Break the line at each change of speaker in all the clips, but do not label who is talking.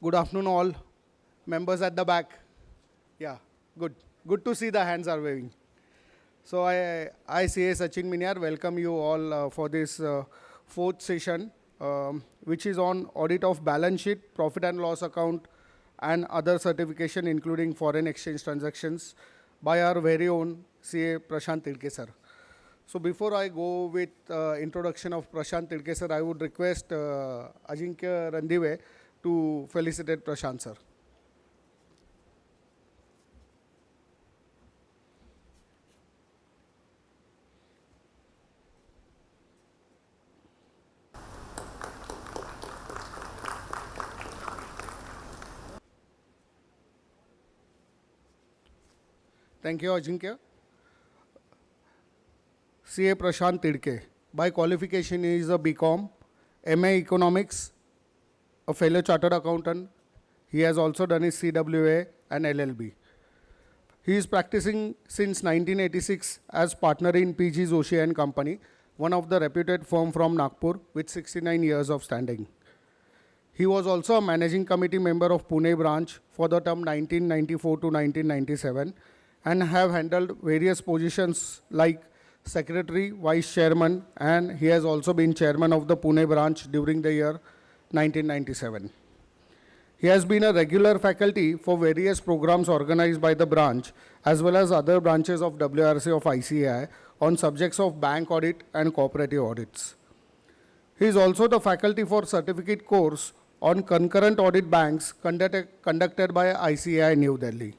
Good afternoon, all members at the back. Yeah, good. Good to see the hands are waving. So I CA Sachin Minyar, welcome you all for this fourth session, which is on audit of balance sheet, profit and loss account, and other certification, including foreign exchange transactions, by our very own CA Prashant Tilke sir. So before I go with introduction of Prashant Tilke sir, I would request Ajinkya Randive to felicitate Prashant sir. Thank you, Ajinkya. CA Prashant Tilke. By qualification, he is a BCom, MA Economics, a fellow chartered accountant. He has also done his CWA and LLB. He is practicing since 1986 as partner in PG Joshi and Company, one of the reputed firm from Nagpur with 69 years of standing. He was also a managing committee member of Pune branch for the term 1994 to 1997 and have handled various positions like secretary, vice chairman, and he has also been chairman of the Pune branch during the year 1997. He has been a regular faculty for various programs organized by the branch as well as other branches of WRC of ICAI on subjects of bank audit and cooperative audits. He is also the faculty for certificate course on concurrent audit banks conducted by ICAI New Delhi.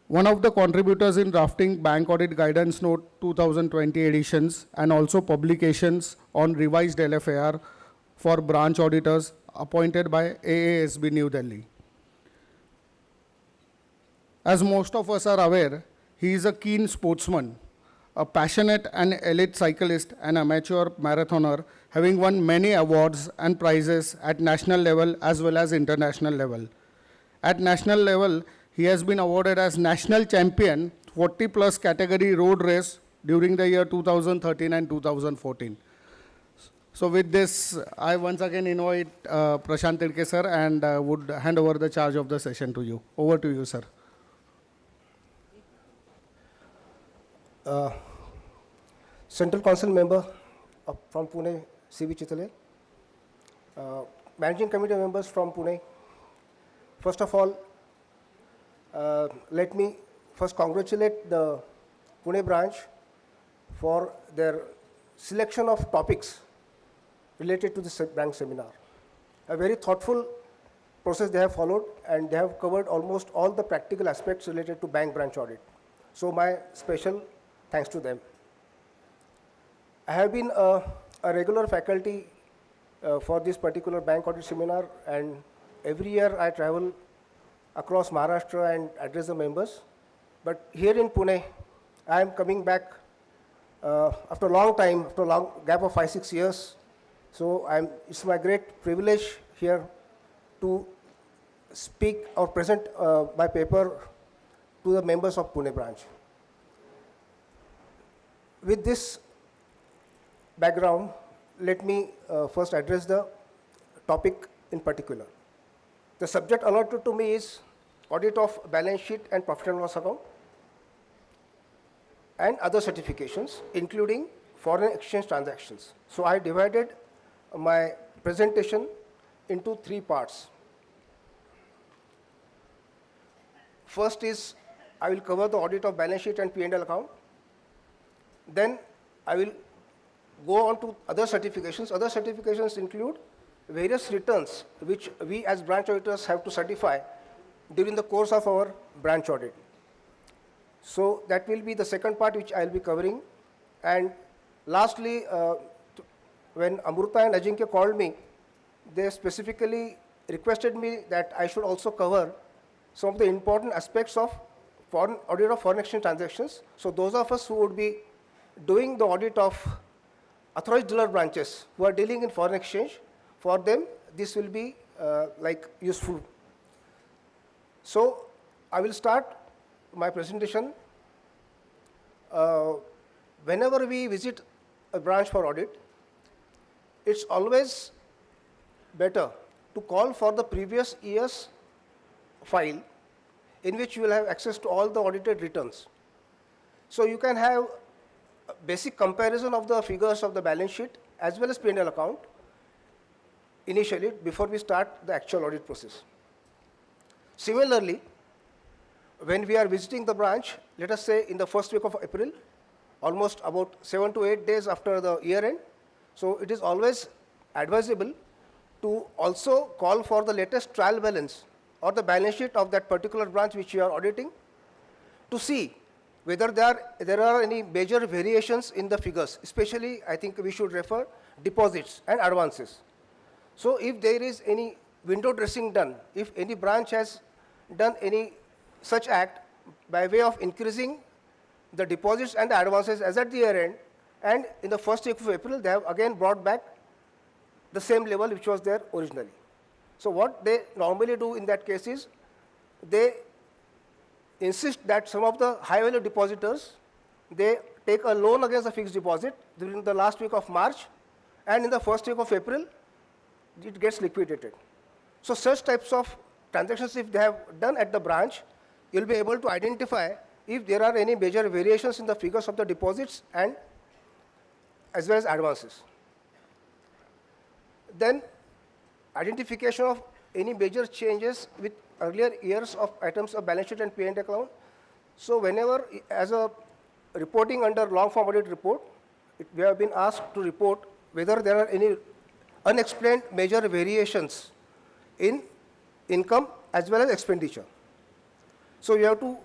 One of the contributors in drafting Bank Audit Guidance Note 2020 editions and also publications on revised LFAR for branch auditors appointed by AASB New Delhi. As most of us are aware, he is a keen sportsman, a passionate and elite cyclist and amateur marathoner, having won many awards and prizes at national level as well as international level. At national level, he has been awarded as national champion 40 plus category road race during the year 2013 and 2014. So with this, I once again invite Prashant Tilke sir and would hand over the charge of the session to you. Over to you, sir.
Central Council member from Pune, C.V. Chitale, Managing Committee members from Pune. First of all, let me first congratulate the Pune branch for their selection of topics related to the bank seminar. A very thoughtful process they have followed, and they have covered almost all the practical aspects related to bank branch audit. So my special thanks to them. I have been a regular faculty for this particular bank audit seminar, and every year I travel across Maharashtra and address the members. But here in Pune, I am coming back after a long time, after a long gap of 5-6 years. So it's my great privilege here to speak or present my paper to the members of Pune branch. With this background, let me first address the topic in particular. The subject allotted to me is audit of balance sheet and profit and loss account and other certifications, including foreign exchange transactions. So I divided my presentation into 3 parts. First is I will cover the audit of balance sheet and P&L account. Then I will go on to other certifications. Other certifications include various returns which we as branch auditors have to certify during the course of our branch audit. So that will be the second part which I will be covering. And lastly, when Amruta and Ajinkya called me, they specifically requested me that I should also cover some of the important aspects of audit of foreign exchange transactions. So those of us who would be doing the audit of authorized dealer branches who are dealing in foreign exchange, for them this will be useful. So I will start my presentation. Whenever we visit a branch for audit, it's always better to call for the previous year's file, in which you will have access to all the audited returns. So you can have a basic comparison of the figures of the balance sheet as well as P&L account initially before we start the actual audit process. Similarly, when we are visiting the branch, let us say in the first week of April, almost about 7 to 8 days after the year end, so it is always advisable to also call for the latest trial balance or the balance sheet of that particular branch which you are auditing to see whether there are any major variations in the figures. Especially, I think we should refer deposits and advances. So if there is any window dressing done, if any branch has done any such act by way of increasing the deposits and the advances as at the year end, and in the first week of April, they have again brought back the same level which was there originally. So what they normally do in that case is, they insist that some of the high value depositors, they take a loan against a fixed deposit during the last week of March, and in the first week of April, it gets liquidated. So such types of transactions, if they have done at the branch, you'll be able to identify if there are any major variations in the figures of the deposits and as well as advances. Then identification of any major changes with earlier years of items of balance sheet and P&L account. So whenever, as a reporting under long form audit report, we have been asked to report whether there are any unexplained major variations in income as well as expenditure. So you have to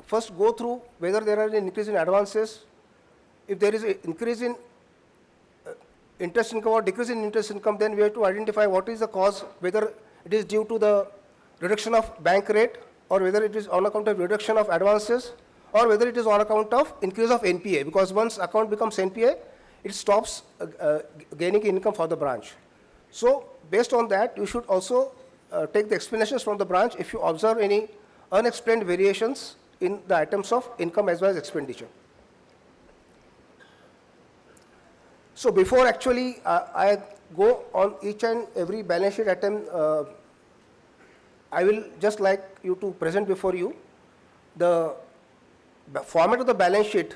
first go through whether there are any increase in advances. If there is an increase in interest income or decrease in interest income, then we have to identify what is the cause, whether it is due to the reduction of bank rate, or whether it is on account of reduction of advances, or whether it is on account of increase of NPA, because once account becomes NPA, it stops gaining income for the branch. So based on that, you should also take the explanations from the branch if you observe any unexplained variations in the items of income as well as expenditure. So before actually I go on each and every balance sheet item, I will just like you to present before you the format of the balance sheet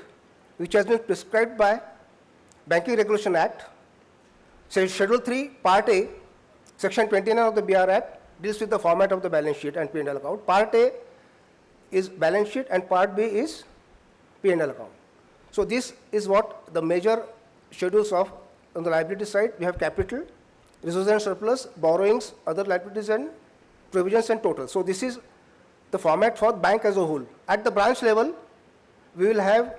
which has been prescribed by Banking Regulation Act. So Schedule 3, Part A, Section 29 of the BR Act deals with the format of the balance sheet and P&L account. Part A is balance sheet and Part B is P&L account. So this is what the major schedules of. On the liability side, we have capital, reserves and surplus, borrowings, other liabilities and provisions and total. So this is the format for bank as a whole. At the branch level, we will have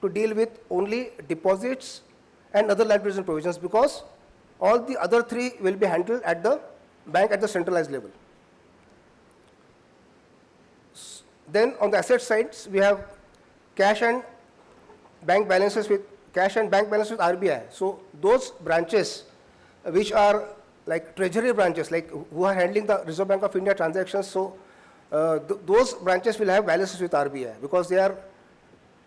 to deal with only deposits and other liabilities and provisions, because all the other three will be handled at the bank at the centralized level. Then on the asset sides, we have cash and bank balances with RBI. So those branches which are like treasury branches, like who are handling the Reserve Bank of India transactions, so those branches will have balances with RBI because they are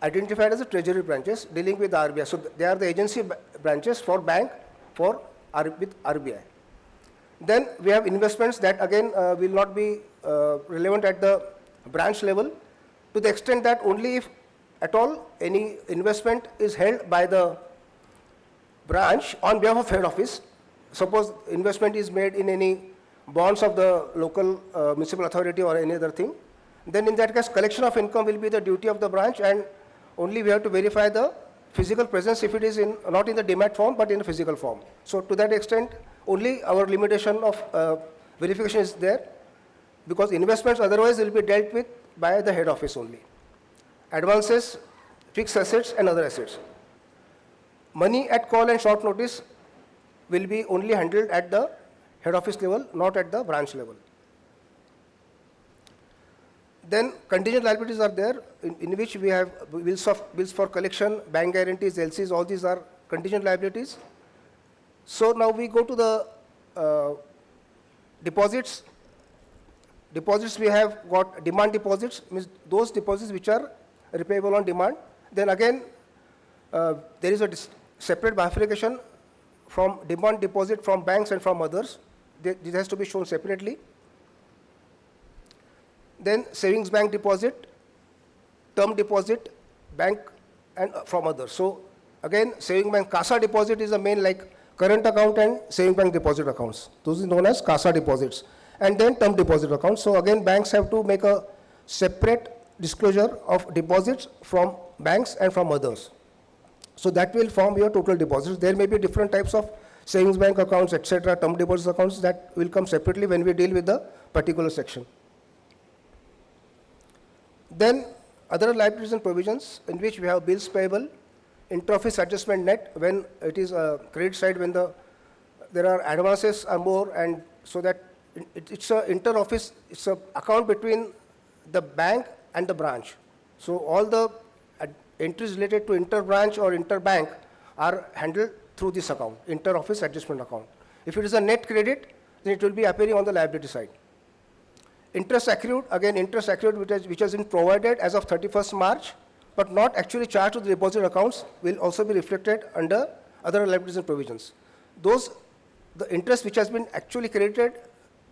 identified as the treasury branches dealing with the RBI. So they are the agency branches for bank with RBI. Then we have investments that again will not be relevant at the branch level, to the extent that only if at all any investment is held by the branch on behalf of head office. Suppose investment is made in any bonds of the local municipal authority or any other thing, then in that case collection of income will be the duty of the branch, and only we have to verify the physical presence if it is not in the demat form but in a physical form. So to that extent only our limitation of verification is there, because investments otherwise will be dealt with by the head office only. Advances, fixed assets and other assets. Money at call and short notice will be only handled at the head office level, not at the branch level. Then contingent liabilities are there, in which we have bills for collection, bank guarantees, LCs, all these are contingent liabilities. So now we go to the deposits. Deposits, we have got demand deposits, means those deposits which are repayable on demand. Then again, there is a separate bifurcation from demand deposit from banks and from others. this has to be shown separately. Then savings bank deposit, term deposit, bank and from others. So again, saving bank CASA deposit is the main, like current account and saving bank deposit accounts. Those is known as CASA deposits. And then term deposit accounts. So again, banks have to make a separate disclosure of deposits from banks and from others. So that will form your total deposits. There may be different types of savings bank accounts, etc., term deposit accounts that will come separately when we deal with the particular section. Then other liabilities and provisions in which we have bills payable, inter-office adjustment net when it is a credit side, when there are advances are more, and so that it's a inter-office, it's a account between the bank and the branch. So all the entries related to inter-branch or inter-bank are handled through this account, inter-office adjustment account. If it is a net credit, then it will be appearing on the liability side. Interest accrued, again interest accrued which has been provided as of 31st March, but not actually charged to the deposit accounts, will also be reflected under other liabilities and provisions. The interest which has been actually credited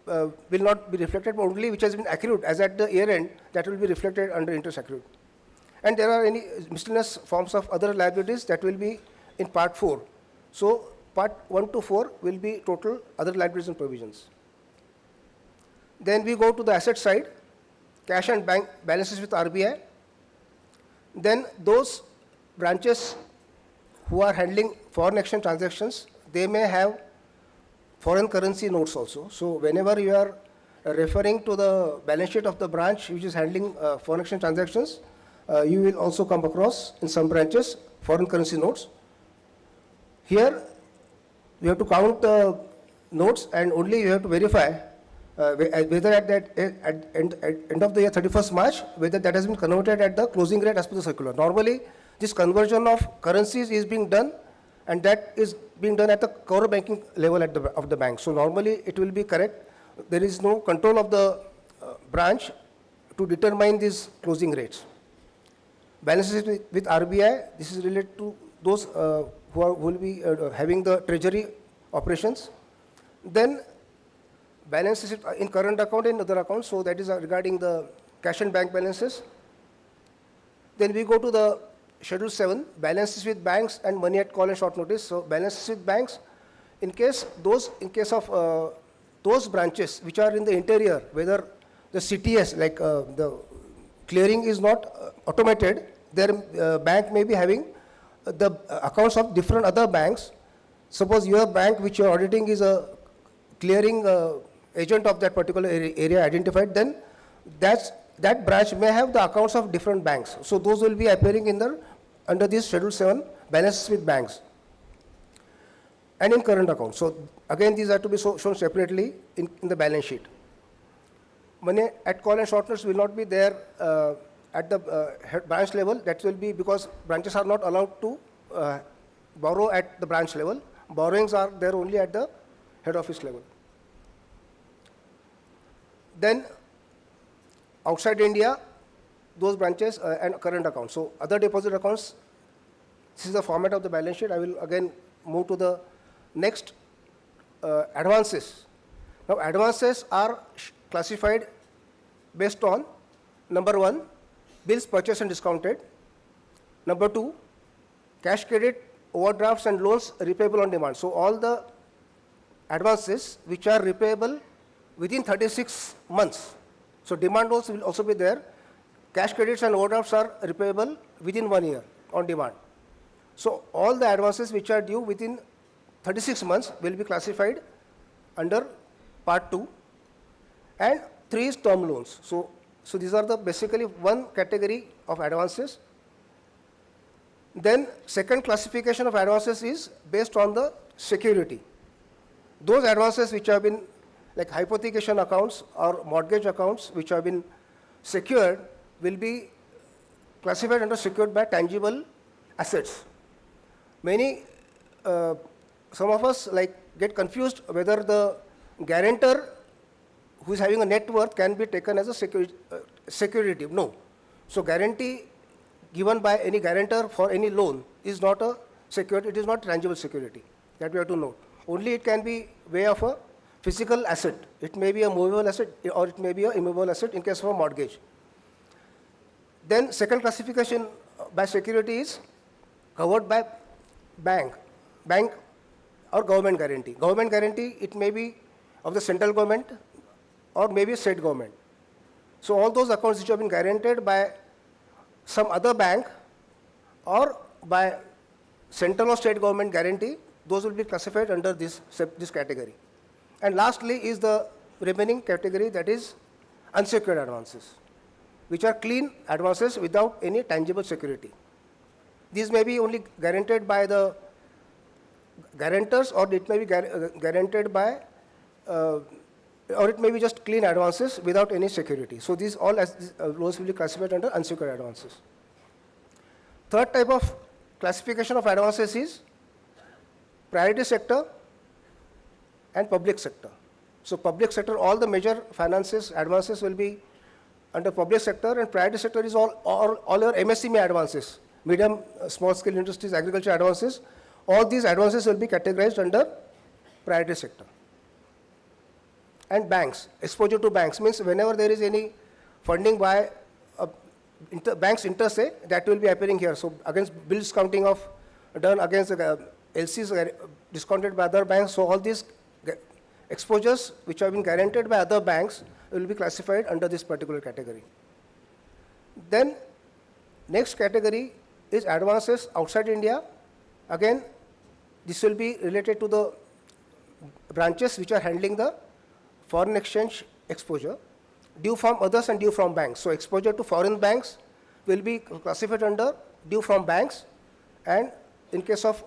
will not be reflected, but only which has been accrued as at the year end, that will be reflected under interest accrued. And there are any miscellaneous forms of other liabilities that will be in part 4. So part 1 to 4 will be total other liabilities and provisions. Then we go to the asset side, cash and bank balances with RBI. Then those branches who are handling foreign exchange transactions, they may have foreign currency notes also. So whenever you are referring to the balance sheet of the branch which is handling foreign exchange transactions, you will also come across in some branches foreign currency notes. Here you have to count the notes, and only you have to verify whether at end of the year 31st March, whether that has been converted at the closing rate as per the circular. Normally, this conversion of currencies is being done, and that is being done at the core banking level of the bank. So normally, it will be correct. There is no control of the branch to determine these closing rates. Balances with RBI, this is related to those who will be having the treasury operations. Then balances in current account and other accounts, so that is regarding the cash and bank balances. Then we go to the Schedule 7, balances with banks and money at call and short notice. So balances with banks, in case of those branches which are in the interior, whether the CTS, like the clearing is not automated, their bank may be having the accounts of different other banks. Suppose your bank which you are auditing is a clearing agent of that particular area identified, then that branch may have the accounts of different banks. So those will be appearing under this Schedule 7, balances with banks and in current accounts. So again, these are to be shown separately in the balance sheet. Money at call and short notice will not be there at the branch level. That will be because branches are not allowed to borrow at the branch level. Borrowings are there only at the head office level. Then outside India, those branches and current accounts. So other deposit accounts, this is the format of the balance sheet. I will again move to the next, advances. Now advances are classified based on number 1, bills purchased and discounted. Number 2, cash credit, overdrafts and loans repayable on demand. So all the advances which are repayable within 36 months. So demand loans will also be there. Cash credits and overdrafts are repayable within 1 year on demand. So all the advances which are due within 36 months will be classified under part 2, and 3 is term loans. So these are the basically one category of advances. Then second classification of advances is based on the security. Those advances which have been like hypothecation accounts or mortgage accounts which have been secured will be classified under secured by tangible assets. Some of us get confused whether the guarantor who is having a net worth can be taken as a security. No. So guarantee given by any guarantor for any loan is not a security, it is not tangible security. That we have to note. Only it can be way of a physical asset. It may be a movable asset or it may be a immovable asset in case of a mortgage. Then second classification by security is covered by bank or government guarantee. Government guarantee, it may be of the central government or maybe state government. So all those accounts which have been guaranteed by some other bank or by central or state government guarantee, those will be classified under this category. And lastly is the remaining category, that is unsecured advances, which are clean advances without any tangible security. These may be only guaranteed by the guarantors, or it may be guaranteed by, or it may be just clean advances without any security. So these all loans will be classified under unsecured advances. Third type of classification of advances is priority sector and public sector. So public sector, all the major finances, advances will be under public sector, and priority sector is all your MSME advances, medium, small scale industries, agriculture advances. All these advances will be categorized under priority sector. And banks, exposure to banks means whenever there is any funding by banks inter se, that will be appearing here. So against bill discounting of done against LCs discounted by other banks. So all these exposures which have been guaranteed by other banks will be classified under this particular category. Then next category is advances outside India. Again, this will be related to the branches which are handling the foreign exchange exposure, due from others and due from banks. So exposure to foreign banks will be classified under due from banks, and in case of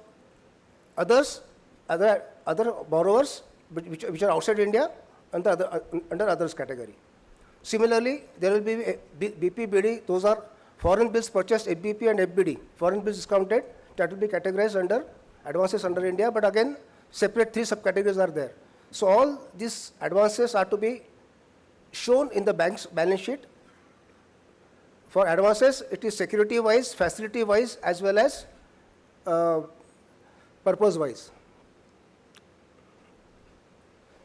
others, other borrowers which are outside India, under others category. Similarly, there will be BP, BD, those are foreign bills purchased, FBP and FBD, foreign bills discounted, that will be categorized under advances under India, but again, separate 3 subcategories are there. So all these advances are to be shown in the bank's balance sheet. For advances, it is security-wise, facility-wise, as well as purpose-wise.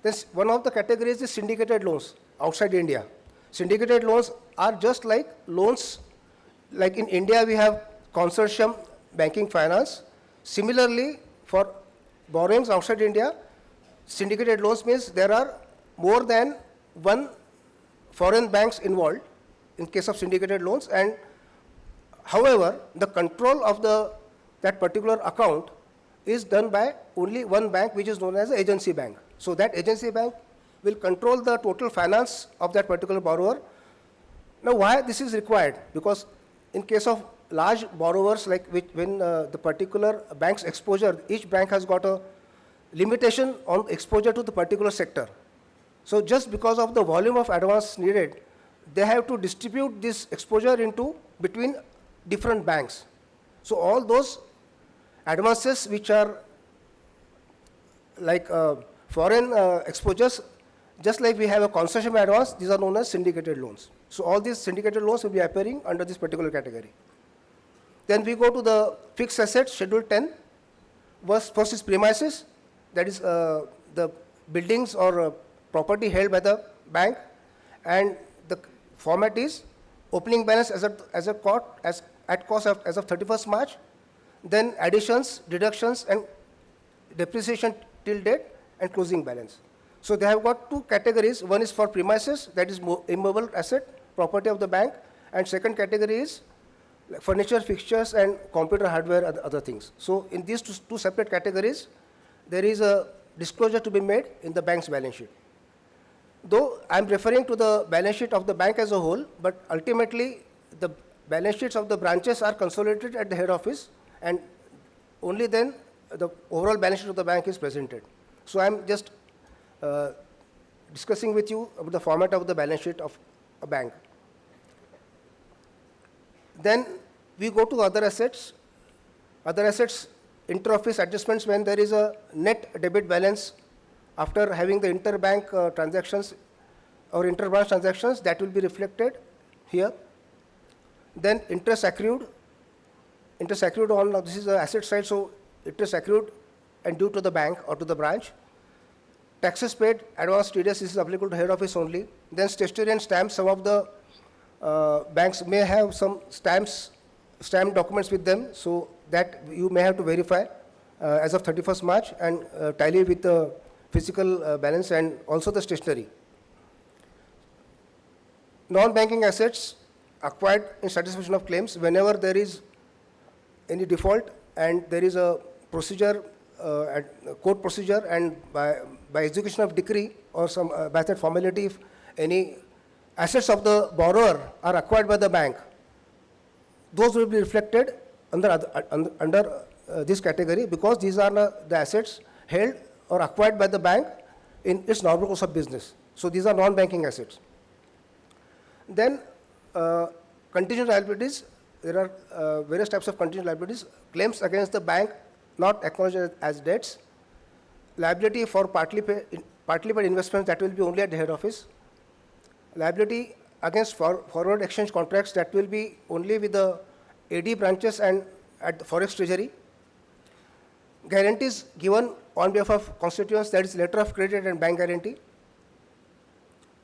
This one of the categories is syndicated loans outside India. Syndicated loans are just like loans, like in India we have consortium banking finance. Similarly, for borrowings outside India, syndicated loans means there are more than one foreign banks involved in case of syndicated loans, and however, the control of that particular account is done by only one bank, which is known as the agency bank. So that agency bank will control the total finance of that particular borrower. Now why this is required? Because in case of large borrowers, like when the particular bank's exposure, each bank has got a limitation on exposure to the particular sector. So just because of the volume of advance needed, they have to distribute this exposure between different banks. So all those advances which are like foreign exposures, just like we have a consortium advance, these are known as syndicated loans. So all these syndicated loans will be appearing under this particular category. Then we go to the fixed assets, Schedule 10. First is premises, that is the buildings or property held by the bank, and the format is opening balance as of 31st March, then additions, deductions, and depreciation till date, and closing balance. So they have got 2 categories. One is for premises, that is immovable asset, property of the bank, and second category is furniture, fixtures, and computer hardware and other things. So in these two separate categories, there is a disclosure to be made in the bank's balance sheet. Though I am referring to the balance sheet of the bank as a whole, but ultimately the balance sheets of the branches are consolidated at the head office, and only then the overall balance sheet of the bank is presented. So I am just discussing with you about the format of the balance sheet of a bank. Then we go to other assets. Other assets, inter-office adjustments, when there is a net debit balance after having the interbank transactions or interbranch transactions, that will be reflected here. Then interest accrued on, this is the asset side, so interest accrued and due to the bank or to the branch. taxes paid, advance TDS is applicable to head office only. Then statutory and stamps, some of the banks may have some stamp documents with them, so that you may have to verify as of 31st March and tally with the physical balance and also the stationery. Non-banking assets acquired in satisfaction of claims, whenever there is any default and there is a procedure, court procedure, and by execution of decree or some by that formality, if any assets of the borrower are acquired by the bank, those will be reflected under this category, because these are the assets held or acquired by the bank in its normal course of business. So these are non-banking assets. Then contingent liabilities, there are various types of contingent liabilities. Claims against the bank not acknowledged as debts. Liability for partly paid investments, that will be only at the head office. Liability against forward exchange contracts, that will be only with the AD branches and at the Forex Treasury. Guarantees given on behalf of constituents, that is letter of credit and bank guarantee.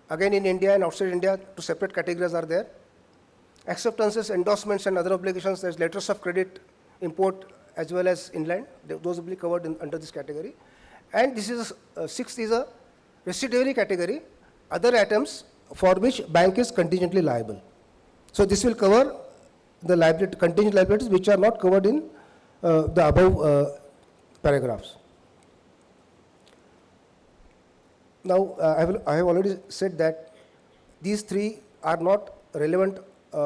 Again, in India and outside India, two separate categories are there. Acceptances, endorsements, and other obligations, there is letters of credit, import, as well as inland. Those will be covered under this category. And this is sixth is a residuary category, other items for which bank is contingently liable. So this will cover the liability, contingent liabilities which are not covered in the above paragraphs. Now, I have already said that these three are not relevant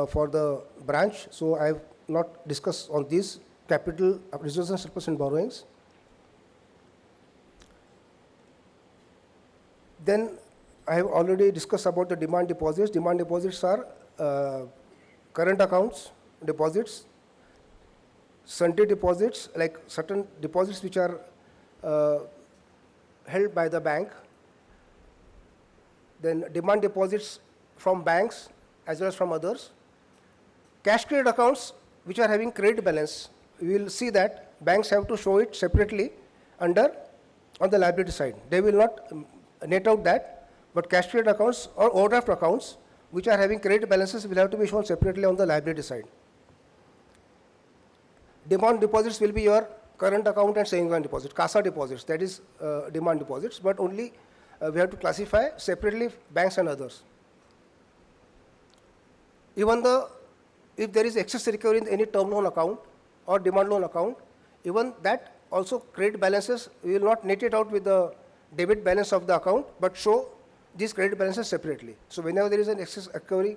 for the branch, so I have not discussed on these: capital, reserves and surplus and borrowings. Then I have already discussed about the demand deposits. Demand deposits are current accounts deposits, sundry deposits, like certain deposits which are held by the bank. Then demand deposits from banks as well as from others. Cash credit accounts which are having credit balance, we will see that banks have to show it separately on the liability side. They will not net out that, but cash credit accounts or overdraft accounts which are having credit balances will have to be shown separately on the liability side. Demand deposits will be your current account and savings account deposit, CASA deposits, that is demand deposits, but only we have to classify separately banks and others. Even if there is excess recovery in any term loan account or demand loan account, even that also credit balances, we will not net it out with the debit balance of the account, but show these credit balances separately. So whenever there is an excess recovery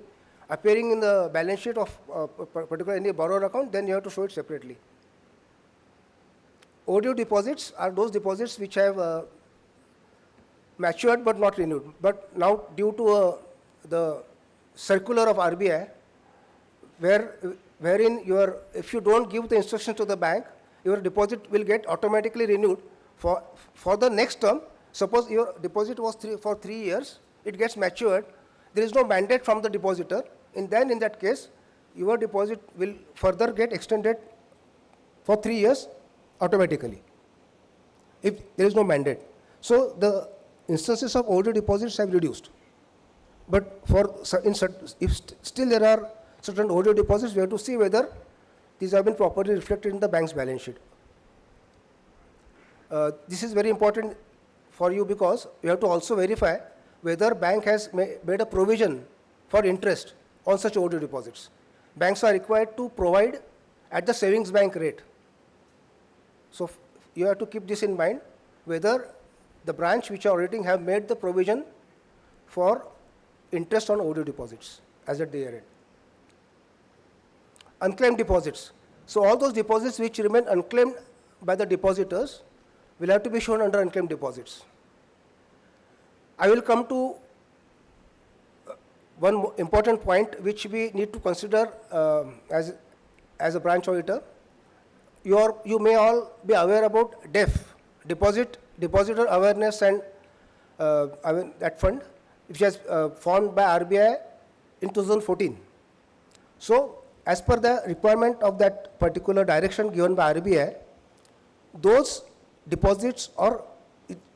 appearing in the balance sheet of particular any borrower account, then you have to show it separately. Overdue deposits are those deposits which have matured but not renewed. But now due to the circular of RBI, wherein if you don't give the instructions to the bank, your deposit will get automatically renewed for the next term. Suppose your deposit was for 3 years, it gets matured, there is no mandate from the depositor, and then in that case, your deposit will further get extended for 3 years automatically, if there is no mandate. So the instances of overdue deposits have reduced. But if still there are certain overdue deposits, we have to see whether these have been properly reflected in the bank's balance sheet. This is very important for you because you have to also verify whether bank has made a provision for interest on such overdue deposits. Banks are required to provide at the savings bank rate. So you have to keep this in mind, whether the branch which are auditing have made the provision for interest on overdue deposits as at the year end. Unclaimed deposits. So all those deposits which remain unclaimed by the depositors will have to be shown under unclaimed deposits. I will come to one important point which we need to consider as a branch auditor. You may all be aware about DEF, Depositor Awareness and that fund, which was formed by RBI in 2014. So, as per the requirement of that particular direction given by RBI, those deposits or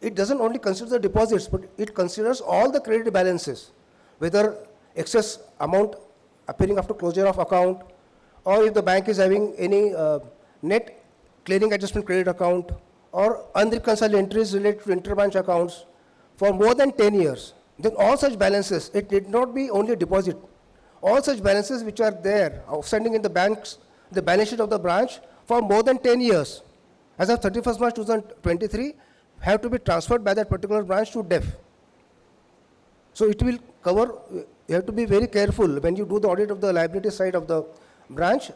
it doesn't only consider the deposits, but it considers all the credit balances, whether excess amount appearing after closure of account, or if the bank is having any net clearing adjustment credit account, or unreconciled entries related to interbranch accounts for more than 10 years. Then all such balances, it need not be only deposit. All such balances which are there, outstanding in the bank's, the balance sheet of the branch for more than 10 years, as of 31st March 2023, have to be transferred by that particular branch to DEF. So it will cover, you have to be very careful when you do the audit of the liability side of the branch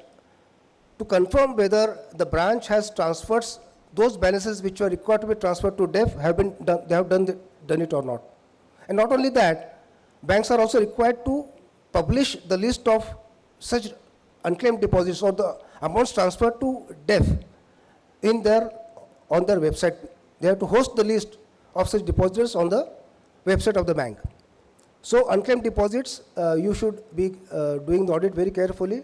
to confirm whether the branch has transferred those balances which were required to be transferred to DEF have been done, they have done it or not. And not only that, banks are also required to publish the list of such unclaimed deposits or the amounts transferred to DEF in their, on their website. They have to host the list of such depositors on the website of the bank. So unclaimed deposits, you should be doing the audit very carefully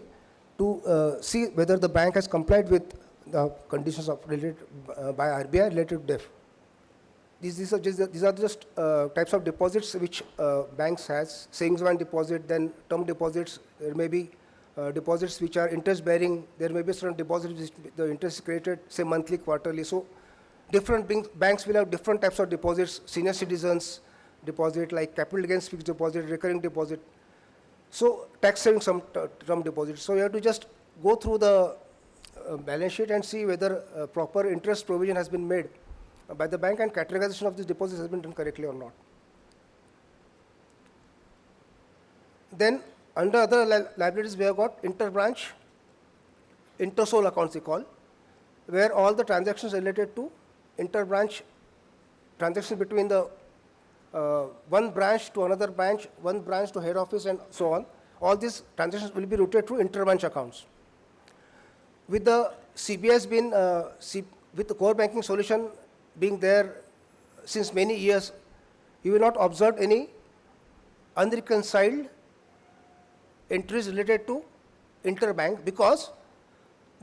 to see whether the bank has complied with the conditions of related by RBI related to DEF. These are just types of deposits which banks has, savings bank deposit, then term deposits. There may be deposits which are interest bearing. There may be certain deposits which the interest is created, say monthly, quarterly. So different banks will have different types of deposits. Senior citizens deposit, like capital gains fixed deposit, recurring deposit. So tax saving some term deposits. So you have to just go through the balance sheet and see whether proper interest provision has been made by the bank and categorization of these deposits has been done correctly or not. Then under other liabilities we have got interbranch, intersole accounts we call, where all the transactions related to interbranch transactions between the one branch to another branch, one branch to head office and so on, all these transactions will be routed through interbranch accounts. With the CBS being, with the core banking solution being there since many years, you will not observe any unreconciled entries related to interbank, because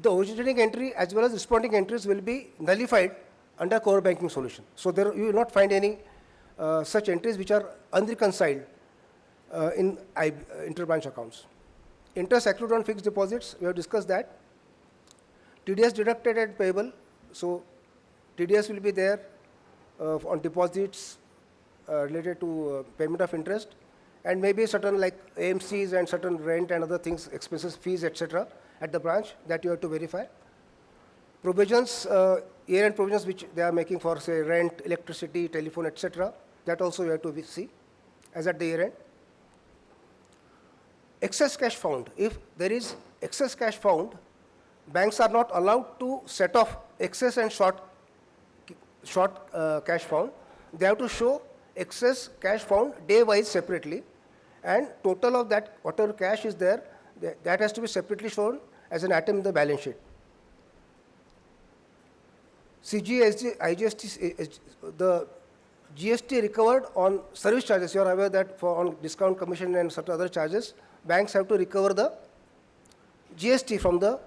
the originating entry as well as responding entries will be nullified under core banking solution. So there you will not find any such entries which are unreconciled in interbranch accounts. Interest accrued on fixed deposits, we have discussed that. TDS deducted and payable, so TDS will be there on deposits related to payment of interest, and maybe certain like AMCs and certain rent and other things, expenses, fees, etc. at the branch that you have to verify. Provisions, year-end provisions which they are making for, say, rent, electricity, telephone, etc. That also you have to see as at the year-end. Excess cash found. If there is excess cash found, banks are not allowed to set off excess and short cash found. They have to show excess cash found day-wise separately, and total of that, whatever cash is there, that has to be separately shown as an item in the balance sheet. CG, IGST, the GST recovered on service charges. You are aware that for on discount, commission and certain other charges, banks have to recover the GST from the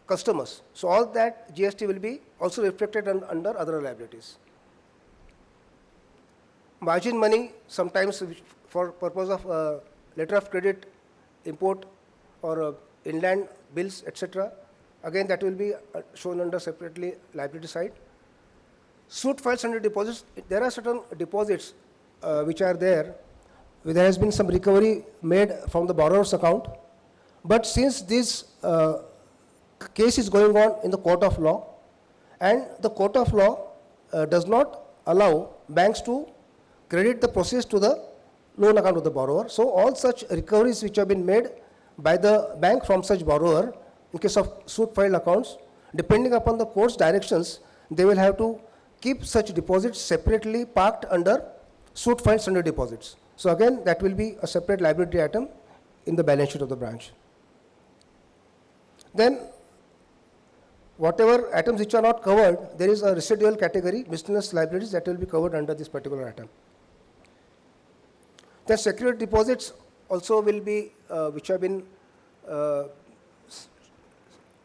customers. So all that GST will be also reflected under other liabilities. Margin money, sometimes for purpose of letter of credit, import or inland bills, etc. Again, that will be shown under separately liability side. Suit files under deposits. There are certain deposits which are there. There has been some recovery made from the borrower's account. But since this case is going on in the court of law, and the court of law does not allow banks to credit the proceeds to the loan account of the borrower. So all such recoveries which have been made by the bank from such borrower, in case of suit filed accounts, depending upon the court's directions, they will have to keep such deposits separately parked under suit files under deposits. So again, that will be a separate liability item in the balance sheet of the branch. Then whatever items which are not covered, there is a residual category, miscellaneous liabilities, that will be covered under this particular item. Then security deposits also will be, which have been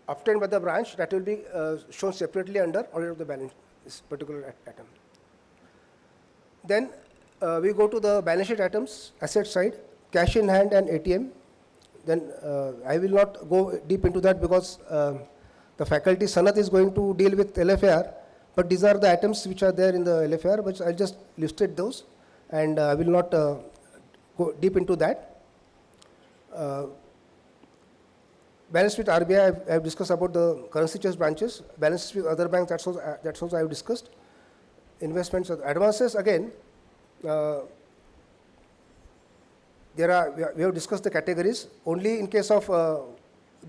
obtained by the branch, that will be shown separately under audit of the balance, this particular item. Then we go to the balance sheet items, asset side, cash in hand and ATM. Then I will not go deep into that because the faculty Sanat is going to deal with LFAR, but these are the items which are there in the LFAR, which I just listed those, and I will not go deep into that. Balance with RBI, I have discussed about the currency chest branches. Balance with other banks, that's also I have discussed. Investments, advances, again, we have discussed the categories. Only in case of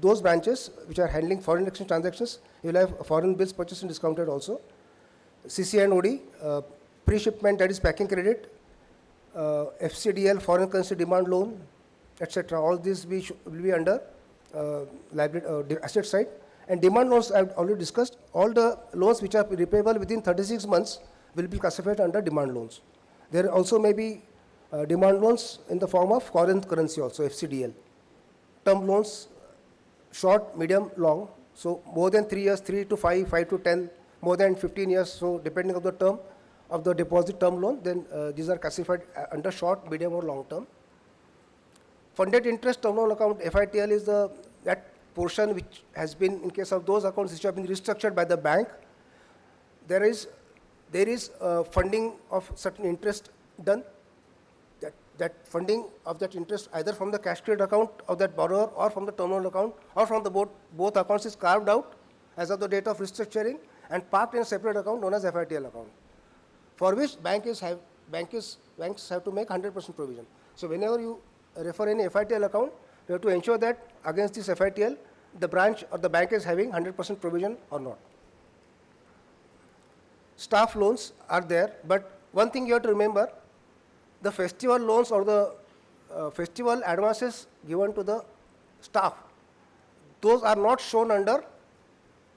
those branches which are handling foreign exchange transactions, you will have foreign bills purchased and discounted also. CC and OD, pre-shipment, that is packing credit, FCDL, foreign currency demand loan, etc. All these will be under liability, asset side. And demand loans I have already discussed. All the loans which are repayable within 36 months will be classified under demand loans. There also may be demand loans in the form of foreign currency also, FCDL. Term loans, short, medium, long. So more than 3 years, 3 to 5, 5 to 10, more than 15 years. So depending on the term of the deposit term loan, then these are classified under short, medium or long term. Funded interest term loan account, FITL, is that portion which has been, in case of those accounts which have been restructured by the bank, there is funding of certain interest done. That funding of that interest either from the cash credit account of that borrower or from the term loan account or from the both accounts is carved out as of the date of restructuring and parked in a separate account known as FITL account, for which banks have to make 100% provision. So whenever you refer any FITL account, you have to ensure that against this FITL, the branch or the bank is having 100% provision or not. Staff loans are there, but one thing you have to remember, the festival loans or the festival advances given to the staff, those are not shown under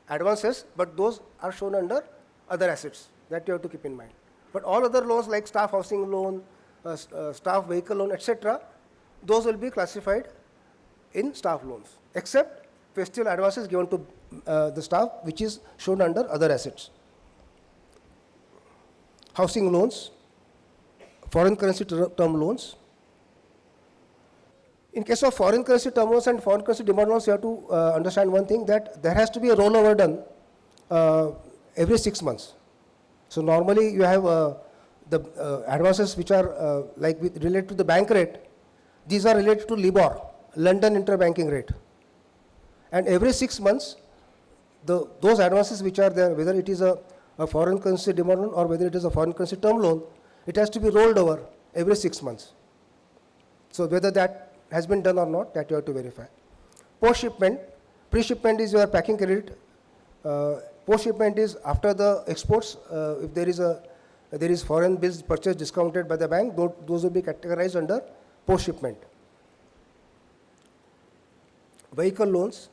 advances, but those are shown under other assets. That you have to keep in mind. But all other loans like staff housing loan, staff vehicle loan, etc., those will be classified in staff loans, except festival advances given to the staff, which is shown under other assets. Housing loans, foreign currency term loans. In case of foreign currency term loans and foreign currency demand loans, you have to understand one thing, that there has to be a rollover done every 6 months. So normally you have the advances which are related to the bank rate. These are related to LIBOR, London interbanking rate. And every 6 months, those advances which are there, whether it is a foreign currency demand loan or whether it is a foreign currency term loan, it has to be rolled over every 6 months. So whether that has been done or not, that you have to verify. Post-shipment, pre-shipment is your packing credit. Post-shipment is after the exports. If there is foreign bills purchased discounted by the bank, those will be categorized under post-shipment. Vehicle loans.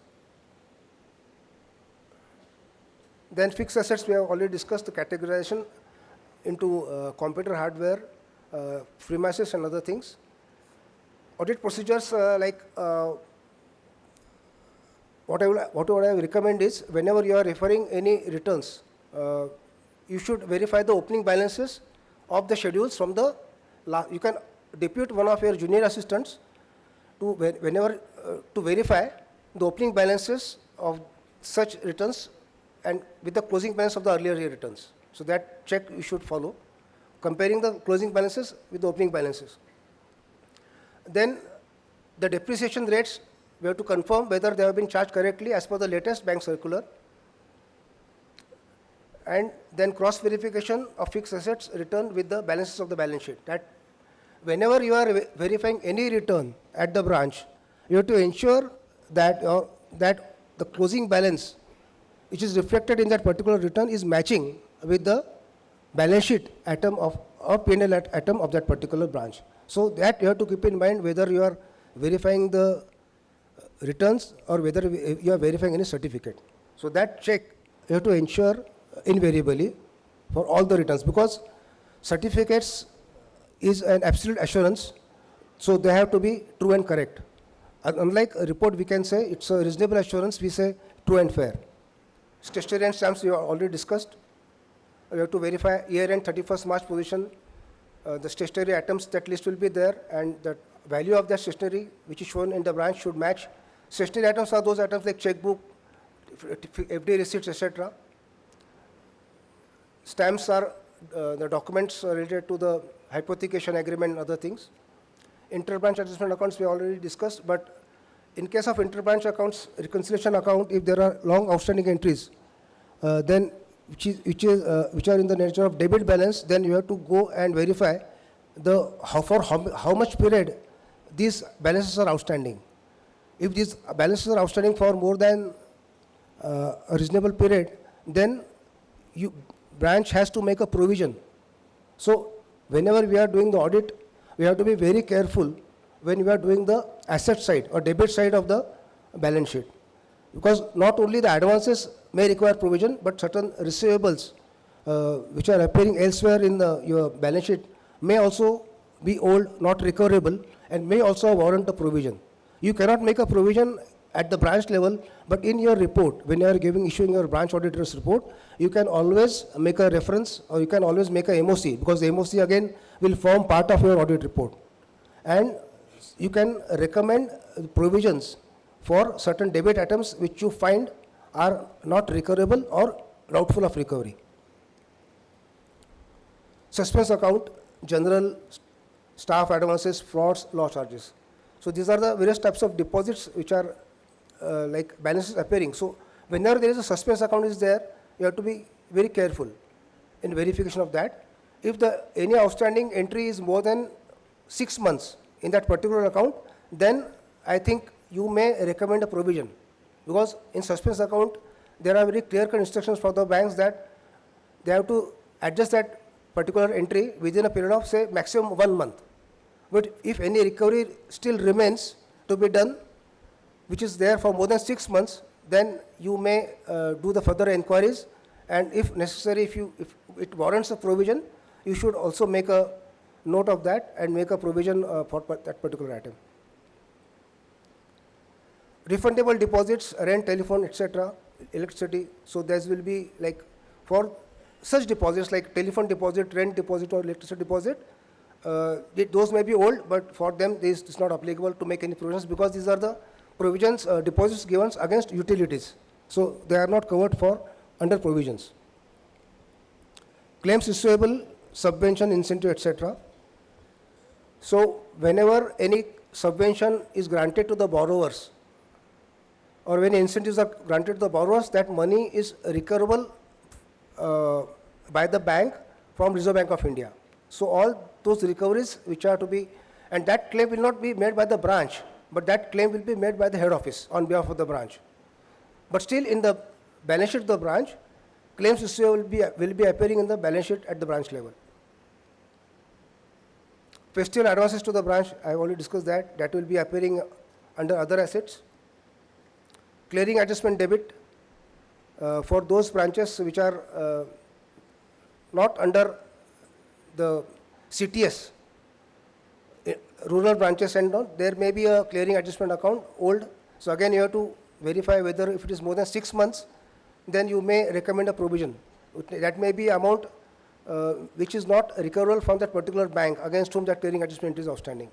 Then fixed assets, we have already discussed the categorization into computer hardware, premises and other things. Audit procedures, what I would recommend is, whenever you are referring any returns, you should verify the opening balances of the schedules from the, you can depute one of your junior assistants to verify the opening balances of such returns and with the closing balance of the earlier year returns. So that check you should follow, comparing the closing balances with the opening balances. Then the depreciation rates, we have to confirm whether they have been charged correctly as per the latest bank circular. And then cross verification of fixed assets returned with the balances of the balance sheet. That whenever you are verifying any return at the branch, you have to ensure that the closing balance which is reflected in that particular return is matching with the balance sheet item or P&L item of that particular branch. So that you have to keep in mind whether you are verifying the returns or whether you are verifying any certificate. So that check you have to ensure invariably for all the returns, because certificates is an absolute assurance, so they have to be true and correct. Unlike a report, we can say it's a reasonable assurance, we say true and fair. Statutory and stamps we have already discussed. We have to verify year-end 31st March position the stationery items, that list will be there, and the value of that stationery which is shown in the branch should match. Stationery items are those items like checkbook, FD receipts, etc. Stamps are the documents related to the hypothecation agreement and other things. Interbranch adjustment accounts we already discussed, but in case of interbranch accounts, reconciliation account, if there are long outstanding entries, then which are in the nature of debit balance, then you have to go and verify how much period these balances are outstanding. If these balances are outstanding for more than a reasonable period, then branch has to make a provision. So whenever we are doing the audit, we have to be very careful when we are doing the asset side or debit side of the balance sheet. Because not only the advances may require provision, but certain receivables which are appearing elsewhere in your balance sheet may also be old, not recoverable, and may also warrant a provision. You cannot make a provision at the branch level, but in your report, when you are issuing your branch auditor's report, you can always make a reference, or you can always make a MOC, because the MOC again will form part of your audit report. And you can recommend provisions for certain debit items which you find are not recoverable or doubtful of recovery. Suspense account, general staff advances, frauds, law charges. So these are the various types of deposits which are like balances appearing. So whenever there is a suspense account is there, you have to be very careful in verification of that. If any outstanding entry is more than 6 months in that particular account, then I think you may recommend a provision, because in suspense account there are very clear-cut instructions for the banks that they have to adjust that particular entry within a period of, say, maximum 1 month. But if any recovery still remains to be done, which is there for more than 6 months, then you may do the further inquiries, and if necessary, if it warrants a provision, you should also make a note of that and make a provision for that particular item. Refundable deposits, rent, telephone, etc., electricity. So there will be, like, for such deposits like telephone deposit, rent deposit, or electricity deposit, those may be old, but for them this is not applicable to make any provisions, because these are the provisions, deposits given against utilities. So they are not covered for under provisions. Claims receivable, subvention, incentive, etc. So whenever any subvention is granted to the borrowers, or when incentives are granted to the borrowers, that money is recoverable by the bank from Reserve Bank of India. So all those recoveries which are to be, and that claim will not be made by the branch, but that claim will be made by the head office on behalf of the branch. But still in the balance sheet of the branch, claims receivable will be appearing in the balance sheet at the branch level. Festival advances to the branch, I have already discussed that, that will be appearing under other assets. Clearing adjustment debit for those branches which are not under the CTS, rural branches and all, there may be a clearing adjustment account, old. So again you have to verify whether if it is more than 6 months, then you may recommend a provision. That may be amount which is not recoverable from that particular bank against whom that clearing adjustment is outstanding.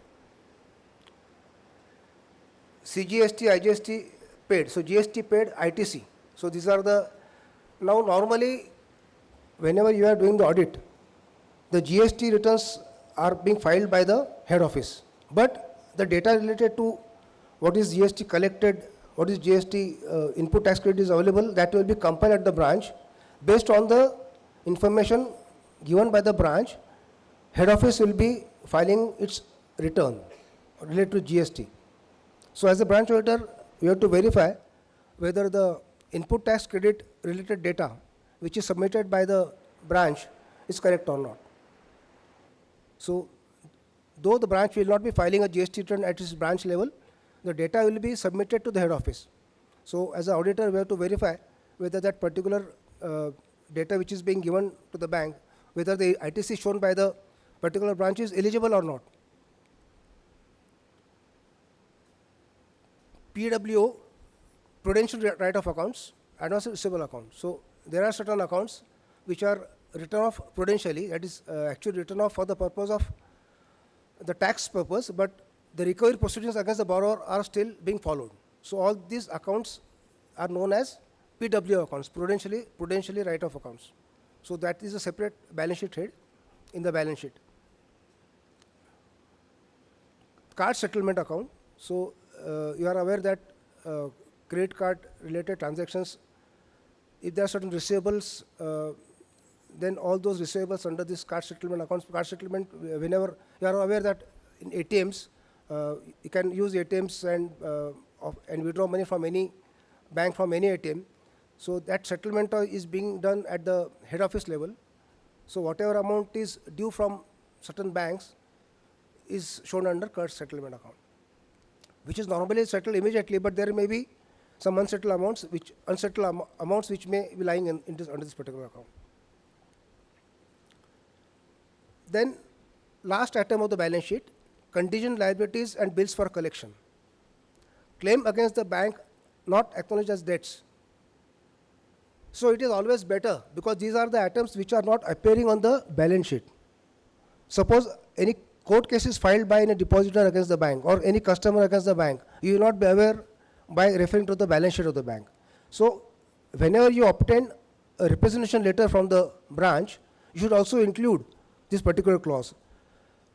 CGST, IGST paid. So GST paid, ITC. So these are the, now normally whenever you are doing the audit, the GST returns are being filed by the head office. But the data related to what is GST collected, what is GST input tax credit is available, that will be compiled at the branch. Based on the information given by the branch, head office will be filing its return related to GST. So as a branch auditor, you have to verify whether the input tax credit related data which is submitted by the branch is correct or not. So though the branch will not be filing a GST return at its branch level, the data will be submitted to the head office. So as an auditor, we have to verify whether that particular data which is being given to the bank, whether the ITC shown by the particular branch is eligible or not. PWO, prudential right of accounts, advance receivable account. So there are certain accounts which are written off prudentially, that is actually written off for the purpose of the tax purpose, but the recovery proceedings against the borrower are still being followed. So all these accounts are known as PW accounts, prudentially write-off accounts. So that is a separate balance sheet head in the balance sheet. Card settlement account. So you are aware that credit card related transactions, if there are certain receivables, then all those receivables under this card settlement accounts, card settlement, whenever you are aware that in ATMs, you can use ATMs and withdraw money from any bank from any ATM. So that settlement is being done at the head office level. So whatever amount is due from certain banks is shown under card settlement account, which is normally settled immediately, but there may be some unsettled amounts which may be lying under this particular account. Then last item of the balance sheet, contingent liabilities and bills for collection. Claim against the bank not acknowledged as debts. So it is always better, because these are the items which are not appearing on the balance sheet. Suppose any court case is filed by any depositor against the bank or any customer against the bank, you will not be aware by referring to the balance sheet of the bank. So whenever you obtain a representation letter from the branch, you should also include this particular clause.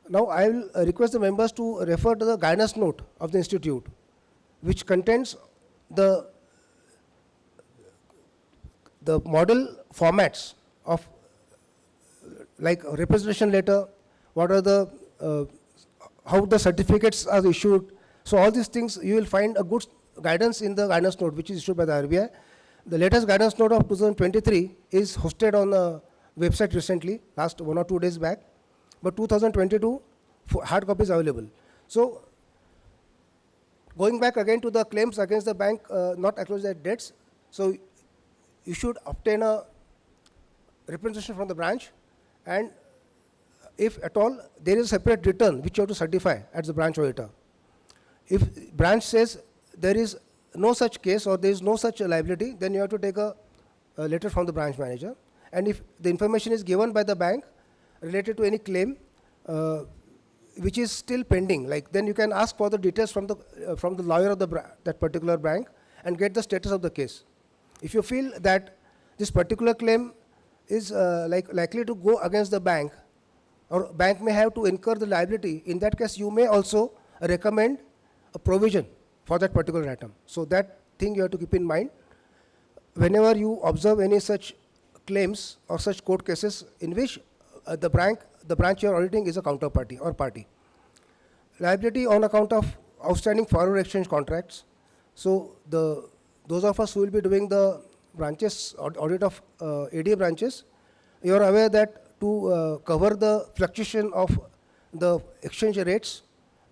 Now I will request the members to refer to the guidance note of the institute, which contains the model formats of like representation letter, what are the how the certificates are issued. So all these things you will find a good guidance in the guidance note which is issued by the RBI. The latest guidance note of 2023 is hosted on the website recently, last 1 or 2 days back, but 2022 hard copy is available. So going back again to the claims against the bank not acknowledged as debts, so you should obtain a representation from the branch, and if at all there is a separate return which you have to certify at the branch auditor. If branch says there is no such case or there is no such liability, then you have to take a letter from the branch manager. And if the information is given by the bank related to any claim which is still pending, like then you can ask for the details from the lawyer of that particular bank and get the status of the case. If you feel that this particular claim is likely to go against the bank, or bank may have to incur the liability, in that case you may also recommend a provision for that particular item. So that thing you have to keep in mind whenever you observe any such claims or such court cases in which the branch you are auditing is a counterparty or party. Liability on account of outstanding foreign exchange contracts. So those of us who will be doing the branches audit of ADA branches, you are aware that to cover the fluctuation of the exchange rates,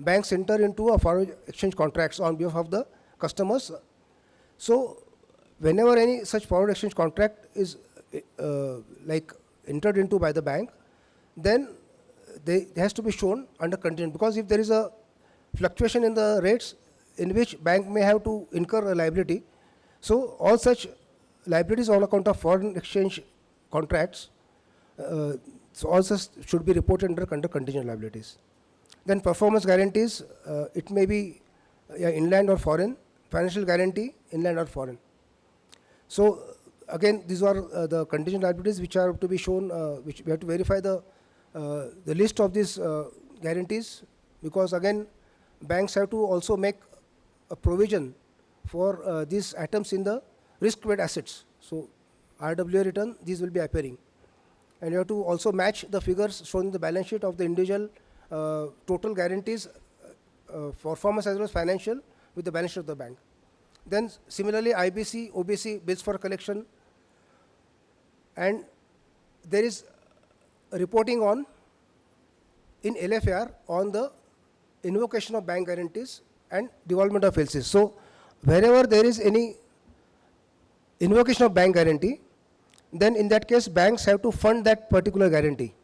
banks enter into a foreign exchange contracts on behalf of the customers. So whenever any such foreign exchange contract is entered into by the bank, then they has to be shown under contingent, because if there is a fluctuation in the rates in which bank may have to incur a liability, so all such liabilities on account of foreign exchange contracts, so all such should be reported under contingent liabilities. Then performance guarantees, it may be inland or foreign. Financial guarantee, inland or foreign. So again, these are the contingent liabilities which are to be shown, which we have to verify the list of these guarantees, because again banks have to also make a provision for these items in the risk-weighted assets. So RWA return, these will be appearing. And you have to also match the figures shown in the balance sheet of the individual total guarantees for performance as well as financial with the balance sheet of the bank. Then similarly IBC, OBC, bills for collection, and there is a reporting on in LFAR on the invocation of bank guarantees and devolvement of LCs. So wherever there is any invocation of bank guarantee, then in that case banks have to fund that particular guarantee,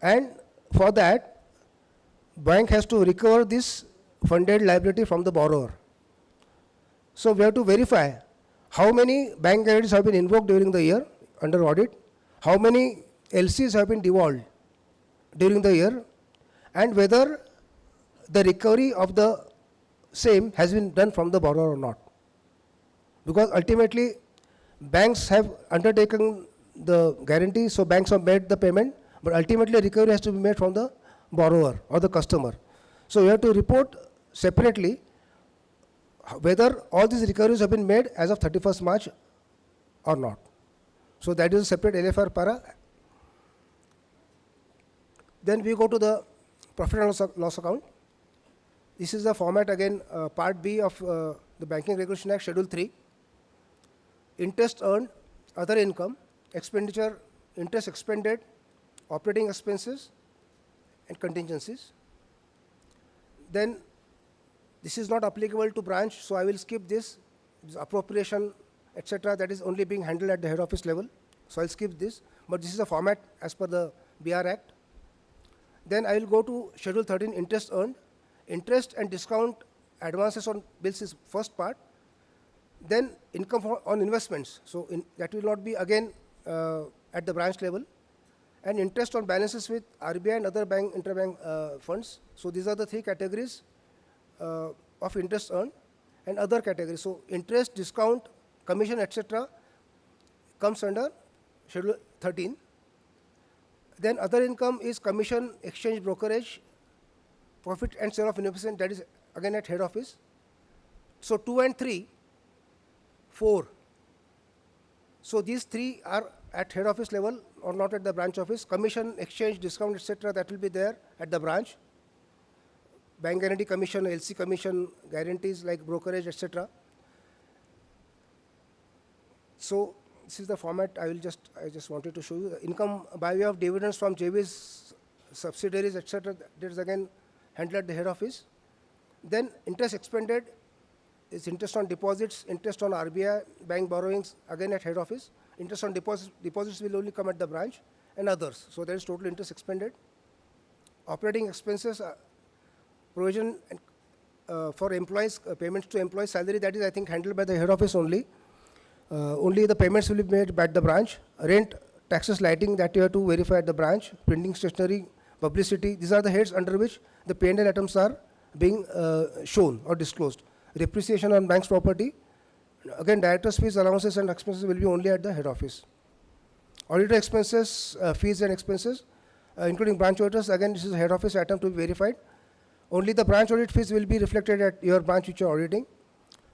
and for that bank has to recover this funded liability from the borrower. So we have to verify how many bank guarantees have been invoked during the year under audit, how many LCs have been devolved during the year, and whether the recovery of the same has been done from the borrower or not. Because ultimately, banks have undertaken the guarantee, so banks have made the payment, but ultimately recovery has to be made from the borrower or the customer. So you have to report separately whether all these recoveries have been made as of 31st March or not. So that is a separate LFR para. Then we go to the profit and loss account. This is the format again, part B of the Banking Regulation Act, Schedule 3. Interest earned, other income, expenditure, interest expended, operating expenses, and contingencies. Then this is not applicable to branch, so I will skip this. This appropriation, etc., that is only being handled at the head office level. So I'll skip this, but this is the format as per the BR Act. Then I will go to Schedule 13, interest earned. Interest and discount advances on bills is first part. Then income on investments. So that will not be again at the branch level. And interest on balances with RBI and other bank interbank funds. So these are the three categories of interest earned, and other categories. So interest, discount, commission, etc. comes under Schedule 13. Then other income is commission, exchange, brokerage, profit and sale of investment, that is again at head office. So 2 and 3, 4. So these three are at head office level or not at the branch office. Commission, exchange, discount, etc., that will be there at the branch. Bank guarantee commission, LC commission, guarantees like brokerage, etc. So this is the format I just wanted to show you. The income by way of dividends from JVs, subsidiaries, etc., that is again handled at the head office. Then interest expended is interest on deposits, interest on RBI, bank borrowings, again at head office. Interest on deposits will only come at the branch, and others. So there is total interest expended. Operating expenses, provision for employees, payments to employees, salary, that is I think handled by the head office only. Only the payments will be made by the branch. Rent, taxes, lighting, that you have to verify at the branch. Printing, stationery, publicity, these are the heads under which the P&L items are being shown or disclosed. Depreciation on bank's property, again director's fees, allowances and expenses will be only at the head office. Auditor expenses, fees and expenses, including branch auditors, again this is a head office item to be verified. Only the branch audit fees will be reflected at your branch which you are auditing.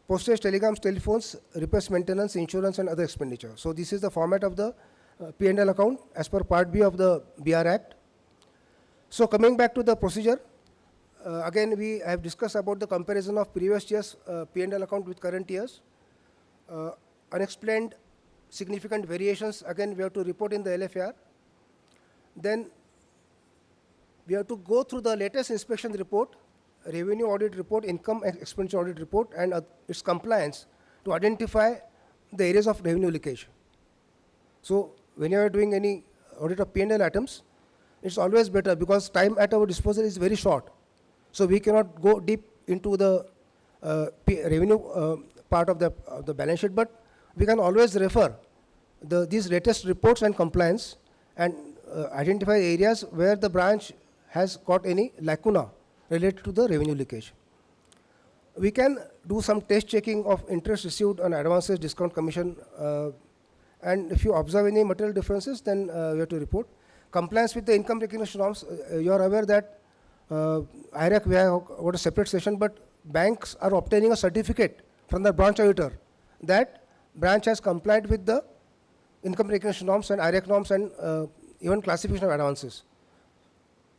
Postage, telegrams, telephones, repairs, maintenance, insurance and other expenditure. So this is the format of the P&L account as per Part B of the BR Act. So coming back to the procedure, again we have discussed about the comparison of previous year's P&L account with current year's. Unexplained significant variations, again we have to report in the LFR. Then we have to go through the latest inspection report, revenue audit report, income and expenditure audit report, and its compliance to identify the areas of revenue leakage. So when you are doing any audit of P&L items, it's always better because time at our disposal is very short. So we cannot go deep into the revenue part of the balance sheet, but we can always refer these latest reports and compliance and identify areas where the branch has got any lacuna related to the revenue leakage. We can do some test checking of interest received on advances, discount, commission, and if you observe any material differences, then we have to report. Compliance with the income recognition norms, you are aware that IRAC we have got a separate session, but banks are obtaining a certificate from the branch auditor that branch has complied with the income recognition norms and IRAC norms and even classification of advances.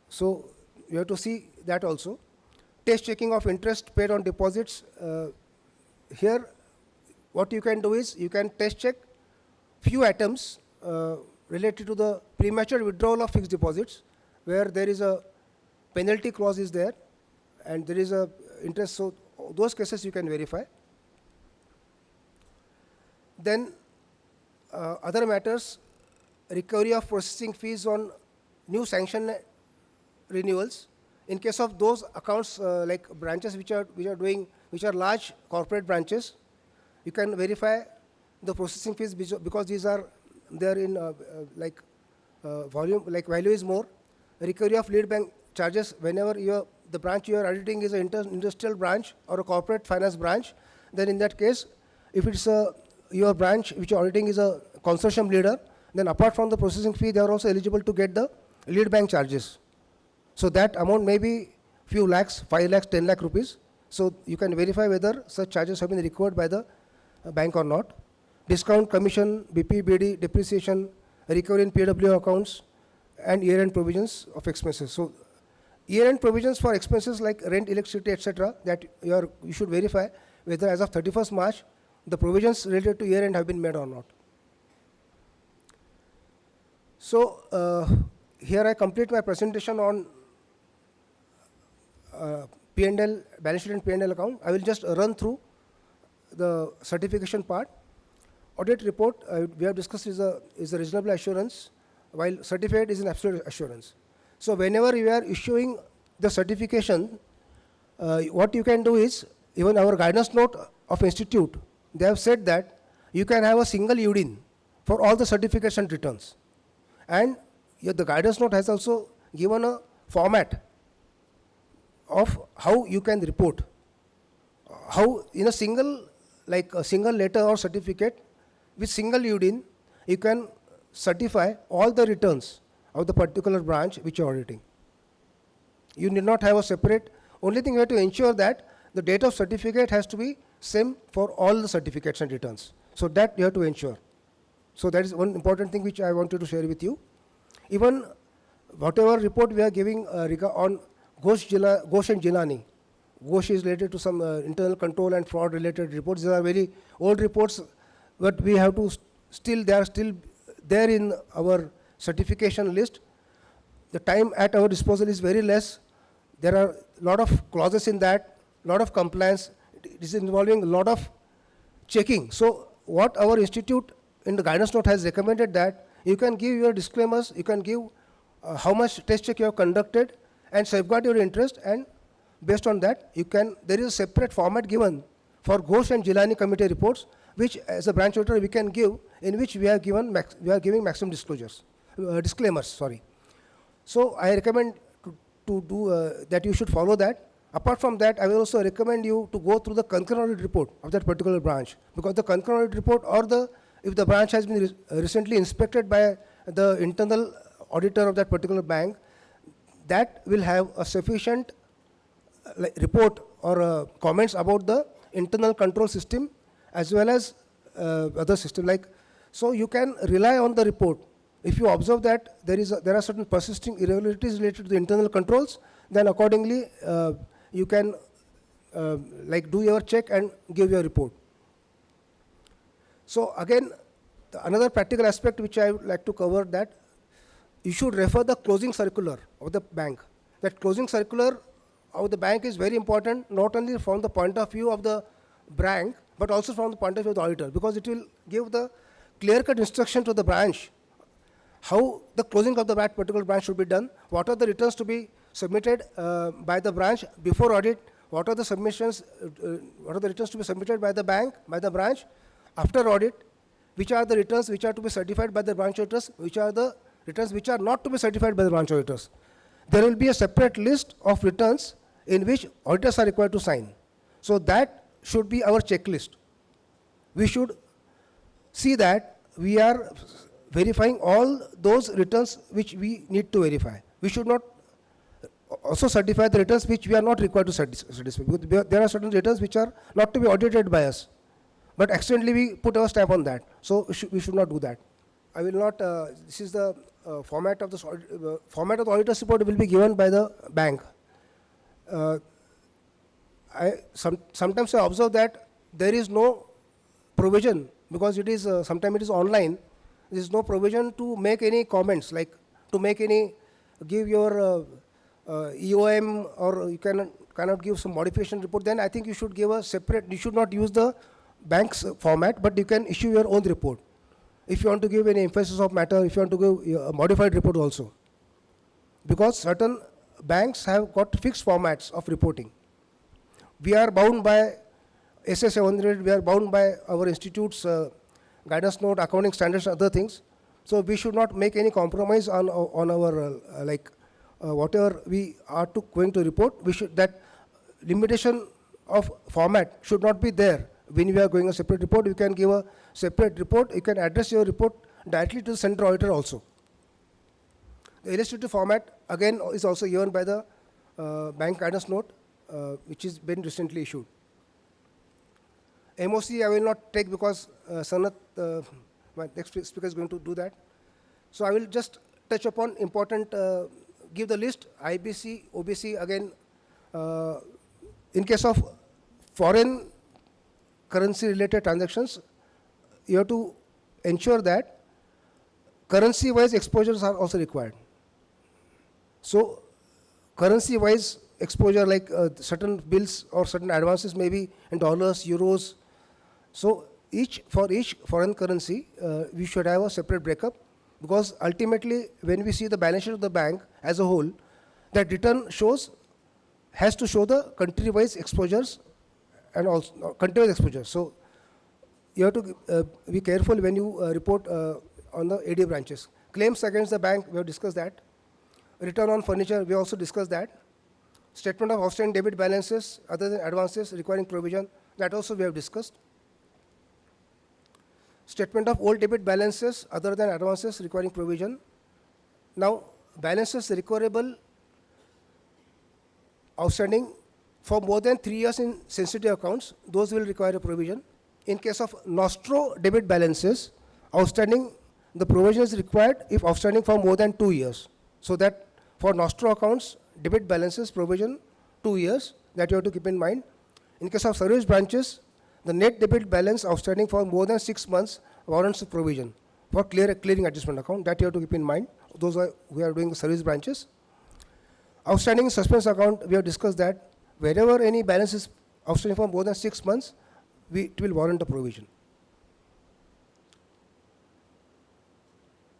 So you have to see that also. Test checking of interest paid on deposits. Here what you can do is you can test check few items related to the premature withdrawal of fixed deposits where there is a penalty clause is there and there is a interest, so those cases you can verify. Then other matters, recovery of processing fees on new sanction renewals. In case of those accounts like branches which are large corporate branches, you can verify the processing fees because these are there in volume, like value is more. Recovery of lead bank charges whenever the branch you are auditing is an industrial branch or a corporate finance branch, then in that case, if it's your branch which you are auditing is a consortium leader, then apart from the processing fee, they are also eligible to get the lead bank charges. So that amount may be few lakhs, 5 lakhs, 10 lakh rupees. So you can verify whether such charges have been recovered by the bank or not. Discount, commission, BP, BD, depreciation, recovery in PW accounts, and year-end provisions of expenses. So year-end provisions for expenses like rent, electricity, etc., that you should verify whether as of 31st March, the provisions related to year-end have been made or not. So here I complete my presentation on P&L, balance sheet and P&L account. I will just run through the certification part. Audit report, we have discussed is a reasonable assurance, while certificate is an absolute assurance. So whenever you are issuing the certification, what you can do is, even our guidance note of institute, they have said that you can have a single UDIN for all the certificates and returns. And the guidance note has also given a format of how you can report. How in a single, like a single letter or certificate with single UDIN, you can certify all the returns of the particular branch which you are auditing. You need not have a separate, only thing you have to ensure that the date of certificate has to be same for all the certificates and returns. So that you have to ensure. So that is one important thing which I wanted to share with you. Even whatever report we are giving on Ghosh and Jilani, Ghosh is related to some internal control and fraud related reports. These are very old reports, but we have to they are still there in our certification list. The time at our disposal is very less. There are a lot of clauses in that, a lot of compliance. It is involving a lot of checking. So what our institute in the guidance note has recommended that you can give your disclaimers, you can give how much test check you have conducted and safeguard your interest, and based on that you can, there is a separate format given for Ghosh and Jilani committee reports, which as a branch auditor we can give, in which we are giving maximum disclosures, disclaimers, sorry. So I recommend to do that you should follow that. Apart from that, I will also recommend you to go through the concurrent audit report of that particular branch, because the concurrent audit report, or if the branch has been recently inspected by the internal auditor of that particular bank, that will have a sufficient report or comments about the internal control system as well as other system. So you can rely on the report. If you observe that there are certain persisting irregularities related to the internal controls, then accordingly you can do your check and give your report. So again, another practical aspect which I would like to cover, that you should refer the closing circular of the bank. That closing circular of the bank is very important, not only from the point of view of the bank, but also from the point of view of the auditor, because it will give the clear-cut instruction to the branch how the closing of the particular branch should be done, what are the returns to be submitted by the branch before audit, what are the submissions, what are the returns to be submitted by the bank, by the branch after audit, which are the returns which are to be certified by the branch auditors, which are the returns which are not to be certified by the branch auditors. There will be a separate list of returns in which auditors are required to sign. So that should be our checklist. We should see that we are verifying all those returns which we need to verify. We should not also certify the returns which we are not required to satisfy. Because there are certain returns which are not to be audited by us, but accidentally we put our stamp on that. So we should not do that. I will not, this is the format of the format of the auditor's report will be given by the bank. Sometimes I observe that there is no provision, because it is sometimes it is online. There is no provision to make any comments, like to make any, give your EOM, or you cannot give some modification report. Then I think you should give a separate, you should not use the bank's format, but you can issue your own report. If you want to give any emphasis of matter, if you want to give a modified report also. Because certain banks have got fixed formats of reporting. We are bound by SA 700, we are bound by our institute's guidance note, accounting standards, other things. So we should not make any compromise on our whatever we are going to report. We should, that limitation of format should not be there. When we are going a separate report, you can give a separate report. You can address your report directly to the central auditor also. The illustrative format again is also given by the bank guidance note, which has been recently issued. MOC I will not take because Sanat, my next speaker, is going to do that. So I will just touch upon important, give the list, IBC, OBC again. In case of foreign currency related transactions, you have to ensure that currency wise exposures are also required. So currency wise exposure, like certain bills or certain advances may be in dollars, euros. So for each foreign currency, we should have a separate breakup, because ultimately when we see the balance sheet of the bank as a whole, that return has to show the country wise exposures and also country wise exposures. So you have to be careful when you report on the AD branches. Claims against the bank, we have discussed that. Return on furniture, we also discussed that. Statement of outstanding debit balances other than advances requiring provision, that also we have discussed. Statement of old debit balances other than advances requiring provision. Now, balances recoverable outstanding for more than 3 years in sensitive accounts, those will require a provision. In case of nostro debit balances outstanding, the provision is required if outstanding for more than 2 years. So that for nostro accounts, debit balances provision 2 years, that you have to keep in mind. In case of service branches, the net debit balance outstanding for more than 6 months warrants provision for clearing adjustment account, that you have to keep in mind. Those who are doing the service branches. Outstanding suspense account, we have discussed that wherever any balance is outstanding for more than 6 months, it will warrant a provision.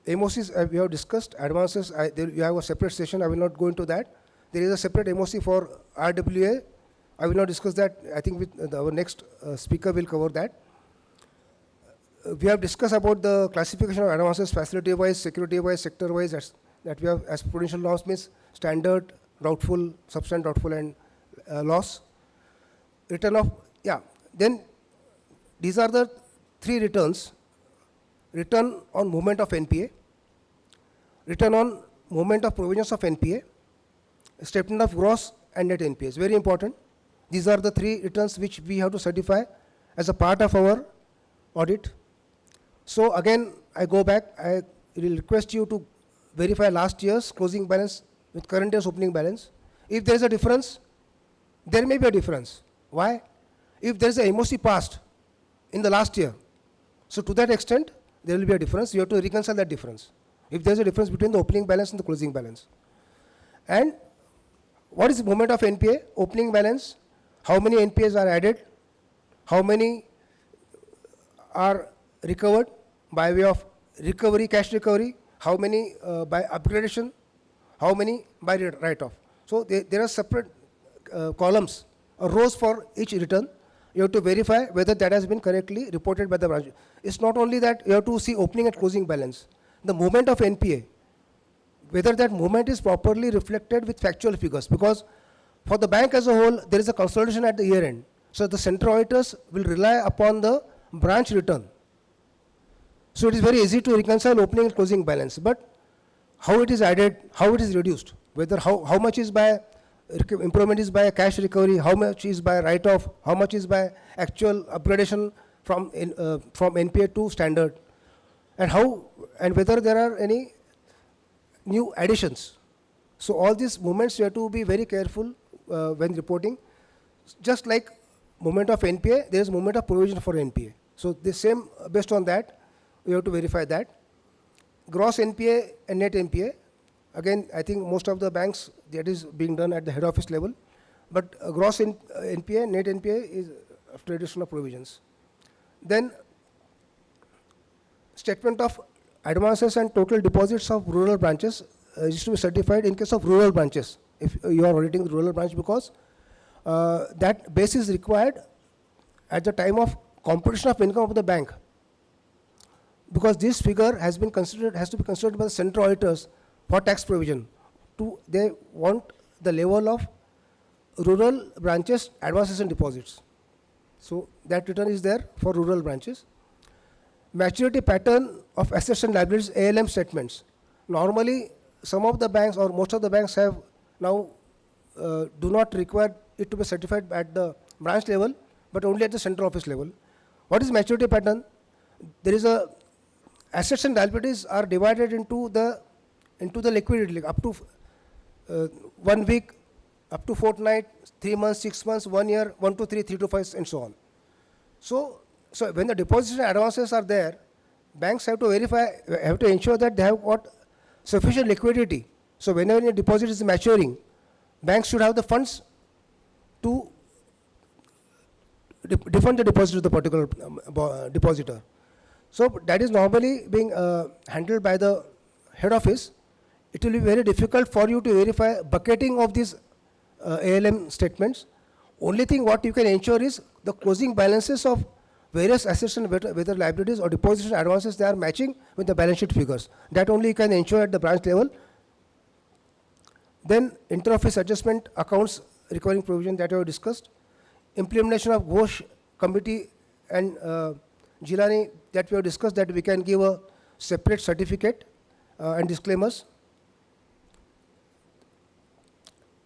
MOCs we have discussed. Advances, you have a separate session, I will not go into that. There is a separate MOC for RWA. I will not discuss that. I think with our next speaker will cover that. We have discussed about the classification of advances, facility wise, security wise, sector wise, that we have as prudential norms means standard, doubtful, substandard, doubtful, and loss. Return of, then these are the 3 returns. Return on movement of NPA, return on movement of provisions of NPA, statement of gross and net NPAs. Very important. These are the 3 returns which we have to certify as a part of our audit. So again, I go back, I will request you to verify last year's closing balance with current year's opening balance. If there is a difference, there may be a difference. Why? If there is a MOC passed in the last year, so to that extent, there will be a difference. You have to reconcile that difference. If there is a difference between the opening balance and the closing balance. And what is the movement of NPA? Opening balance, how many NPAs are added, how many are recovered by way of recovery, cash recovery, how many by upgradation, how many by write-off. So there are separate columns or rows for each return. You have to verify whether that has been correctly reported by the branch. It's not only that, you have to see opening and closing balance. The movement of NPA, whether that movement is properly reflected with factual figures, because for the bank as a whole, there is a consolidation at the year end. So the central auditors will rely upon the branch return. So it is very easy to reconcile opening and closing balance, but how it is added, how it is reduced, whether how much is by improvement is by cash recovery, how much is by write-off, how much is by actual upgradation from NPA to standard, and whether there are any new additions. So all these movements you have to be very careful when reporting. Just like movement of NPA, there is movement of provision for NPA. So the same, based on that, you have to verify that. Gross NPA and net NPA. Again, I think most of the banks, that is being done at the head office level. But gross NPA, net NPA is after addition of provisions. Then statement of advances and total deposits of rural branches is to be certified in case of rural branches, if you are auditing the rural branch, because that base is required at the time of computation of income of the bank. because this figure has to be considered by the central auditors for tax provision. They want the level of rural branches advances and deposits. So that return is there for rural branches. Maturity pattern of assets and liabilities ALM statements. Normally, some of the banks or most of the banks have now do not require it to be certified at the branch level, but only at the central office level. What is maturity pattern? There is a assets and liabilities are divided into the liquidity, like up to 1 week, up to fortnight, 3 months, 6 months, 1 year, 1 to 3, 3 to 5, and so on. So when the deposits and advances are there, banks have to ensure that they have got sufficient liquidity. So whenever a deposit is maturing, banks should have the funds to refund the deposit to the particular depositor. So that is normally being handled by the head office. It will be very difficult for you to verify bucketing of these ALM statements. Only thing what you can ensure is the closing balances of various assets and whether liabilities or deposits and advances, they are matching with the balance sheet figures. That only you can ensure at the branch level. Then inter-office adjustment accounts requiring provision that we have discussed. Implementation of Ghosh committee and Jilani that we have discussed, that we can give a separate certificate and disclaimers.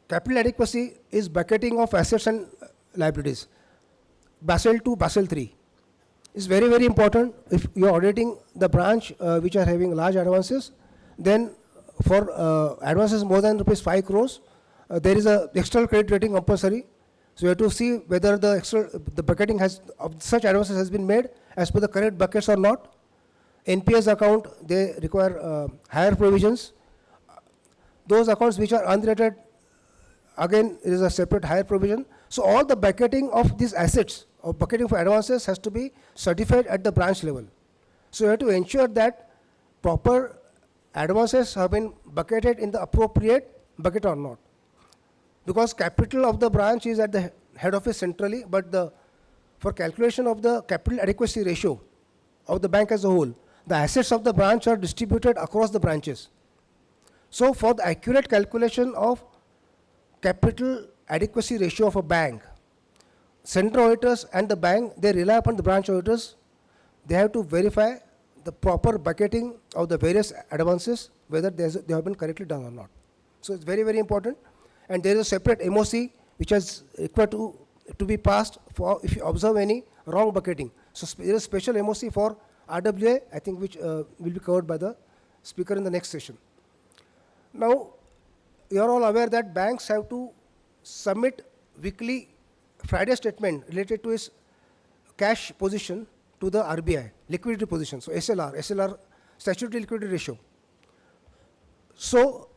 Capital adequacy is bucketing of assets and liabilities. Basel 2, Basel 3 is very, very important. If you are auditing the branch which are having large advances, then for advances more than rupees 5 crores, there is a external credit rating compulsory. So you have to see whether the bucketing of such advances has been made as per the correct buckets or not. NPS account, they require higher provisions. Those accounts which are unrated, again, it is a separate higher provision. So all the bucketing of these assets or bucketing for advances has to be certified at the branch level. So you have to ensure that proper advances have been bucketed in the appropriate bucket or not. Because capital of the branch is at the head office centrally, but for calculation of the capital adequacy ratio of the bank as a whole, the assets of the branch are distributed across the branches. So for the accurate calculation of capital adequacy ratio of a bank, central auditors and the bank, they rely upon the branch auditors. They have to verify the proper bucketing of the various advances, whether they have been correctly done or not. So it's very, very important. And there is a separate MOC which is required to be passed for if you observe any wrong bucketing. So there is a special MOC for RWA, I think, which will be covered by the speaker in the next session. Now, you are all aware that banks have to submit weekly Friday statement related to its cash position to the RBI, liquidity position, so SLR, statutory liquidity ratio. So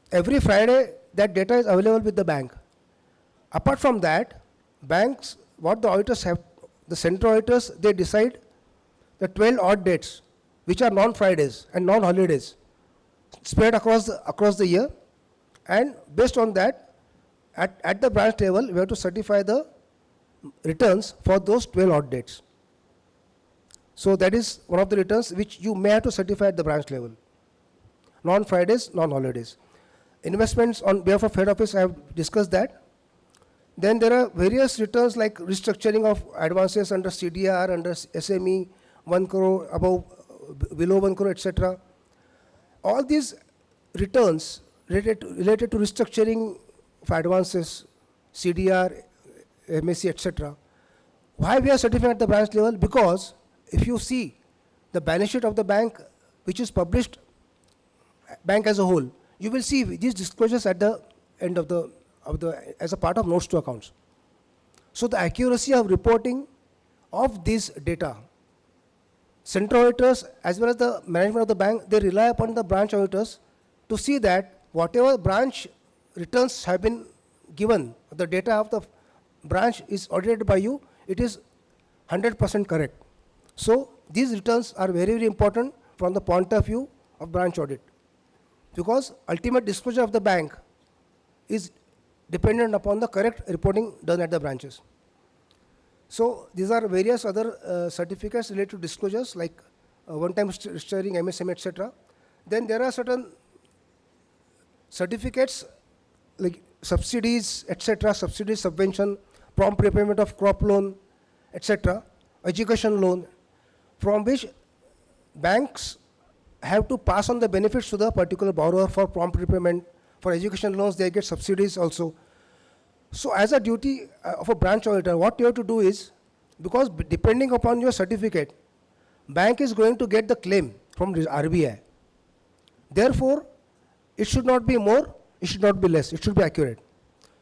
every Friday, that data is available with the bank. Apart from that, banks, what the auditors have, the central auditors, they decide the 12 odd dates, which are non-Fridays and non-holidays, spread across the year. And based on that, at the branch level, we have to certify the returns for those 12 odd dates. So that is one of the returns which you may have to certify at the branch level. Non-Fridays, non-holidays. Investments on behalf of head office, I have discussed that. Then there are various returns like restructuring of advances under CDR, under SME, 1 crore, above, below 1 crore, etc. All these returns related to restructuring of advances, CDR, MSC, etc. Why we are certifying at the branch level? Because if you see the balance sheet of the bank, which is published, bank as a whole, you will see these disclosures at the end of the as a part of notes to accounts. So the accuracy of reporting of this data, central auditors as well as the management of the bank, they rely upon the branch auditors to see that whatever branch returns have been given, the data of the branch is audited by you, it is 100% correct. So these returns are very, very important from the point of view of branch audit, because ultimate disclosure of the bank is dependent upon the correct reporting done at the branches. So these are various other certificates related to disclosures like one-time steering, MSM, etc. Then there are certain certificates like subsidies, etc., subsidies, subvention, prompt repayment of crop loan, etc., education loan, from which banks have to pass on the benefits to the particular borrower for prompt repayment. For education loans, they get subsidies also. So as a duty of a branch auditor, what you have to do is, because depending upon your certificate, bank is going to get the claim from the RBI. Therefore, it should not be more, it should not be less, it should be accurate.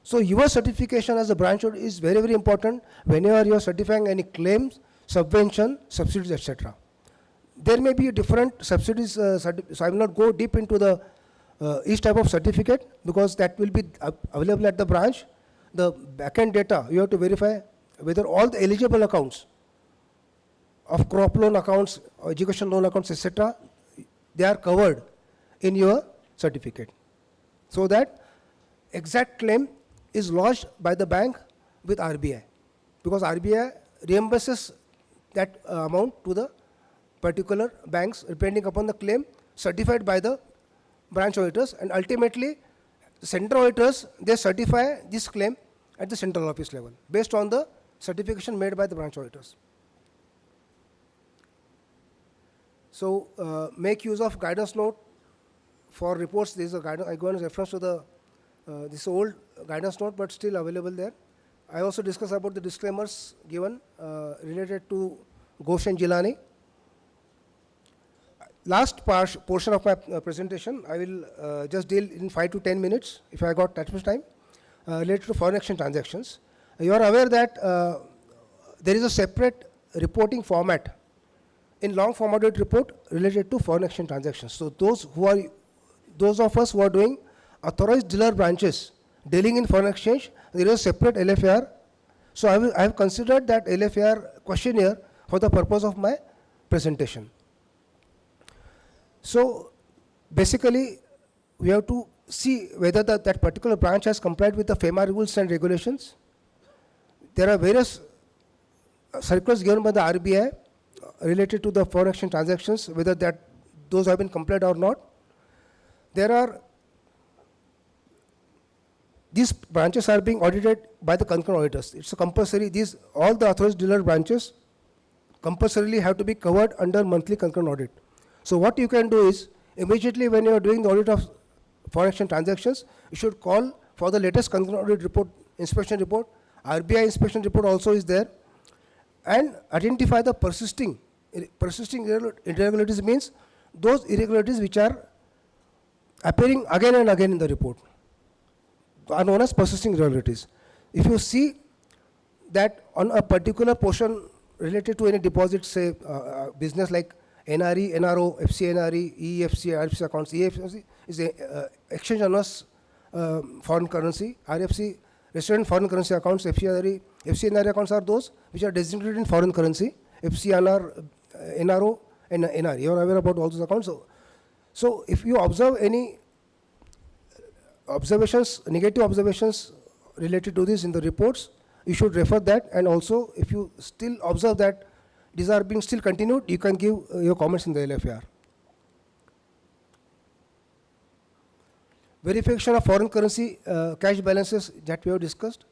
So your certification as a branch auditor is very, very important whenever you are certifying any claims, subvention, subsidies, etc. There may be different subsidies, so I will not go deep into the each type of certificate, because that will be available at the branch. The backend data, you have to verify whether all the eligible accounts of crop loan accounts, education loan accounts, etc., they are covered in your certificate, so that exact claim is lodged by the bank with RBI, because RBI reimburses that amount to the particular banks depending upon the claim certified by the branch auditors, and ultimately central auditors, they certify this claim at the central office level based on the certification made by the branch auditors. So make use of guidance note for reports. There is a guidance, I go in reference to the this old guidance note, but still available there. I also discuss about the disclaimers given related to Ghosh and Jilani. Last portion of my presentation, I will just deal in 5 to 10 minutes, if I got that much time, related to foreign exchange transactions. You are aware that there is a separate reporting format in long form audit report related to foreign exchange transactions. So those of us who are doing authorized dealer branches dealing in foreign exchange, there is a separate LFAR. So I have considered that LFAR questionnaire for the purpose of my presentation. So basically, we have to see whether that particular branch has complied with the FEMA rules and regulations. There are various circulars given by the RBI related to the foreign exchange transactions, whether those have been complied or not. These branches are being audited by the concurrent auditors. It's a compulsory, all the authorized dealer branches compulsorily have to be covered under monthly concurrent audit. So what you can do is, immediately when you are doing the audit of foreign exchange transactions, you should call for the latest concurrent audit report, inspection report. RBI inspection report also is there, and identify the persisting irregularities, means those irregularities which are appearing again and again in the report are known as persisting irregularities. If you see that on a particular portion related to any deposit, say business like NRE, NRO, FCNRE, EFC, RFC accounts. EFC is exchange annuous foreign currency. RFC, resident foreign currency accounts. FCNRE accounts are those which are designated in foreign currency. FCNR, NRO, and NRE. You are aware about all those accounts. So if you observe any observations, negative observations related to this in the reports, you should refer that. And also, if you still observe that these are being still continued, you can give your comments in the LFAR. Verification of foreign currency cash balances that we have discussed.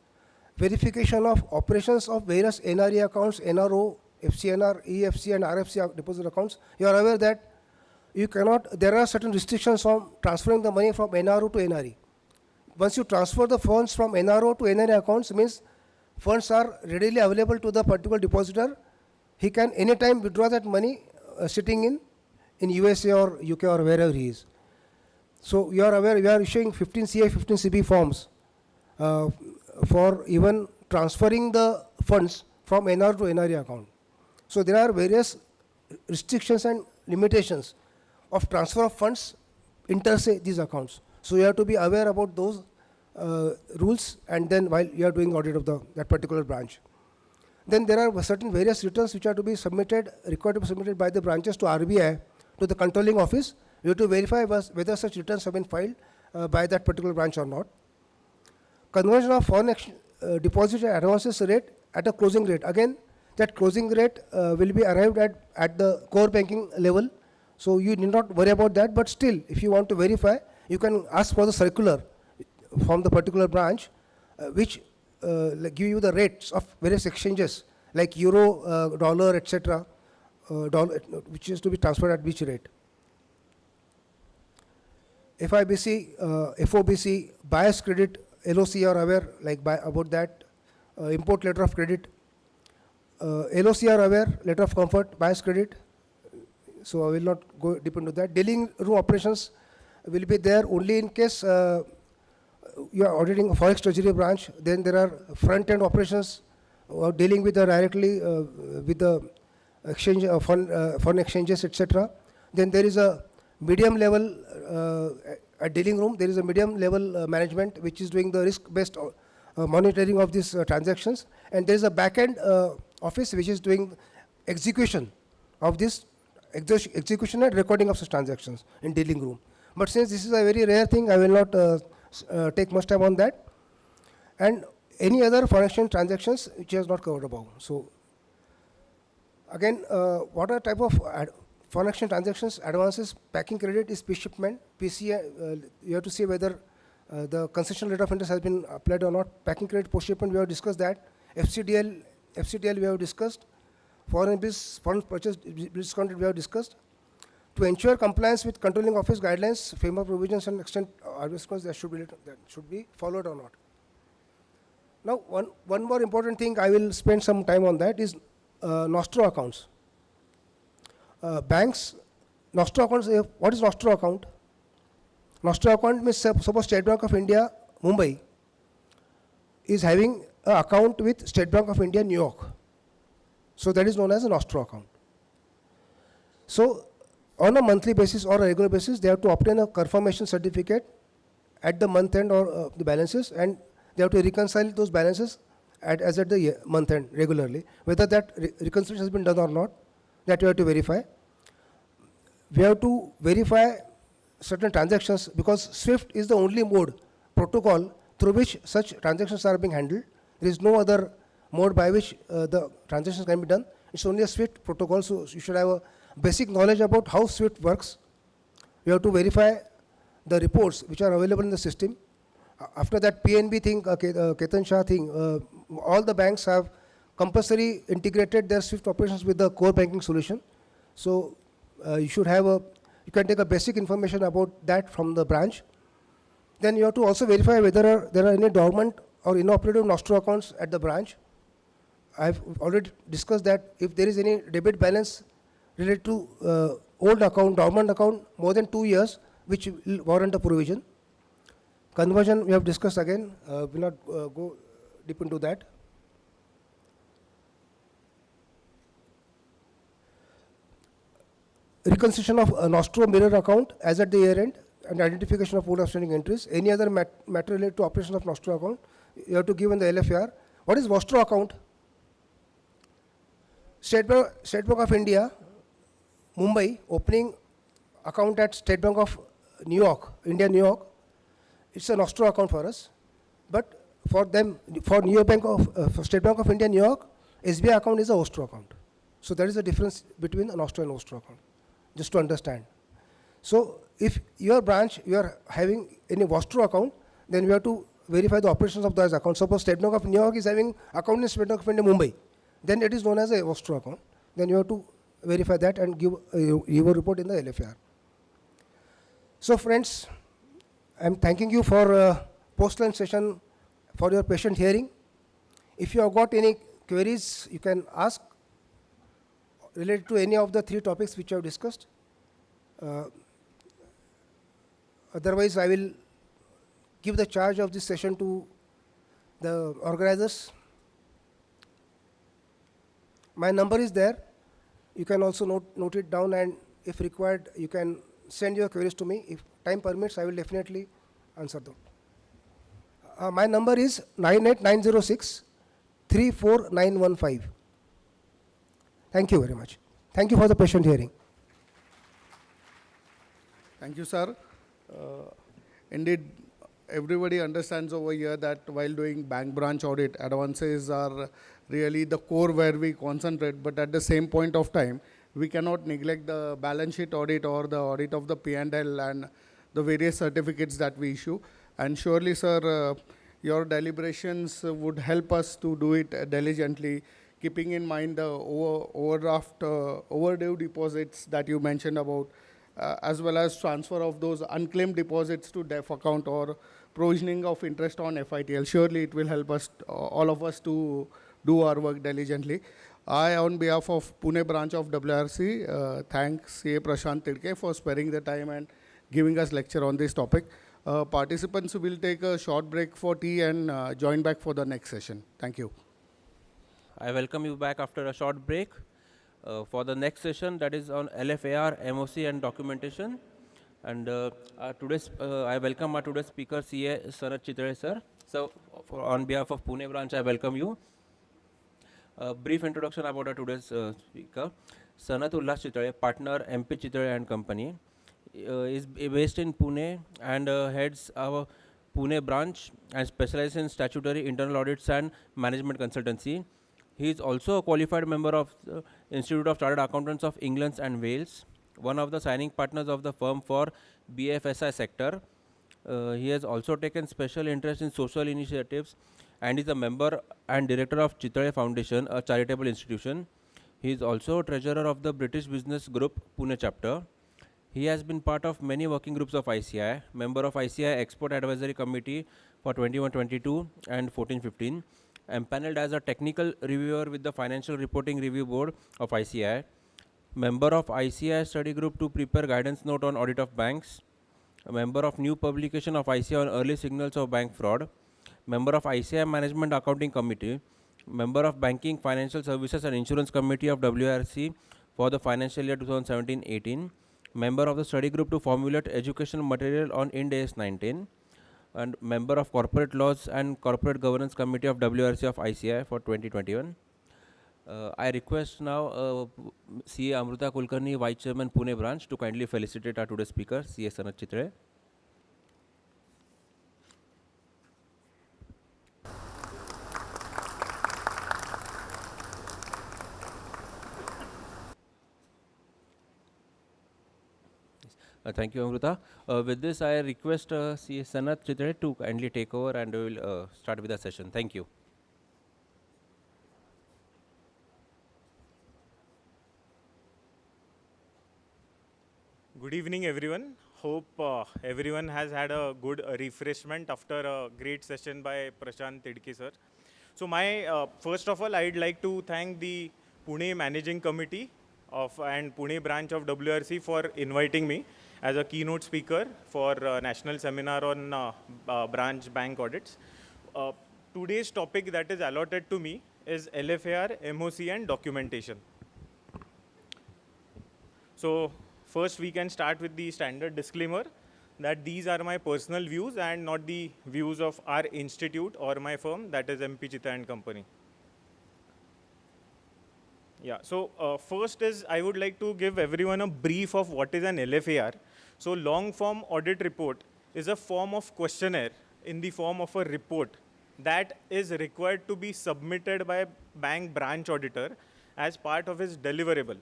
Verification of operations of various NRE accounts, NRO, FCNR, EFC, and RFC deposit accounts. You are aware that you cannot, there are certain restrictions on transferring the money from NRO to NRE. Once you transfer the funds from NRO to NRE accounts, means funds are readily available to the particular depositor. He can anytime withdraw that money sitting in USA or UK or wherever he is. So you are aware, we are issuing 15CA, 15CB forms for even transferring the funds from NR to NRE account. So there are various restrictions and limitations of transfer of funds inter these accounts. So you have to be aware about those rules, and then while you are doing audit of that particular branch. Then there are certain various returns which are to be submitted, required to be submitted by the branches to RBI, to the controlling office. You have to verify whether such returns have been filed by that particular branch or not. Conversion of foreign deposit and advances rate at a closing rate. Again, that closing rate will be arrived at the core banking level. So you need not worry about that, but still, if you want to verify, you can ask for the circular from the particular branch, which like give you the rates of various exchanges, like euro, dollar, etc., which is to be transferred at which rate. FIBC, FOBC, bias credit, LOC are aware about that, import letter of credit, LOC are aware, letter of comfort, bias credit, so I will not go deep into that. Dealing room operations will be there only in case you are auditing a forex treasury branch. Then there are front-end operations dealing with directly with the exchange, foreign exchanges, etc. Then there is a medium level at dealing room. There is a medium level management which is doing the risk-based monitoring of these transactions, and there is a back-end office which is doing execution of this execution and recording of such transactions in dealing room. But since this is a very rare thing, I will not take much time on that. And any other foreign exchange transactions which is not covered above. So again, what are type of foreign exchange transactions? Advances, packing credit is shipment. PCI, you have to see whether the concession rate of interest has been applied or not. Packing credit, post shipment, we have discussed that. FCDL we have discussed. Foreign bills, foreign purchase discounted we have discussed. To ensure compliance with controlling office guidelines, framework provisions and extent that should be followed or not. Now, one more important thing I will spend some time on that is nostro accounts. Banks, nostro accounts, what is nostro account? Nostro account means suppose State Bank of India, Mumbai, is having an account with State Bank of India, New York. So that is known as a nostro account. So on a monthly basis or a regular basis, they have to obtain a confirmation certificate at the month end or the balances, and they have to reconcile those balances as at the month end regularly. Whether that reconciliation has been done or not, that we have to verify. We have to verify certain transactions because SWIFT is the only mode, protocol through which such transactions are being handled. There is no other mode by which the transactions can be done. It's only a SWIFT protocol, so you should have a basic knowledge about how SWIFT works. You have to verify the reports which are available in the system. After that PNB thing, Ketan Shah thing, all the banks have compulsory integrated their SWIFT operations with the core banking solution. So you should have you can take a basic information about that from the branch. Then you have to also verify whether there are any dormant or inoperative nostro accounts at the branch. I've already discussed that if there is any debit balance related to old account, dormant account, more than 2 years, which will warrant a provision. Conversion we have discussed again, will not go deep into that. Reconciliation of nostro mirror account as at the year end and identification of old outstanding entries. Any other matter related to operation of nostro account, you have to give in the LFR. What is vostro account? State Bank of India, Mumbai, opening account at State Bank of New York, India, New York. It's a nostro account for us. But for them, for for State Bank of India, New York, SBI account is a vostro account. So there is a difference between a nostro and vostro account, just to understand. So if your branch, you are having any vostro account, then you have to verify the operations of those accounts. Suppose State Bank of New York is having account in State Bank of India, Mumbai, then it is known as a vostro account. Then you have to verify that and give a report in the LFR. So friends, I am thanking you for post-lunch session for your patient hearing. If you have got any queries, you can ask related to any of the 3 topics which I have discussed. Otherwise, I will give the charge of this session to the organizers. My number is there. You can also note it down, and if required, you can send your queries to me. If time permits, I will definitely answer them. My number is 98906 34915. Thank you very much. Thank you for the patient hearing.
Thank you, sir. Indeed, everybody understands over here that while doing bank branch audit, advances are really the core where we concentrate, but at the same point of time, we cannot neglect the balance sheet audit or the audit of the P&L and the various certificates that we issue. And surely, sir, your deliberations would help us to do it diligently, keeping in mind the overdraft, overdue deposits that you mentioned about, as well as transfer of those unclaimed deposits to DEF account or provisioning of interest on FITL. Surely it will help us, all of us, to do our work diligently. I, on behalf of Pune branch of WRC, thank CA Prashant Tidke for sparing the time and giving us lecture on this topic. Participants will take a short break for tea and join back for the next session. Thank you.
I welcome you back after a short break for the next session, that is on LFAR, MOC and documentation. And I welcome our today's speaker, CA Sanat Chitre sir. So on behalf of Pune branch, I welcome you. A brief introduction about our today's speaker. Sanat Ullas Chitre, partner MP Chitre and Company, is based in Pune and heads our Pune branch and specializes in statutory internal audits and management consultancy. He is also a qualified member of the Institute of Chartered Accountants of England and Wales, one of the signing partners of the firm for BFSI sector. He has also taken special interest in social initiatives and is a member and director of Chitre Foundation, a charitable institution. He is also treasurer of the British Business Group Pune chapter. He has been part of many working groups of ICI, member of ICI Export Advisory Committee for 21-22 and 14-15, empaneled as a technical reviewer with the Financial Reporting Review Board of ICI, member of ICI Study Group to prepare guidance note on audit of banks, a member of new publication of ICI on early signals of bank fraud, member of ICI Management Accounting Committee, member of Banking, Financial Services and Insurance Committee of WRC for the financial year 2017-18, member of the study group to formulate educational material on Ind AS 19, and member of Corporate Laws and Corporate Governance Committee of WRC of ICI for 2021. I request now CA Amruta Kulkarni, Vice Chairman Pune branch, to kindly felicitate our today's speaker, CA Sanat Chitre. Thank you, Amruta. With this, I request CA Sanat Chitre to kindly take over and we will start with the session. Thank you.
Good evening, everyone. Hope everyone has had a good refreshment after a great session by Prashant Tidke sir. So first of all, I'd like to thank the Pune Managing Committee and Pune branch of WRC for inviting me as a keynote speaker for national seminar on branch bank audits. Today's topic that is allotted to me is LFAR, MOC and documentation. So first we can start with the standard disclaimer that these are my personal views and not the views of our institute or my firm, that is MP Chitre and Company. Yeah, so first is I would like to give everyone a brief of what is an LFAR. So long form audit report is a form of questionnaire in the form of a report that is required to be submitted by a bank branch auditor as part of his deliverable.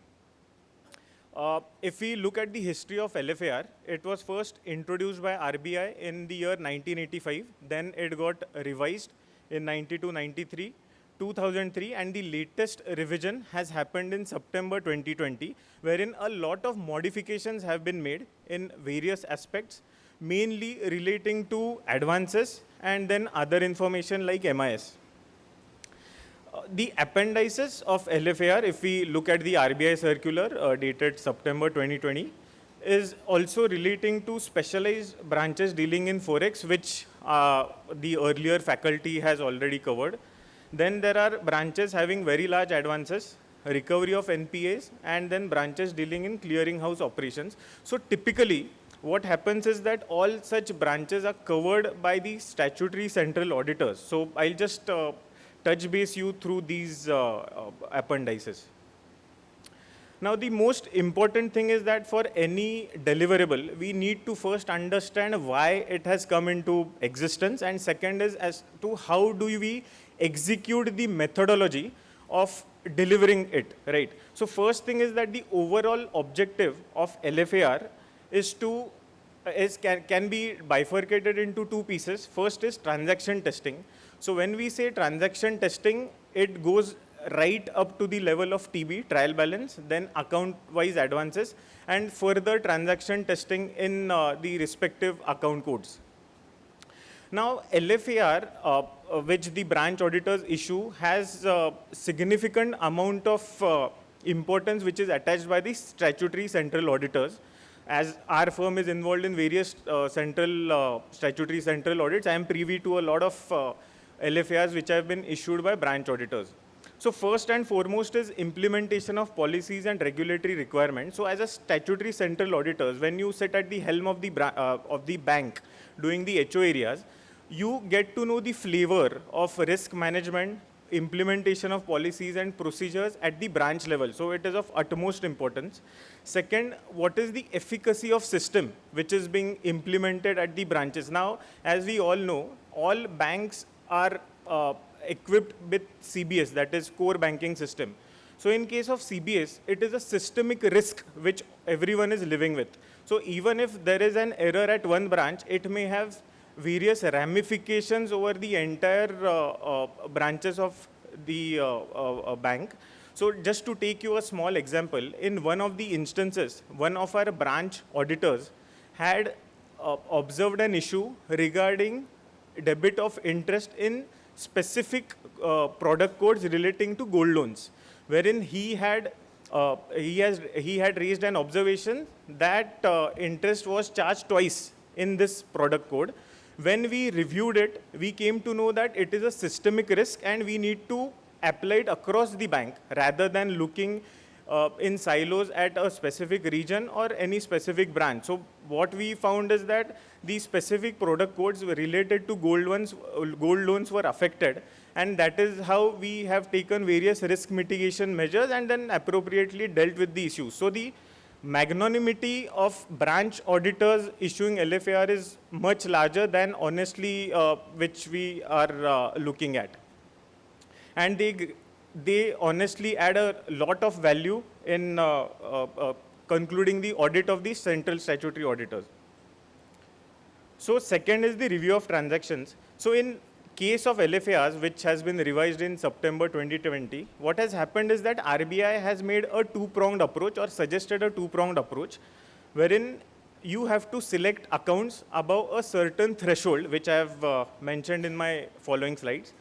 If we look at the history of LFAR, it was first introduced by RBI in the year 1985, then it got revised in 92-93, 2003, and the latest revision has happened in September 2020, wherein a lot of modifications have been made in various aspects, mainly relating to advances and then other information like MIS. The appendices of LFAR, if we look at the RBI circular dated September 2020, is also relating to specialized branches dealing in Forex, which the earlier faculty has already covered. Then there are branches having very large advances, recovery of NPAs, and then branches dealing in clearinghouse operations. So typically, what happens is that all such branches are covered by the statutory central auditors. So I'll just touch base you through these appendices. Now, the most important thing is that for any deliverable, we need to first understand why it has come into existence, and second is as to how do we execute the methodology of delivering it, right? So first thing is that the overall objective of LFAR is to can be bifurcated into two pieces. First is transaction testing. So when we say transaction testing, it goes right up to the level of TB, trial balance, then account-wise advances, and further transaction testing in the respective account codes. Now, LFAR, which the branch auditors issue, has a significant amount of importance which is attached by the statutory central auditors. As our firm is involved in various statutory central audits, I am privy to a lot of LFARs which have been issued by branch auditors. So first and foremost is implementation of policies and regulatory requirements. So as a statutory central auditors, when you sit at the helm of the bank doing the HO areas, you get to know the flavor of risk management, implementation of policies and procedures at the branch level. So it is of utmost importance. Second, what is the efficacy of system which is being implemented at the branches? Now, as we all know, all banks are equipped with CBS, that is core banking system. So in case of CBS, it is a systemic risk which everyone is living with. So even if there is an error at one branch, it may have various ramifications over the entire branches of the bank. So just to take you a small example, in one of the instances, one of our branch auditors had observed an issue regarding debit of interest in specific product codes relating to gold loans, wherein he had raised an observation that interest was charged twice in this product code. When we reviewed it, we came to know that it is a systemic risk and we need to apply it across the bank rather than looking in silos at a specific region or any specific branch. So what we found is that the specific product codes related to gold loans were affected, and that is how we have taken various risk mitigation measures and then appropriately dealt with the issues. So the magnanimity of branch auditors issuing LFAR is much larger than honestly which we are looking at. And they honestly add a lot of value in concluding the audit of the central statutory auditors. So second is the review of transactions. So in case of LFARs, which has been revised in September 2020, what has happened is that RBI has made a two-pronged approach or suggested a two-pronged approach, wherein you have to select accounts above a certain threshold, which I have mentioned in my following slides.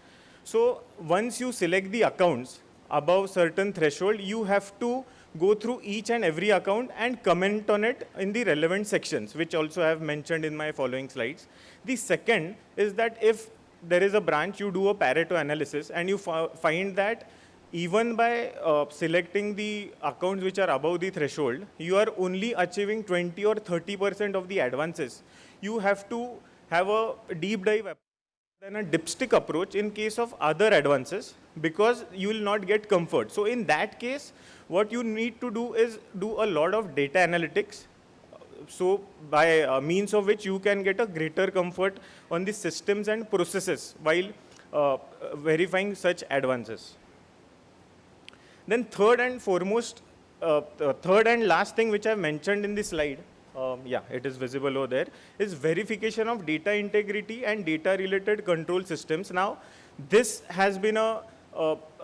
So once you select the accounts above certain threshold, you have to go through each and every account and comment on it in the relevant sections, which also I have mentioned in my following slides. The second is that if there is a branch, you do a Pareto analysis and you find that even by selecting the accounts which are above the threshold, you are only achieving 20 or 30% of the advances. You have to have a deep dive than a dipstick approach in case of other advances, because you will not get comfort. So in that case, what you need to do is do a lot of data analytics, so by means of which you can get a greater comfort on the systems and processes while verifying such advances. Then third and last thing which I have mentioned in this slide, it is visible over there, is verification of data integrity and data related control systems. Now, this has been a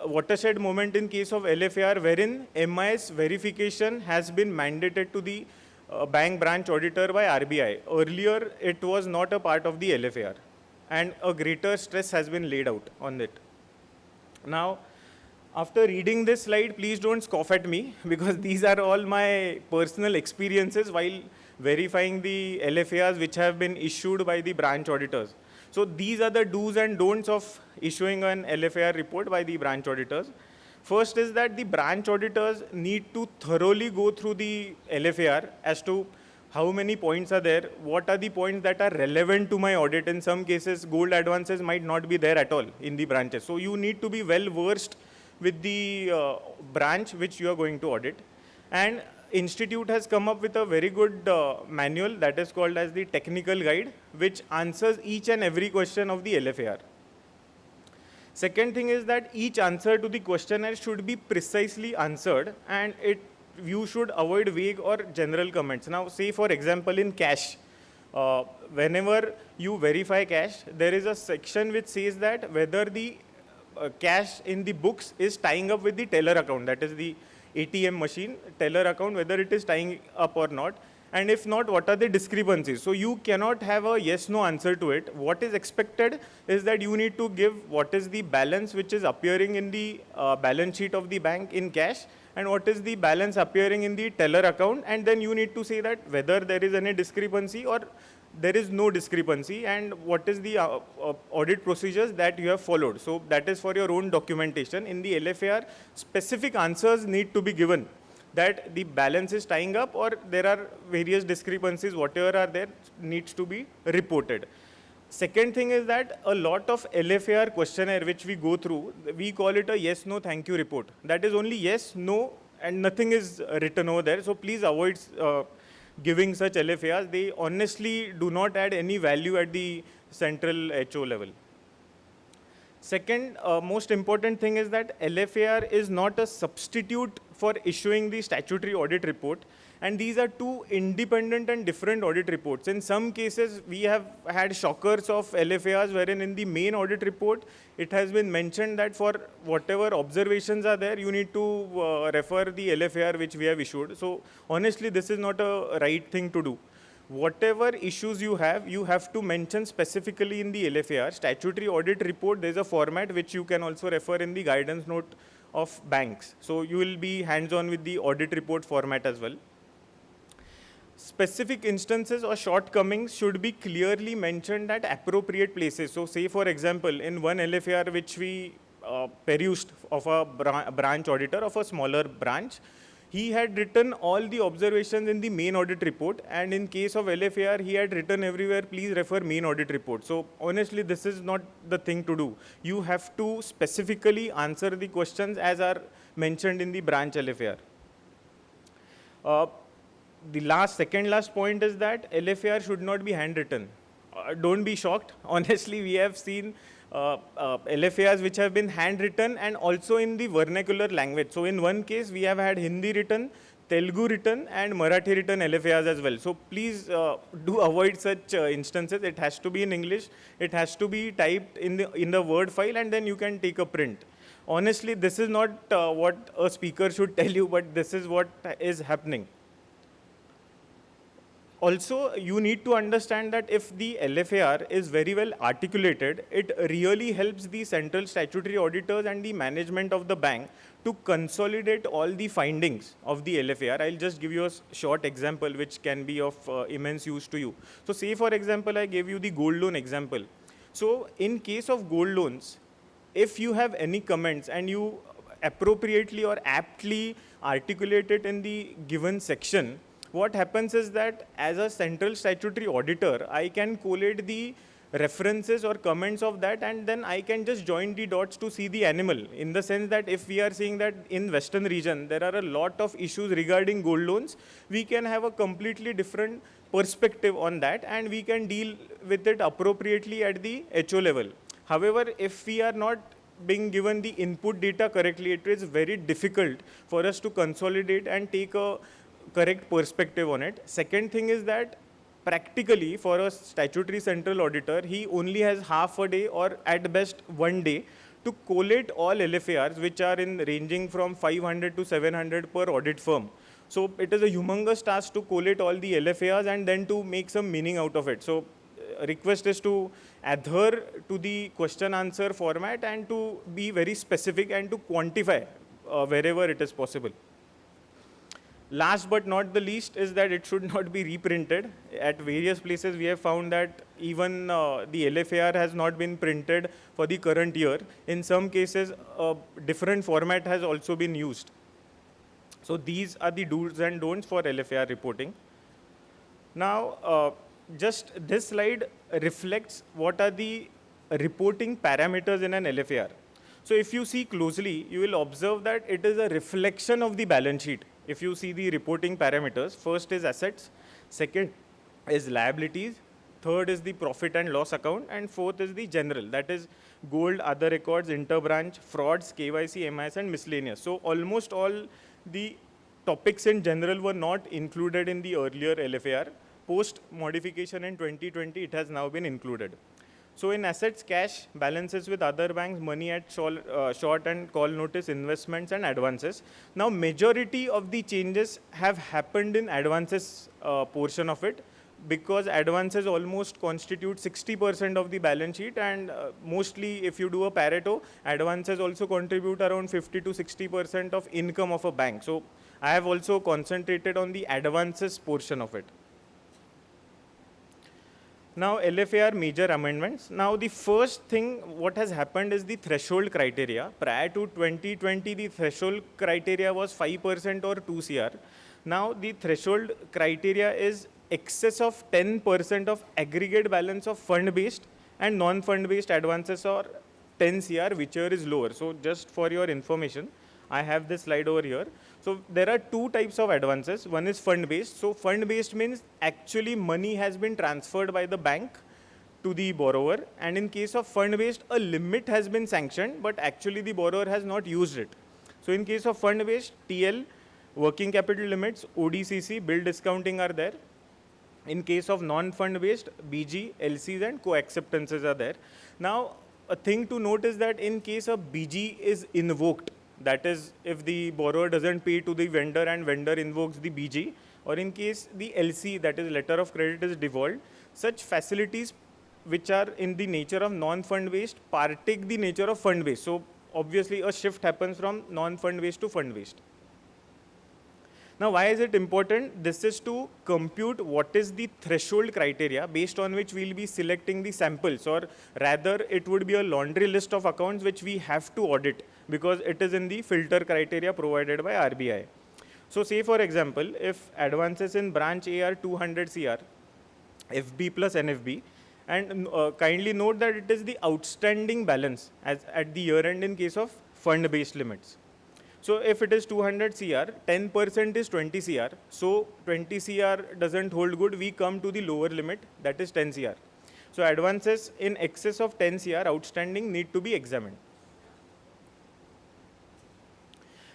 watershed moment in case of LFAR, wherein MIS verification has been mandated to the bank branch auditor by RBI. Earlier, it was not a part of the LFAR, and a greater stress has been laid out on it. Now, after reading this slide, please don't scoff at me, because these are all my personal experiences while verifying the LFARs which have been issued by the branch auditors. So these are the do's and don'ts of issuing an LFAR report by the branch auditors. First is that the branch auditors need to thoroughly go through the LFAR as to how many points are there, what are the points that are relevant to my audit. In some cases, gold advances might not be there at all in the branches. So you need to be well versed with the branch which you are going to audit. And Institute has come up with a very good manual that is called as the technical guide, which answers each and every question of the LFAR. Second thing is that each answer to the questionnaire should be precisely answered, and you should avoid vague or general comments. Now, say for example in cash, whenever you verify cash, there is a section which says that whether the cash in the books is tying up with the teller account, that is the ATM machine teller account, whether it is tying up or not. And if not, what are the discrepancies? So you cannot have a yes-no answer to it. What is expected is that you need to give what is the balance which is appearing in the balance sheet of the bank in cash, and what is the balance appearing in the teller account, and then you need to say that whether there is any discrepancy or there is no discrepancy, and what is the audit procedures that you have followed. So that is for your own documentation. In the LFAR, specific answers need to be given, that the balance is tying up or there are various discrepancies, whatever are there needs to be reported. Second thing is that a lot of LFAR questionnaire which we go through, we call it a yes, no, thank you report. That is only yes, no, and nothing is written over there. So please avoid giving such LFARs. They honestly do not add any value at the central HO level. Second, most important thing is that LFAR is not a substitute for issuing the statutory audit report, and these are two independent and different audit reports. In some cases, we have had shockers of LFARs wherein in the main audit report, it has been mentioned that for whatever observations are there, you need to refer the LFAR which we have issued. So honestly, this is not a right thing to do. Whatever issues you have to mention specifically in the LFAR. Statutory audit report, there's a format which you can also refer in the guidance note of banks. So you will be hands-on with the audit report format as well. Specific instances or shortcomings should be clearly mentioned at appropriate places. So say for example, in one LFAR which we perused of a branch auditor of a smaller branch, he had written all the observations in the main audit report, and in case of LFAR, he had written everywhere, please refer main audit report. So honestly, this is not the thing to do. You have to specifically answer the questions as are mentioned in the branch LFAR. The second last point is that LFAR should not be handwritten. Don't be shocked. Honestly, we have seen LFARs which have been handwritten and also in the vernacular language. So in one case, we have had Hindi written, Telugu written, and Marathi written LFARs as well. So please do avoid such instances. It has to be in English. It has to be typed in the Word file, and then you can take a print. Honestly, this is not what a speaker should tell you, but this is what is happening. Also, you need to understand that if the LFAR is very well articulated, it really helps the central statutory auditors and the management of the bank to consolidate all the findings of the LFAR. I'll just give you a short example which can be of immense use to you. So say for example, I gave you the gold loan example. So in case of gold loans, if you have any comments and you appropriately or aptly articulate it in the given section, what happens is that as a central statutory auditor, I can collate the references or comments of that, and then I can just join the dots to see the animal, in the sense that if we are seeing that in Western region, there are a lot of issues regarding gold loans, we can have a completely different perspective on that, and we can deal with it appropriately at the HO level. However, if we are not being given the input data correctly, it is very difficult for us to consolidate and take a correct perspective on it. Second thing is that practically for a statutory central auditor, he only has half a day or at best 1 day to collate all LFARs which are ranging from 500 to 700 per audit firm. So it is a humongous task to collate all the LFARs and then to make some meaning out of it. So request is to adhere to the question answer format and to be very specific and to quantify wherever it is possible. Last but not the least is that it should not be reprinted. At various places we have found that even the LFAR has not been printed for the current year. In some cases, a different format has also been used. So these are the do's and don'ts for LFAR reporting. Now, just this slide reflects what are the reporting parameters in an LFAR. So if you see closely, you will observe that it is a reflection of the balance sheet. if you see the reporting parameters, first is assets, second is liabilities, third is the profit and loss account, and fourth is the general, that is gold, other records, interbranch, frauds, KYC, MIS, and miscellaneous. So almost all the topics in general were not included in the earlier LFAR. Post modification in 2020, it has now been included. So in assets, cash, balances with other banks, money at short and call notice, investments and advances. Now majority of the changes have happened in advances portion of it, because advances almost constitute 60% of the balance sheet, and mostly if you do a Pareto, advances also contribute around 50 to 60% of income of a bank. So I have also concentrated on the advances portion of it. Now LFAR major amendments. Now the first thing what has happened is the threshold criteria. Prior to 2020, the threshold criteria was 5% or 2 CR. Now the threshold criteria is excess of 10% of aggregate balance of fund-based and non-fund-based advances, or 10 CR, whichever is lower. So just for your information, I have this slide over here. So there are two types of advances. One is fund-based. So fund-based means actually money has been transferred by the bank to the borrower, and in case of fund-based, a limit has been sanctioned, but actually the borrower has not used it. So in case of fund-based, TL, working capital limits, ODCC, bill discounting are there. In case of non-fund based, BG, LCs and co-acceptances are there. Now, a thing to note is that in case a BG is invoked, that is if the borrower doesn't pay to the vendor and vendor invokes the BG, or in case the LC, that is letter of credit, is default, such facilities which are in the nature of non-fund based partake the nature of fund based. So obviously a shift happens from non-fund based to fund based. Now, why is it important? This is to compute what is the threshold criteria based on which we'll be selecting the samples, or rather it would be a laundry list of accounts which we have to audit because it is in the filter criteria provided by RBI. So say for example, if advances in branch A are 200 CR, FB plus NFB, and kindly note that it is the outstanding balance as at the year end in case of fund-based limits. So if it is 200 CR, 10% is 20 CR. So 20 CR doesn't hold good. We come to the lower limit, that is 10 CR. So advances in excess of 10 CR outstanding need to be examined.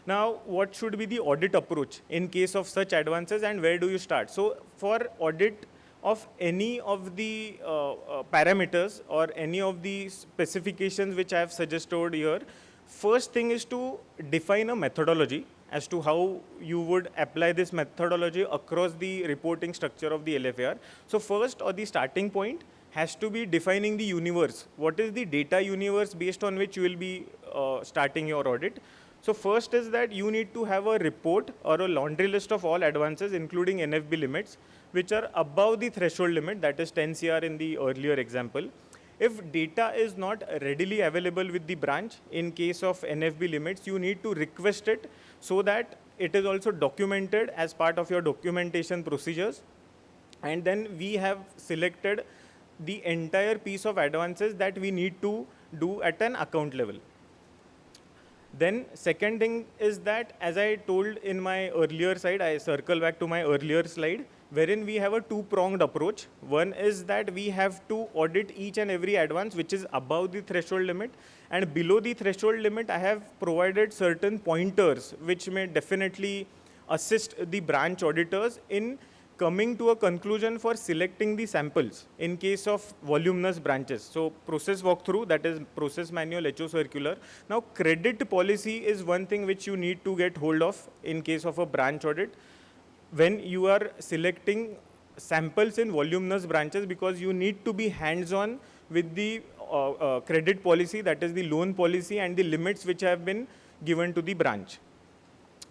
Now, what should be the audit approach in case of such advances, and where do you start? So for audit of any of the parameters or any of the specifications which I have suggested here, first thing is to define a methodology as to how you would apply this methodology across the reporting structure of the LFAR. So first, or the starting point has to be defining the universe. What is the data universe based on which you will be starting your audit? So first is that you need to have a report or a laundry list of all advances, including NFB limits, which are above the threshold limit, that is 10 CR in the earlier example. If data is not readily available with the branch, in case of NFB limits, you need to request it so that it is also documented as part of your documentation procedures. And then we have selected the entire piece of advances that we need to do at an account level. Then second thing is that, as I told in my earlier slide, I circle back to my earlier slide, wherein we have a two-pronged approach. One is that we have to audit each and every advance which is above the threshold limit, and below the threshold limit I have provided certain pointers which may definitely assist the branch auditors in coming to a conclusion for selecting the samples in case of voluminous branches. So process walkthrough, that is process manual, HO circular. Now credit policy is one thing which you need to get hold of in case of a branch audit when you are selecting samples in voluminous branches, because you need to be hands-on with the credit policy, that is the loan policy and the limits which have been given to the branch.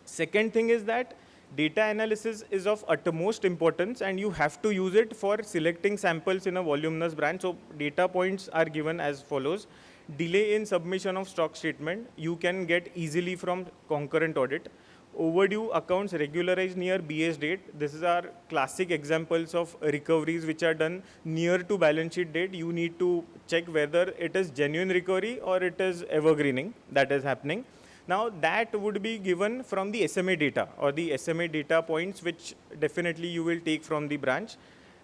Second thing is that data analysis is of utmost importance and you have to use it for selecting samples in a voluminous branch. So data points are given as follows. Delay in submission of stock statement, you can get easily from concurrent audit. Overdue accounts regularized near BS date. This is our classic examples of recoveries which are done near to balance sheet date. You need to check whether it is genuine recovery or it is evergreening that is happening. Now that would be given from the SMA data or the SMA data points, which definitely you will take from the branch.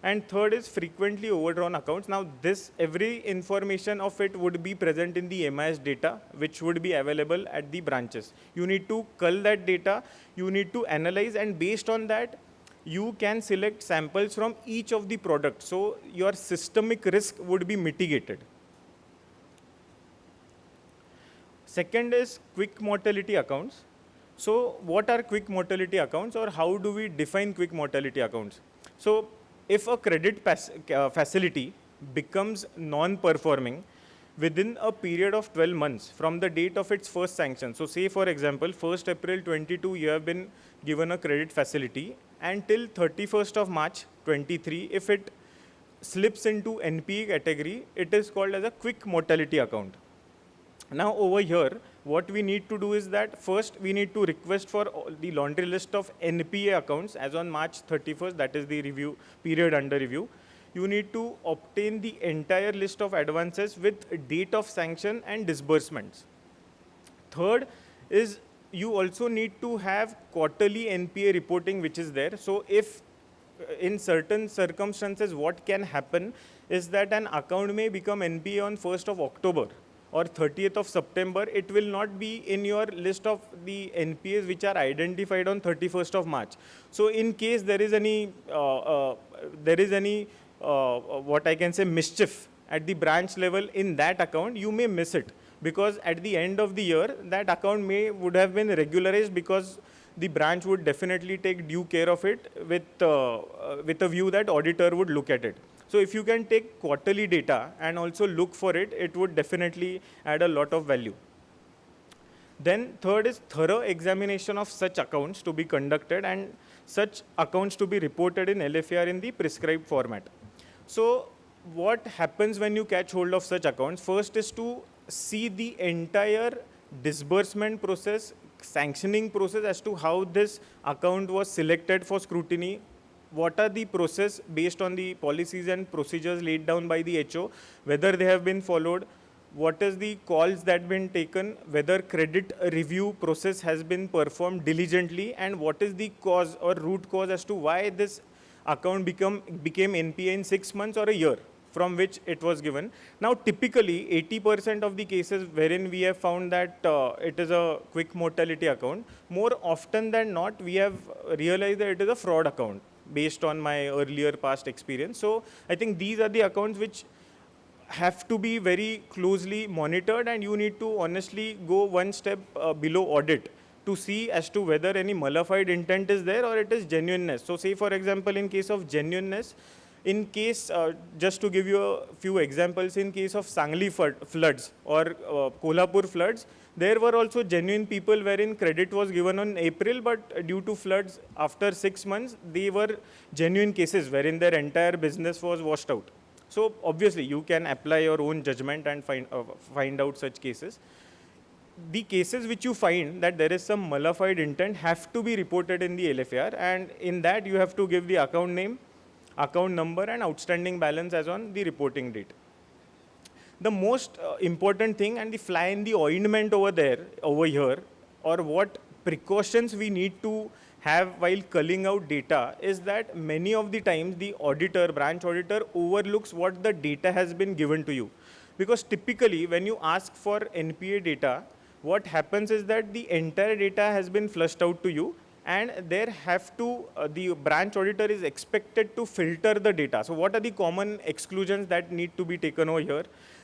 And third is frequently overdrawn accounts. Now this, every information of it would be present in the MIS data, which would be available at the branches. You need to cull that data, you need to analyze, and based on that, you can select samples from each of the products. So your systemic risk would be mitigated. Second is quick mortality accounts. So what are quick mortality accounts, or how do we define quick mortality accounts? So if a credit facility becomes non-performing within a period of 12 months from the date of its first sanction. So say for example, 1st April 22, you have been given a credit facility, and till 31st of March 23, if it slips into NPA category, it is called as a quick mortality account. Now over here, what we need to do is that first we need to request for the laundry list of NPA accounts as on March 31st, that is the review period under review. You need to obtain the entire list of advances with date of sanction and disbursements. Third is you also need to have quarterly NPA reporting, which is there. So if in certain circumstances, what can happen is that an account may become NPA on 1st of October or 30th of September. It will not be in your list of the NPAs which are identified on 31st of March. So in case there is any what I can say mischief at the branch level in that account, you may miss it, because at the end of the year that account would have been regularized, because the branch would definitely take due care of it with a view that auditor would look at it. So if you can take quarterly data and also look for it, it would definitely add a lot of value. Then third is thorough examination of such accounts to be conducted and such accounts to be reported in LFAR in the prescribed format. So what happens when you catch hold of such accounts? First is to see the entire disbursement process, sanctioning process, as to how this account was selected for scrutiny. What are the process based on the policies and procedures laid down by the HO, whether they have been followed, what is the calls that been taken, whether credit review process has been performed diligently, and what is the cause or root cause as to why this account became NPA in 6 months or a year from which it was given. Now typically 80% of the cases wherein we have found that it is a quick mortality account, more often than not we have realized that it is a fraud account based on my earlier past experience. So I think these are the accounts which have to be very closely monitored, and you need to honestly go one step below audit to see as to whether any malified intent is there or it is genuineness. So say for example, in case of genuineness, in case, just to give you a few examples, in case of Sangli floods or Kolhapur floods, there were also genuine people wherein credit was given on April, but due to floods after 6 months, they were genuine cases wherein their entire business was washed out. So obviously you can apply your own judgment and find out such cases. The cases which you find that there is some malified intent have to be reported in the LFAR, and in that you have to give the account name, account number, and outstanding balance as on the reporting date. The most important thing and the fly in the ointment over here, or what precautions we need to have while culling out data, is that many of the times the auditor, branch auditor, overlooks what the data has been given to you. Because typically when you ask for NPA data, what happens is that the entire data has been flushed out to you, and there have to, the branch auditor is expected to filter the data. So what are the common exclusions that need to be taken over here?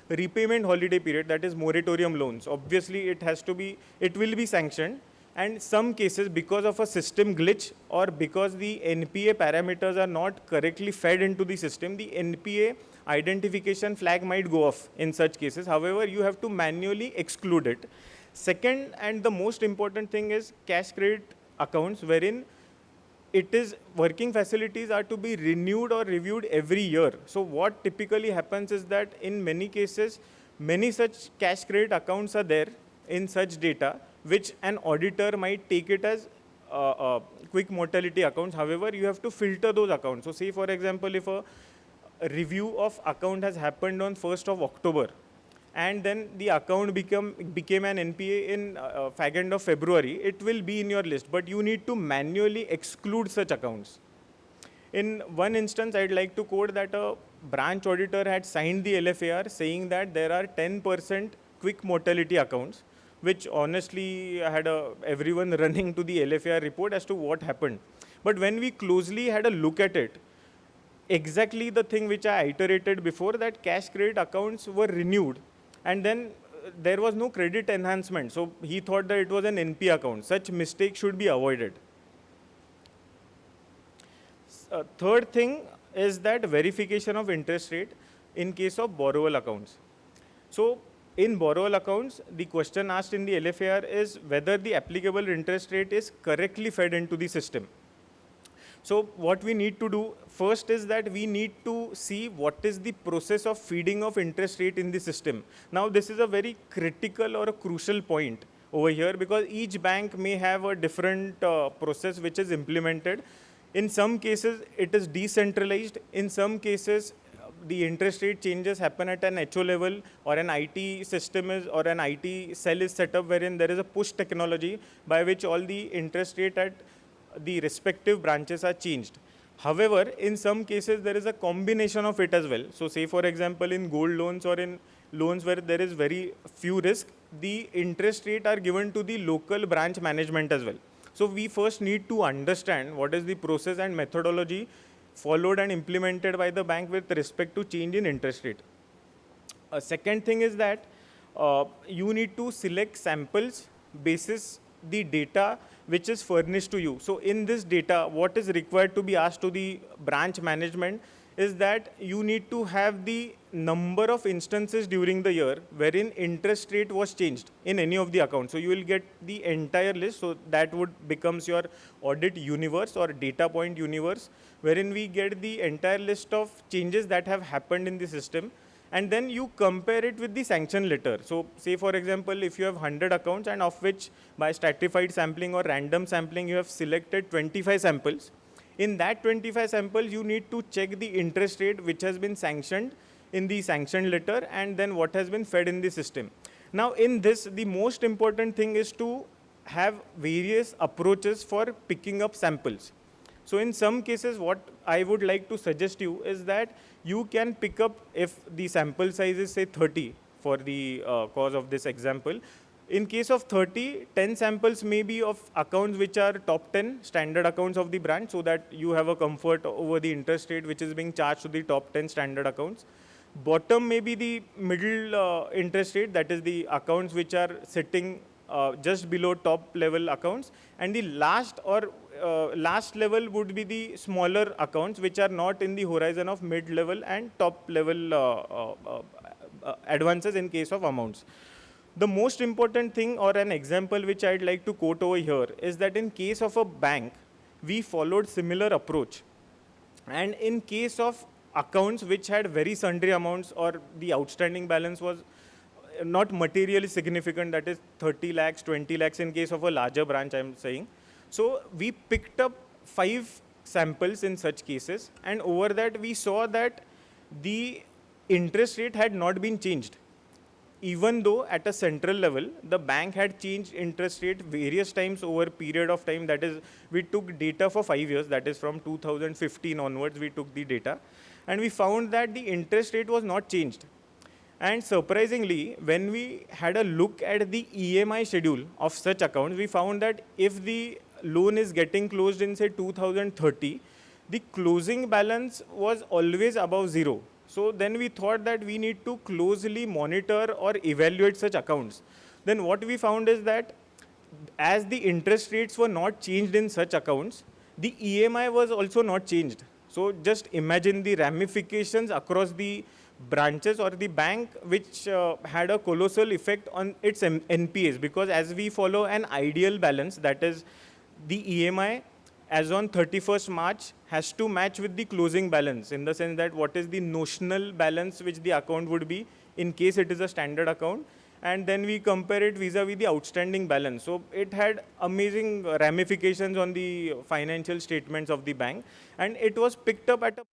Repayment holiday period, that is moratorium loans. Obviously it will be sanctioned, and some cases because of a system glitch or because the NPA parameters are not correctly fed into the system, the NPA identification flag might go off in such cases. However, you have to manually exclude it. Second, and the most important thing, is cash credit accounts, wherein it is working facilities are to be renewed or reviewed every year. So what typically happens is that in many cases, many such cash credit accounts are there in such data, which an auditor might take it as quick mortality accounts. However, you have to filter those accounts. So say for example, if a review of account has happened on 1st of October, and then the account became an NPA in end of February, it will be in your list, but you need to manually exclude such accounts. In one instance, I'd like to quote that a branch auditor had signed the LFAR saying that there are 10% quick mortality accounts, which honestly had everyone running to the LFAR report as to what happened. But when we closely had a look at it, exactly the thing which I iterated before, that cash credit accounts were renewed, and then there was no credit enhancement. So he thought that it was an NP account. Such mistakes should be avoided. Third thing is that verification of interest rate in case of borrower accounts. So in borrower accounts, the question asked in the LFAR is whether the applicable interest rate is correctly fed into the system. So what we need to do first is that we need to see what is the process of feeding of interest rate in the system. Now this is a very critical or a crucial point over here, because each bank may have a different process which is implemented. In some cases it is decentralized. In some cases the interest rate changes happen at an HO level, or an IT system is, or an IT cell is set up wherein there is a push technology by which all the interest rate at the respective branches are changed. However, in some cases there is a combination of it as well. So say for example in gold loans or in loans where there is very few risk, the interest rate are given to the local branch management as well. So we first need to understand what is the process and methodology followed and implemented by the bank with respect to change in interest rate. A second thing is that you need to select samples basis the data which is furnished to you. So in this data, what is required to be asked to the branch management is that you need to have the number of instances during the year wherein interest rate was changed in any of the accounts. So you will get the entire list. So that would becomes your audit universe or data point universe, wherein we get the entire list of changes that have happened in the system. And then you compare it with the sanction letter. So say for example, if you have 100 accounts and of which by stratified sampling or random sampling you have selected 25 samples, in that 25 samples you need to check the interest rate which has been sanctioned in the sanction letter and then what has been fed in the system. Now in this, the most important thing is to have various approaches for picking up samples. So in some cases, what I would like to suggest you is that you can pick up, if the sample size is say 30 for the cause of this example. In case of 30, 10 samples may be of accounts which are top 10 standard accounts of the branch, so that you have a comfort over the interest rate which is being charged to the top 10 standard accounts. Bottom may be the middle interest rate, that is the accounts which are sitting just below top level accounts, and the last or last level would be the smaller accounts which are not in the horizon of mid level and top level advances in case of amounts. The most important thing or an example which I'd like to quote over here is that in case of a bank, we followed similar approach. And in case of accounts which had very sundry amounts or the outstanding balance was not materially significant, that is 30 lakhs, 20 lakhs in case of a larger branch, I'm saying. So we picked up 5 samples in such cases, and over that we saw that the interest rate had not been changed. Even though at a central level, the bank had changed interest rate various times over a period of time. That is, we took data for 5 years, that is from 2015 onwards, we took the data. And we found that the interest rate was not changed. And surprisingly, when we had a look at the EMI schedule of such accounts, we found that if the loan is getting closed in say 2030, the closing balance was always above 0. So then we thought that we need to closely monitor or evaluate such accounts. Then what we found is that as the interest rates were not changed in such accounts, the EMI was also not changed. So just imagine the ramifications across the branches or the bank, which had a colossal effect on its NPAs, because as we follow an ideal balance, that is the EMI as on 31st March has to match with the closing balance, in the sense that what is the notional balance which the account would be in case it is a standard account, and then we compare it vis-a-vis the outstanding balance. So it had amazing ramifications on the financial statements of the bank, and it was picked up at a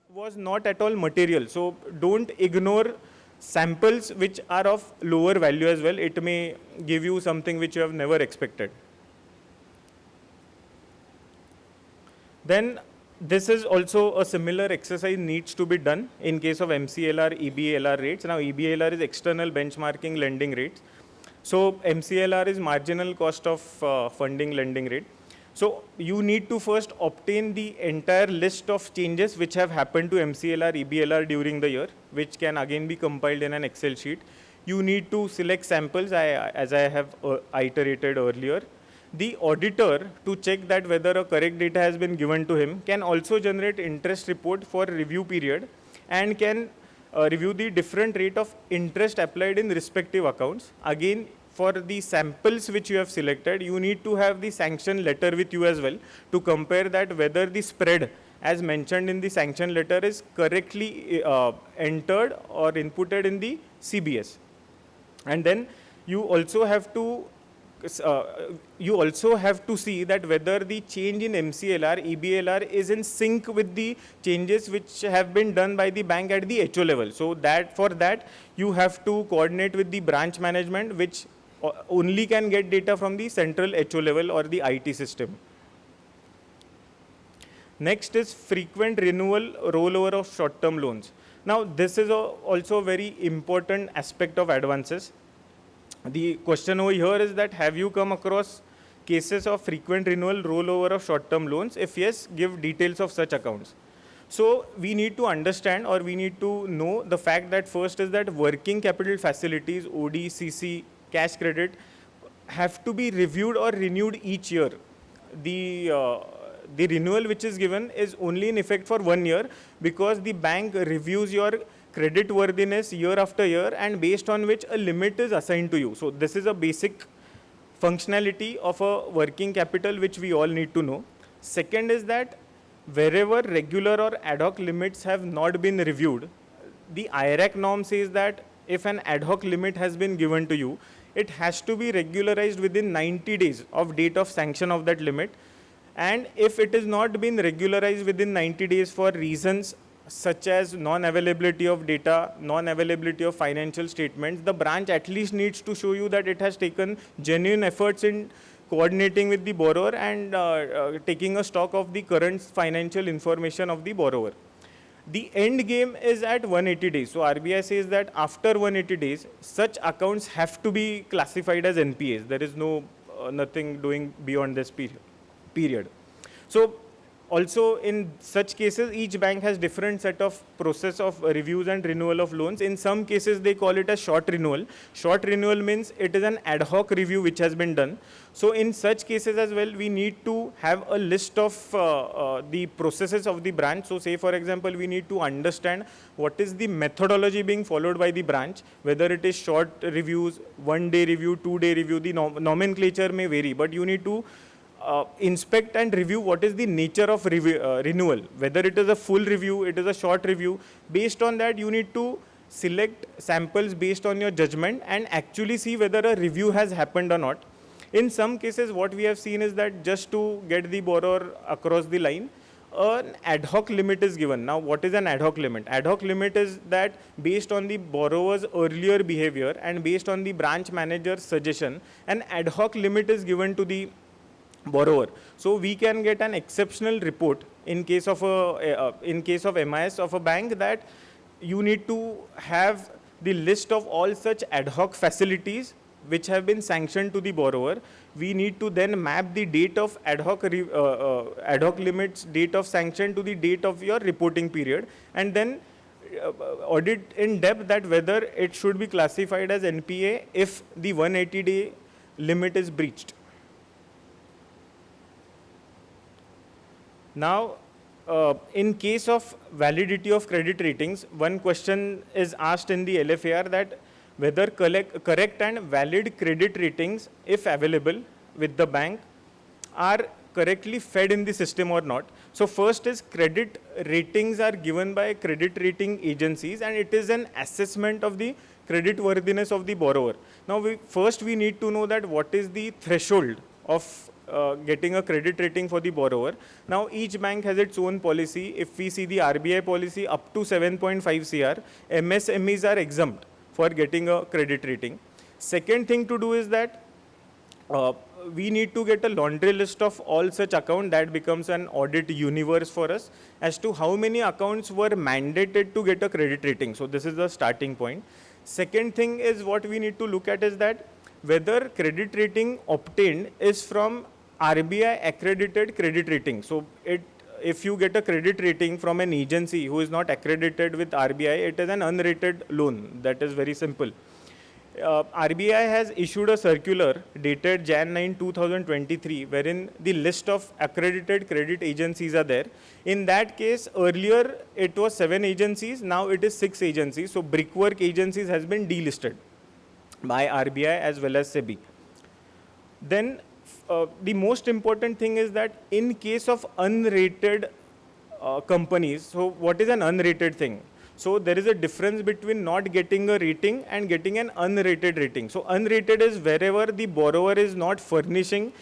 was not at all material. So don't ignore samples which are of lower value as well. It may give you something which you have never expected. Then this is also a similar exercise needs to be done in case of MCLR, EBLR rates. Now EBLR is external benchmarking lending rates. So MCLR is marginal cost of funding lending rate. So you need to first obtain the entire list of changes which have happened to MCLR, EBLR during the year, which can again be compiled in an Excel sheet. You need to select samples, as I have iterated earlier. The auditor, to check that whether a correct data has been given to him, can also generate interest report for review period and can review the different rate of interest applied in respective accounts. Again, for the samples which you have selected, you need to have the sanction letter with you as well to compare that whether the spread as mentioned in the sanction letter is correctly entered or inputted in the CBS. And then you also have to see that whether the change in MCLR, EBLR is in sync with the changes which have been done by the bank at the HO level. So that for that you have to coordinate with the branch management, which only can get data from the central HO level or the IT system. Next is frequent renewal rollover of short-term loans. Now this is also a very important aspect of advances. The question over here is that have you come across cases of frequent renewal rollover of short-term loans? If yes, give details of such accounts. So we need to understand, or we need to know the fact that first is that working capital facilities, OD, CC, cash credit have to be reviewed or renewed each year. The renewal which is given is only in effect for 1 year because the bank reviews your credit worthiness year after year, and based on which a limit is assigned to you. So this is a basic functionality of a working capital which we all need to know. Second is that wherever regular or ad hoc limits have not been reviewed, the IRAC norm says that if an ad hoc limit has been given to you, it has to be regularized within 90 days of date of sanction of that limit. And if it is not been regularized within 90 days for reasons such as non-availability of data, non-availability of financial statements, the branch at least needs to show you that it has taken genuine efforts in coordinating with the borrower and taking a stock of the current financial information of the borrower. The end game is at 180 days. So RBI says that after 180 days, such accounts have to be classified as NPAs. There is no nothing doing beyond this period. So also in such cases, each bank has different set of process of reviews and renewal of loans. In some cases, they call it a short renewal. Short renewal means it is an ad hoc review which has been done. So in such cases as well, we need to have a list of the processes of the branch. So say for example, we need to understand what is the methodology being followed by the branch, whether it is short reviews, 1 day review, 2 day review, the nomenclature may vary, but you need to inspect and review what is the nature of renewal, whether it is a full review, it is a short review. Based on that, you need to select samples based on your judgment and actually see whether a review has happened or not. In some cases, what we have seen is that just to get the borrower across the line, an ad hoc limit is given. Now, what is an ad hoc limit? Ad hoc limit is that based on the borrower's earlier behavior and based on the branch manager's suggestion, an ad hoc limit is given to the borrower. So we can get an exceptional report in case of MIS of a bank that you need to have the list of all such ad hoc facilities which have been sanctioned to the borrower. We need to then map the date of ad hoc limits, date of sanction to the date of your reporting period, and then audit in depth that whether it should be classified as NPA if the 180-day limit is breached. Now, in case of validity of credit ratings, one question is asked in the LFAR that whether correct and valid credit ratings, if available with the bank, are correctly fed in the system or not. So first is credit ratings are given by credit rating agencies, and it is an assessment of the credit worthiness of the borrower. Now, first we need to know that what is the threshold of getting a credit rating for the borrower. Now, each bank has its own policy. If we see the RBI policy, up to 7.5 CR, MSMEs are exempt. for getting a credit rating. Second thing to do is that we need to get a laundry list of all such accounts. That becomes an audit universe for us as to how many accounts were mandated to get a credit rating. So this is the starting point. Second thing is what we need to look at is that whether credit rating obtained is from RBI accredited credit rating. So if you get a credit rating from an agency who is not accredited with RBI, it is an unrated loan. That is very simple. RBI has issued a circular dated Jan 9, 2023, wherein the list of accredited credit agencies are there. In that case, earlier it was 7 agencies, now it is 6 agencies. So brickwork agencies has been delisted by RBI as well as SEBI. Then the most important thing is that in case of unrated companies, so what is an unrated thing? So there is a difference between not getting a rating and getting an unrated rating. So unrated is wherever the borrower is not furnishing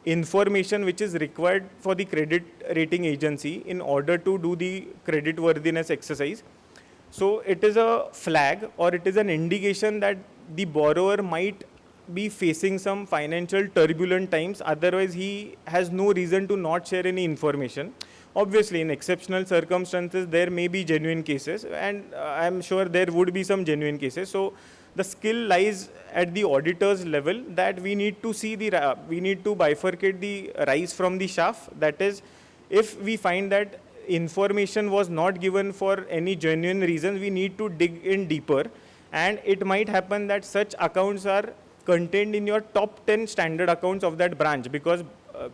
information which is required for the credit rating agency in order to do the credit worthiness exercise. So it is a flag or it is an indication that the borrower might be facing some financial turbulent times. Otherwise, he has no reason to not share any information. Obviously, in exceptional circumstances, there may be genuine cases, and I'm sure there would be some genuine cases. So the skill lies at the auditor's level that we need to see we need to bifurcate the rice from the chaff. That is, if we find that information was not given for any genuine reasons, we need to dig in deeper. And it might happen that such accounts are contained in your top 10 standard accounts of that branch, because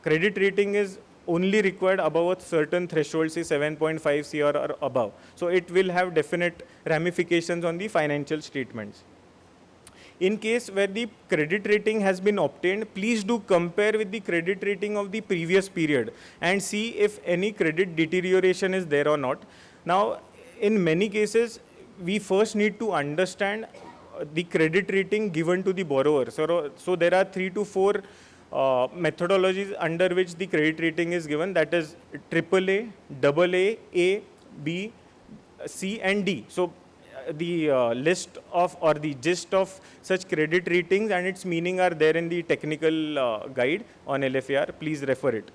credit rating is only required above a certain threshold, say 7.5 CR or above. So it will have definite ramifications on the financial statements. In case where the credit rating has been obtained, please do compare with the credit rating of the previous period and see if any credit deterioration is there or not. Now, in many cases, we first need to understand the credit rating given to the borrower. So there are 3 to 4 methodologies under which the credit rating is given, that is AAA, AA, A, B, C and D. So the list of or the gist of such credit ratings and its meaning are there in the technical guide on LFAR. Please refer it.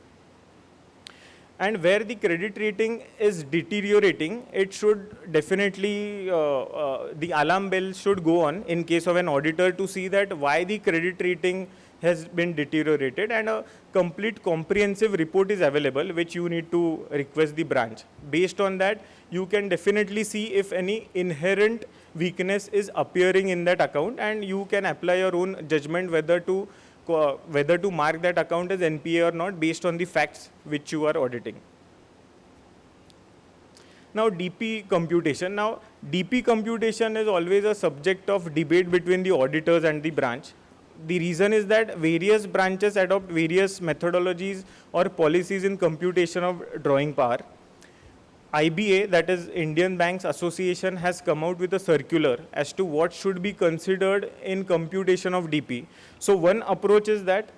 And where the credit rating is deteriorating, it should definitely, the alarm bell should go on in case of an auditor to see that why the credit rating has been deteriorated, and a complete comprehensive report is available which you need to request the branch. Based on that, you can definitely see if any inherent weakness is appearing in that account, and you can apply your own judgment whether to mark that account as NPA or not based on the facts which you are auditing. Now, DP computation. Now, DP computation is always a subject of debate between the auditors and the branch. The reason is that various branches adopt various methodologies or policies in computation of drawing power. IBA, that is Indian Banks Association, has come out with a circular as to what should be considered in computation of DP. So one approach is that,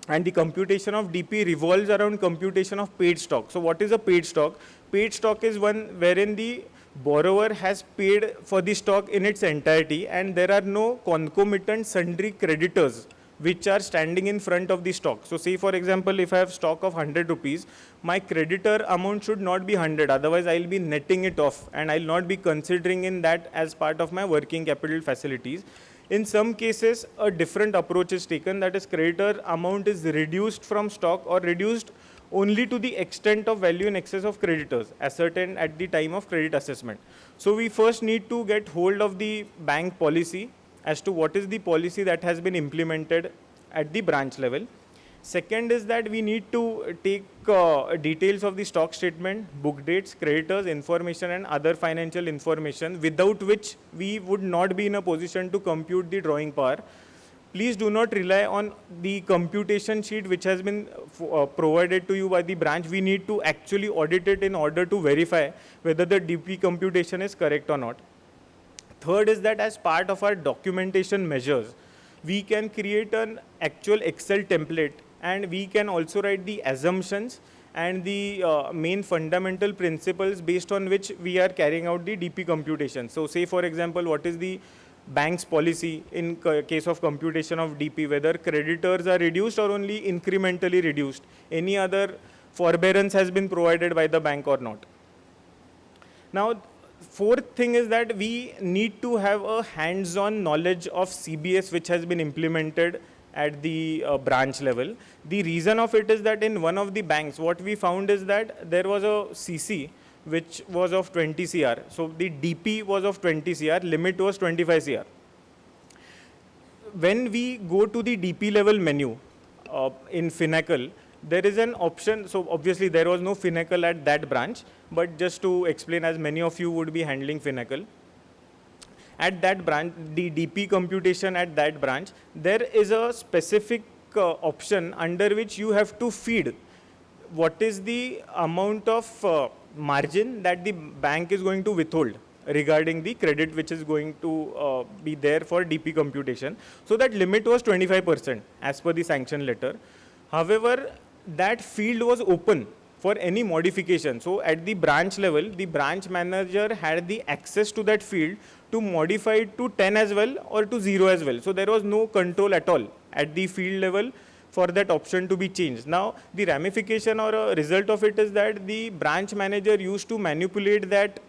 and the computation of DP revolves around computation of paid stock. So what is a paid stock? Paid stock is one wherein the borrower has paid for the stock in its entirety and there are no concomitant sundry creditors which are standing in front of the stock. So say for example, if I have stock of 100 rupees, my creditor amount should not be 100, otherwise I'll be netting it off and I'll not be considering in that as part of my working capital facilities. In some cases, a different approach is taken, that is creditor amount is reduced from stock or reduced only to the extent of value in excess of creditors ascertained at the time of credit assessment. So we first need to get hold of the bank policy as to what is the policy that has been implemented at the branch level. Second is that we need to take details of the stock statement, book dates, creditors, information and other financial information, without which we would not be in a position to compute the drawing power. Please do not rely on the computation sheet which has been provided to you by the branch. We need to actually audit it in order to verify whether the DP computation is correct or not. Third is that as part of our documentation measures, we can create an actual Excel template and we can also write the assumptions and the main fundamental principles based on which we are carrying out the DP computation. So say for example, what is the bank's policy in case of computation of DP, whether creditors are reduced or only incrementally reduced, any other forbearance has been provided by the bank or not. Now, fourth thing is that we need to have a hands-on knowledge of CBS which has been implemented at the branch level. The reason of it is that in one of the banks, what we found is that there was a CC which was of 20 CR. So the DP was of 20 CR, limit was 25 CR. When we go to the DP level menu in Finacle, there is an option. So obviously there was no Finacle at that branch, but just to explain, as many of you would be handling Finacle, at that branch, the DP computation at that branch, there is a specific option under which you have to feed what is the amount of margin that the bank is going to withhold regarding the credit which is going to be there for DP computation. So that limit was 25% as per the sanction letter. However, that field was open for any modification. So at the branch level, the branch manager had the access to that field to modify it to 10 as well or to 0 as well. So there was no control at all at the field level for that option to be changed. Now, the ramification or a result of it is that the branch manager used to manipulate that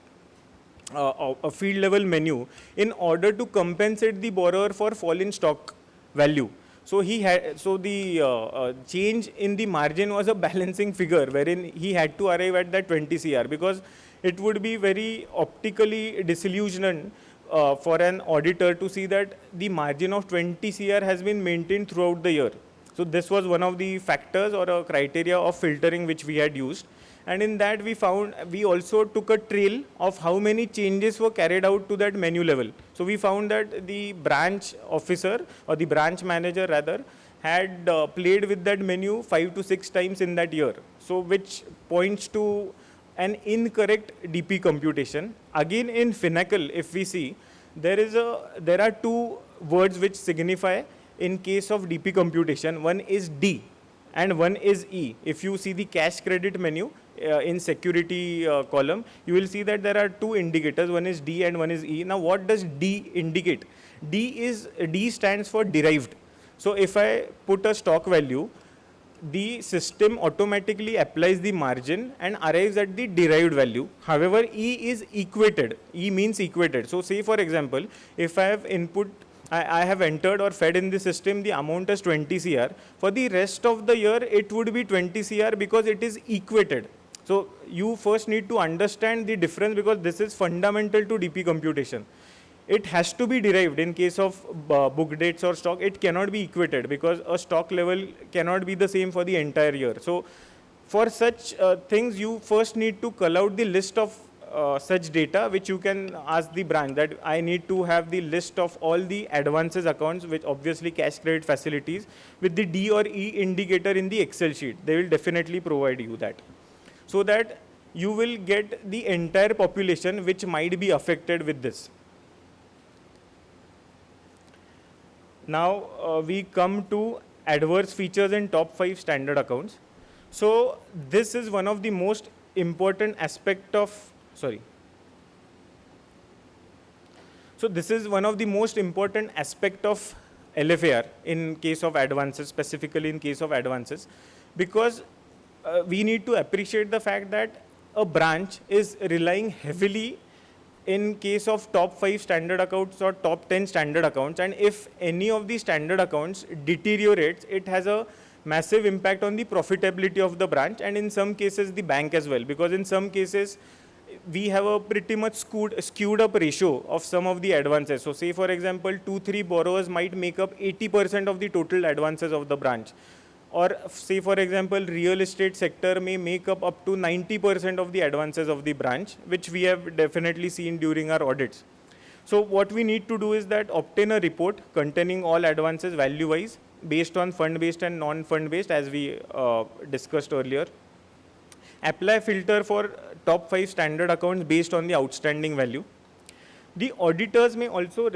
a field level menu in order to compensate the borrower for fall in stock value. So he had, so the change in the margin was a balancing figure wherein he had to arrive at that 20 CR, because it would be very optically disillusioned for an auditor to see that the margin of 20 CR has been maintained throughout the year. So this was one of the factors or a criteria of filtering which we had used. And in that we also took a trail of how many changes were carried out to that menu level. So we found that the branch officer or the branch manager rather had played with that menu 5 to 6 times in that year. So which points to an incorrect DP computation. Again in Finacle, if we see, there are two words which signify in case of DP computation. One is D and one is E. If you see the cash credit menu in security column, you will see that there are two indicators. One is D and one is E. Now, what does D indicate? D stands for derived. So if I put a stock value, the system automatically applies the margin and arrives at the derived value. However, E is equated. E means equated. So say for example, if I have I have entered or fed in the system the amount as 20 CR. For the rest of the year, it would be 20 CR because it is equated. So you first need to understand the difference, because this is fundamental to DP computation. It has to be derived. In case of book dates or stock, it cannot be equated because a stock level cannot be the same for the entire year. So for such things, you first need to call out the list of such data, which you can ask the branch that I need to have the list of all the advances accounts, which obviously cash credit facilities, with the D or E indicator in the Excel sheet. They will definitely provide you that, so that you will get the entire population which might be affected with this. Now we come to adverse features in top 5 standard accounts. So this is one of the most important aspect of So this is one of the most important aspect of LFAR in case of advances, specifically in case of advances, because we need to appreciate the fact that a branch is relying heavily in case of top 5 standard accounts or top 10 standard accounts, and if any of these standard accounts deteriorates, it has a massive impact on the profitability of the branch, and in some cases the bank as well, because in some cases we have a pretty much skewed up ratio of some of the advances. So say for example, 2-3 borrowers might make up 80% of the total advances of the branch. Or say for example, real estate sector may make up to 90% of the advances of the branch, which we have definitely seen during our audits. So what we need to do is that obtain a report containing all advances value-wise based on fund-based and non-fund-based, as we discussed earlier. Apply filter for top 5 standard accounts based on the outstanding value. The auditors may also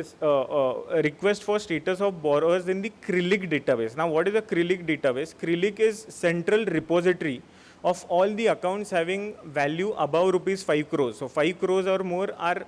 request for status of borrowers in the CRILIC database. Now, what is a CRILIC database? CRILIC is central repository of all the accounts having value above rupees 5 crores. So 5 crores or more are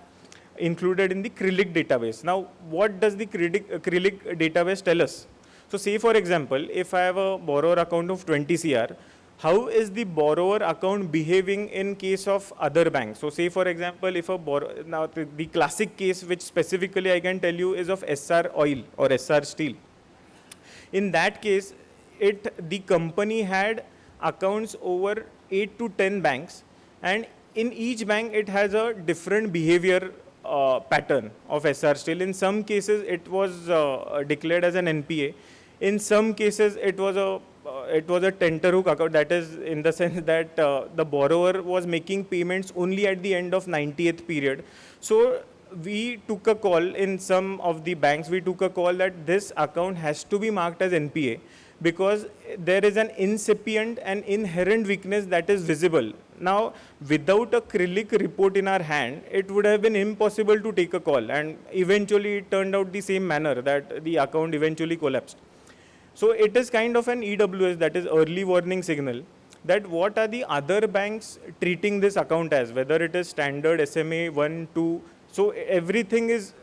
included in the acrylic database. Now, what does the acrylic database tell us? So say for example, if I have a borrower account of 20 CR, how is the borrower account behaving in case of other banks? So say for example, if a borrower, now the classic case which specifically I can tell you is of SR Oil or SR Steel. In that case, the company had accounts over 8 to 10 banks, and in each bank it has a different behavior pattern of SR Steel. In some cases it was declared as an NPA. In some cases it was a tenterhook account, that is in the sense that the borrower was making payments only at the end of 90th period. So we took a call in some of the banks, we took a call that this account has to be marked as NPA because there is an incipient and inherent weakness that is visible. Now, without a acrylic report in our hand, it would have been impossible to take a call, and eventually it turned out the same manner, that the account eventually collapsed. So it is kind of an EWS, that is early warning signal, that what are the other banks treating this account as, whether it is standard, SMA 1, 2. So everything is,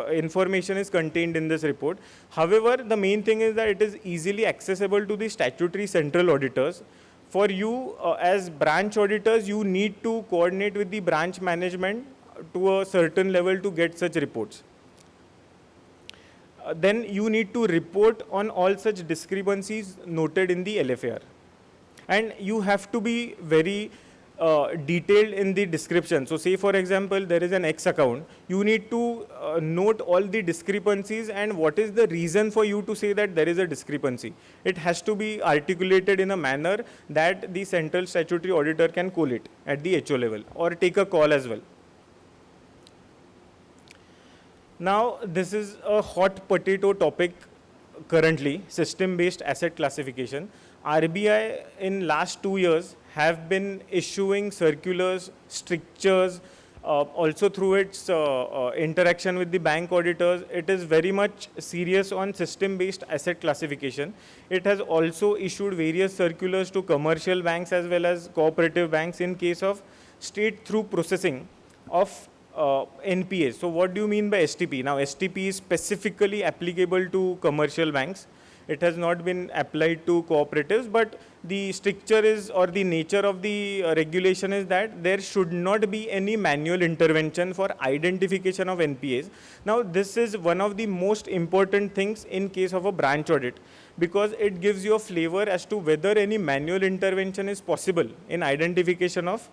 information is contained in this report. However, the main thing is that it is easily accessible to the statutory central auditors. For you as branch auditors, you need to coordinate with the branch management to a certain level to get such reports. Then you need to report on all such discrepancies noted in the LFAR. And you have to be very detailed in the description. So say for example, there is an X account, you need to note all the discrepancies and what is the reason for you to say that there is a discrepancy. It has to be articulated in a manner that the central statutory auditor can collate at the HO level or take a call as well. Now, this is a hot potato topic currently, system-based asset classification. RBI in last 2 years have been issuing circulars, strictures, also through its interaction with the bank auditors. It is very much serious on system-based asset classification. It has also issued various circulars to commercial banks as well as cooperative banks in case of straight-through processing of NPAs. So what do you mean by STP? Now, STP is specifically applicable to commercial banks. It has not been applied to cooperatives, but the stricture is, or the nature of the regulation is that there should not be any manual intervention for identification of NPAs. Now, this is one of the most important things in case of a branch audit, because it gives you a flavor as to whether any manual intervention is possible in identification of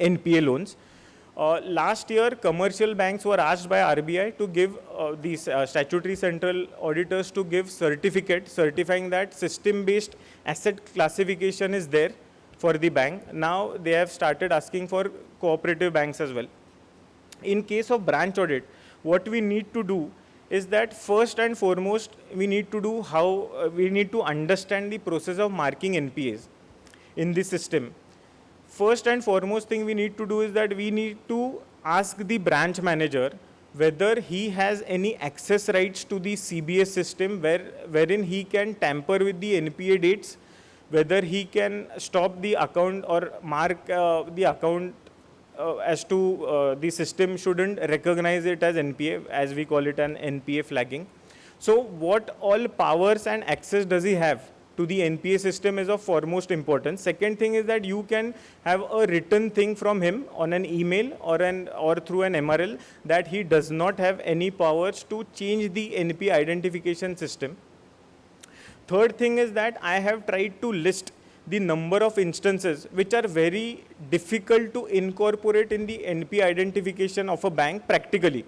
NPA loans. Last year, commercial banks were asked by RBI to give these statutory central auditors to give certificate certifying that system-based asset classification is there for the bank. Now they have started asking for cooperative banks as well. In case of branch audit, what we need to do is that first and foremost, we need to understand the process of marking NPAs in the system. First and foremost thing we need to do is that we need to ask the branch manager whether he has any access rights to the CBS system wherein he can tamper with the NPA dates, whether he can stop the account or mark the account as to the system shouldn't recognize it as NPA, as we call it an NPA flagging. So what all powers and access does he have to the NPA system is of foremost importance. Second thing is that you can have a written thing from him on an email or through an MRL that he does not have any powers to change the NPA identification system. Third thing is that I have tried to list the number of instances which are very difficult to incorporate in the NPA identification of a bank practically.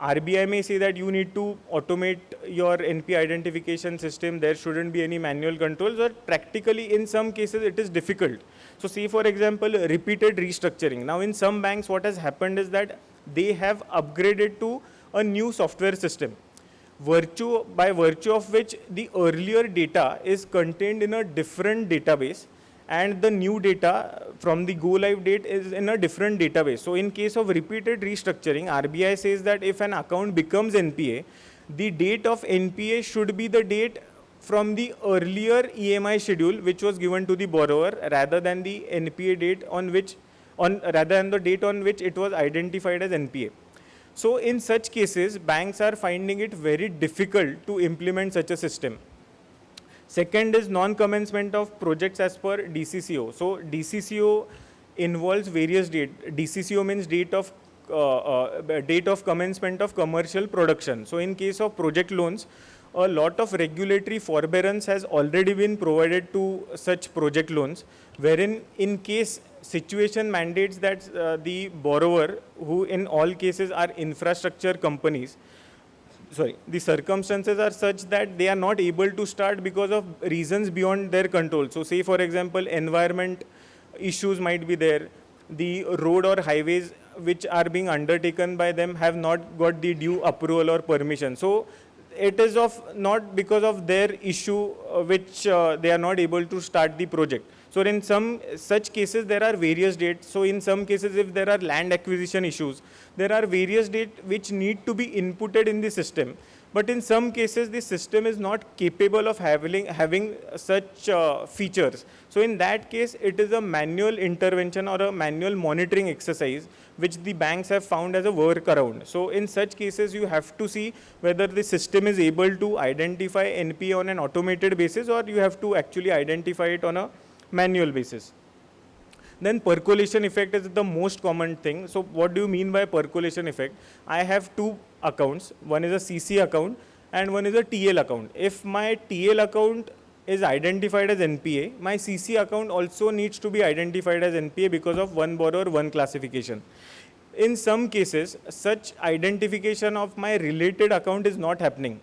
RBI may say that you need to automate your NPA identification system, there shouldn't be any manual controls, but practically in some cases it is difficult. So say for example, repeated restructuring. Now in some banks what has happened is that they have upgraded to a new software system, by virtue of which the earlier data is contained in a different database and the new data from the go live date is in a different database. So in case of repeated restructuring, RBI says that if an account becomes NPA, the date of NPA should be the date from the earlier EMI schedule which was given to the borrower rather than the NPA date rather than the date on which it was identified as NPA. So in such cases, banks are finding it very difficult to implement such a system. Second is non-commencement of projects as per DCCO. So DCCO involves various dates. DCCO means date of commencement of commercial production. So in case of project loans, a lot of regulatory forbearance has already been provided to such project loans, wherein in case situation mandates that the borrower, who in all cases are infrastructure companies, the circumstances are such that they are not able to start because of reasons beyond their control. So say for example, environment issues might be there, the road or highways which are being undertaken by them have not got the due approval or permission. So it is of not because of their issue which they are not able to start the project. So in some such cases, there are various dates. So in some cases, if there are land acquisition issues, there are various dates which need to be inputted in the system. But in some cases, the system is not capable of having such features. So in that case, it is a manual intervention or a manual monitoring exercise which the banks have found as a workaround. So in such cases, you have to see whether the system is able to identify NPA on an automated basis, or you have to actually identify it on a manual basis. Then percolation effect is the most common thing. So what do you mean by percolation effect? I have two accounts. One is a CC account and one is a TL account. If my TL account is identified as NPA, my CC account also needs to be identified as NPA because of one borrower, one classification. In some cases, such identification of my related account is not happening.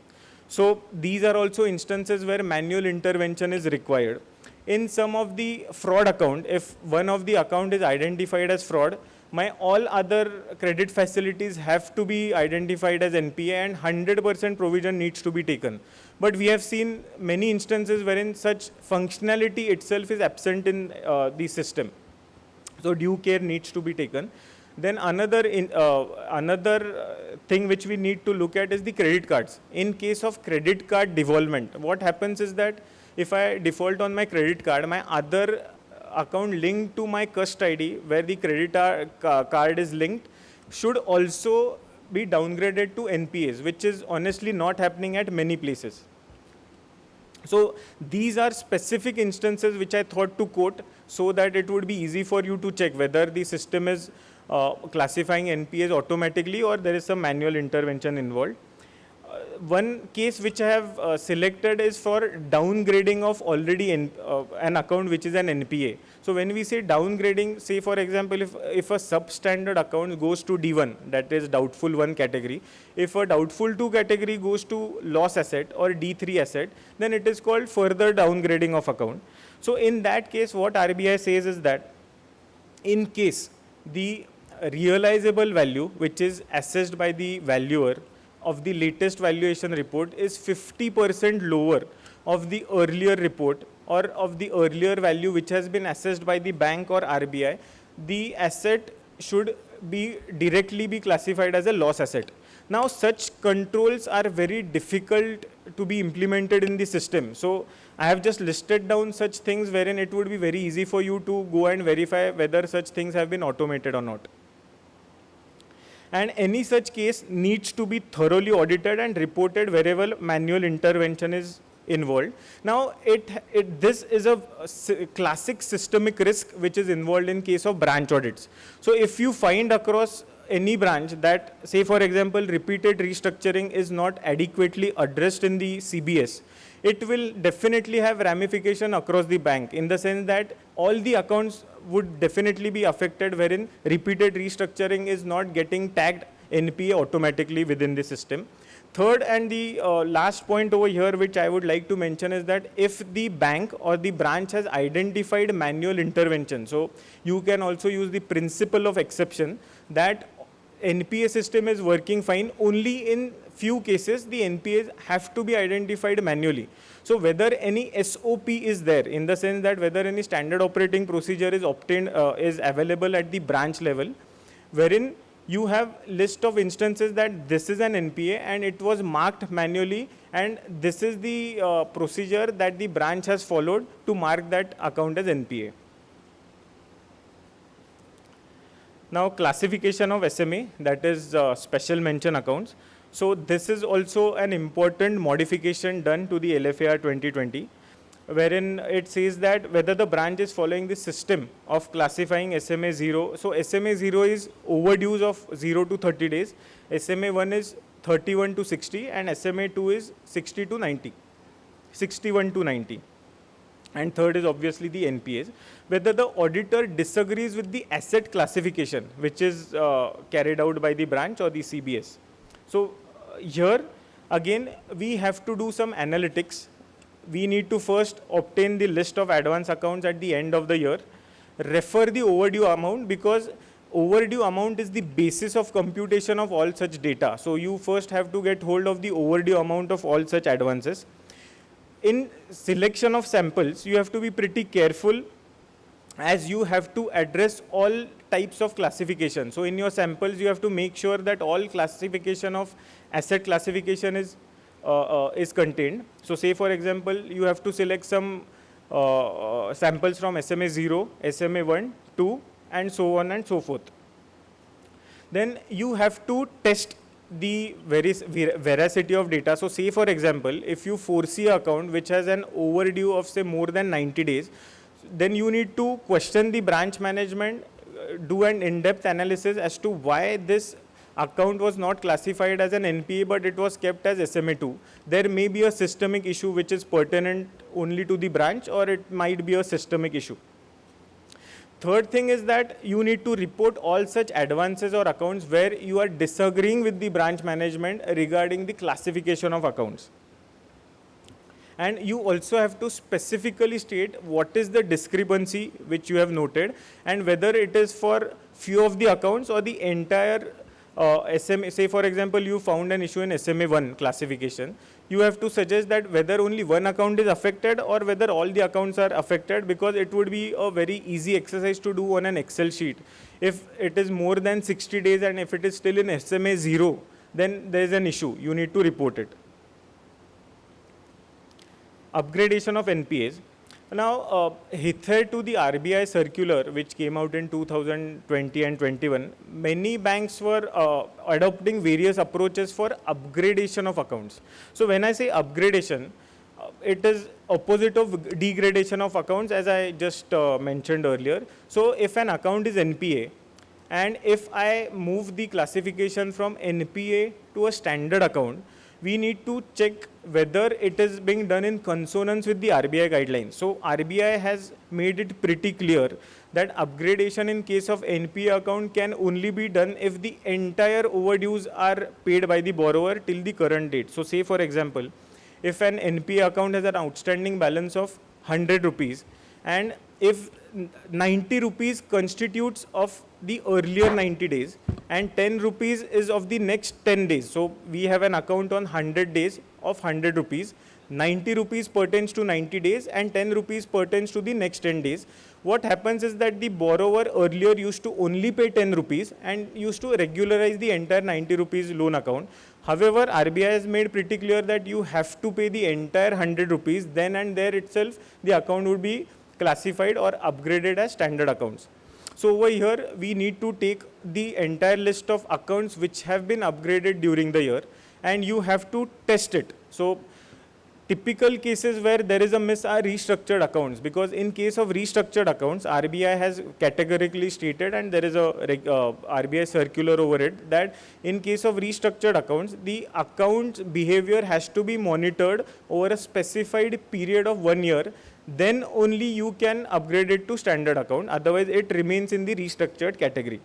So these are also instances where manual intervention is required. In some of the fraud account, if one of the account is identified as fraud, my all other credit facilities have to be identified as NPA and 100% provision needs to be taken. But we have seen many instances wherein such functionality itself is absent in the system. So due care needs to be taken. Then another thing which we need to look at is the credit cards. In case of credit card devolvement, what happens is that if I default on my credit card, my other account linked to my cust ID where the credit card is linked should also be downgraded to NPAs, which is honestly not happening at many places. So these are specific instances which I thought to quote so that it would be easy for you to check whether the system is classifying NPAs automatically or there is some manual intervention involved. One case which I have selected is for downgrading of already an account which is an NPA. So when we say downgrading, say for example, if a substandard account goes to D1, that is doubtful 1 category, if a doubtful 2 category goes to loss asset or D3 asset, then it is called further downgrading of account. So in that case, what RBI says is that in case the realizable value which is assessed by the valuer of the latest valuation report is 50% lower of the earlier report or of the earlier value which has been assessed by the bank or RBI, the asset should be directly be classified as a loss asset. Now such controls are very difficult to be implemented in the system. So I have just listed down such things wherein it would be very easy for you to go and verify whether such things have been automated or not. And any such case needs to be thoroughly audited and reported wherever manual intervention is involved. Now, this is a classic systemic risk which is involved in case of branch audits. So if you find across any branch that, say for example, repeated restructuring is not adequately addressed in the CBS, it will definitely have ramification across the bank in the sense that all the accounts would definitely be affected wherein repeated restructuring is not getting tagged NPA automatically within the system. Third and the last point over here which I would like to mention is that if the bank or the branch has identified manual intervention, so you can also use the principle of exception that NPA system is working fine, only in few cases the NPAs have to be identified manually. So whether any SOP is there in the sense that whether any standard operating procedure is obtained, is available at the branch level, wherein you have list of instances that this is an NPA and it was marked manually and this is the procedure that the branch has followed to mark that account as NPA. Now classification of SMA, that is special mention accounts. So this is also an important modification done to the LFAR 2020, wherein it says that whether the branch is following the system of classifying SMA 0. So SMA 0 is overdues of 0 to 30 days, SMA 1 is 31 to 60, and SMA 2 is 60 to 90, 61 to 90. And third is obviously the NPAs. Whether the auditor disagrees with the asset classification, which is carried out by the branch or the CBS. So here, again, we have to do some analytics. We need to first obtain the list of advance accounts at the end of the year, refer the overdue amount, because overdue amount is the basis of computation of all such data. So you first have to get hold of the overdue amount of all such advances. In selection of samples, you have to be pretty careful, as you have to address all types of classification. So in your samples, you have to make sure that all classification of asset classification is contained. So say for example, you have to select some samples from SMA 0, SMA 1, 2, and so on and so forth. Then you have to test the veracity of data. So say for example, if you foresee an account which has an overdue of say more than 90 days, then you need to question the branch management, do an in-depth analysis as to why this account was not classified as an NPA but it was kept as SMA2. There may be a systemic issue which is pertinent only to the branch, or it might be a systemic issue. Third thing is that you need to report all such advances or accounts where you are disagreeing with the branch management regarding the classification of accounts. And you also have to specifically state what is the discrepancy which you have noted, and whether it is for few of the accounts or the entire SMA. Say for example, you found an issue in SMA1 classification. You have to suggest that whether only one account is affected or whether all the accounts are affected, because it would be a very easy exercise to do on an Excel sheet. If it is more than 60 days and if it is still in SMA 0, then there is an issue. You need to report it. Upgradation of NPAs. Now, hitherto the RBI circular, which came out in 2020 and 21, many banks were adopting various approaches for upgradation of accounts. So when I say upgradation, it is opposite of degradation of accounts, as I just mentioned earlier. So if an account is NPA, and if I move the classification from NPA to a standard account, we need to check whether it is being done in consonance with the RBI guidelines. So RBI has made it pretty clear that upgradation in case of NPA account can only be done if the entire overdues are paid by the borrower till the current date. So say for example, if an NPA account has an outstanding balance of 100 rupees, and if 90 rupees constitutes of the earlier 90 days and 10 rupees is of the next 10 days. So we have an account on 100 days of 100 rupees, 90 rupees pertains to 90 days and 10 rupees pertains to the next 10 days. What happens is that the borrower earlier used to only pay 10 rupees and used to regularize the entire 90 rupees loan account. However, RBI has made pretty clear that you have to pay the entire 100 rupees, then and there itself the account would be classified or upgraded as standard accounts. So over here, we need to take the entire list of accounts which have been upgraded during the year, and you have to test it. So typical cases where there is a miss are restructured accounts, because in case of restructured accounts, RBI has categorically stated, and there is a RBI circular over it, that in case of restructured accounts, the account behavior has to be monitored over a specified period of 1 year. Then only you can upgrade it to standard account, otherwise it remains in the restructured category.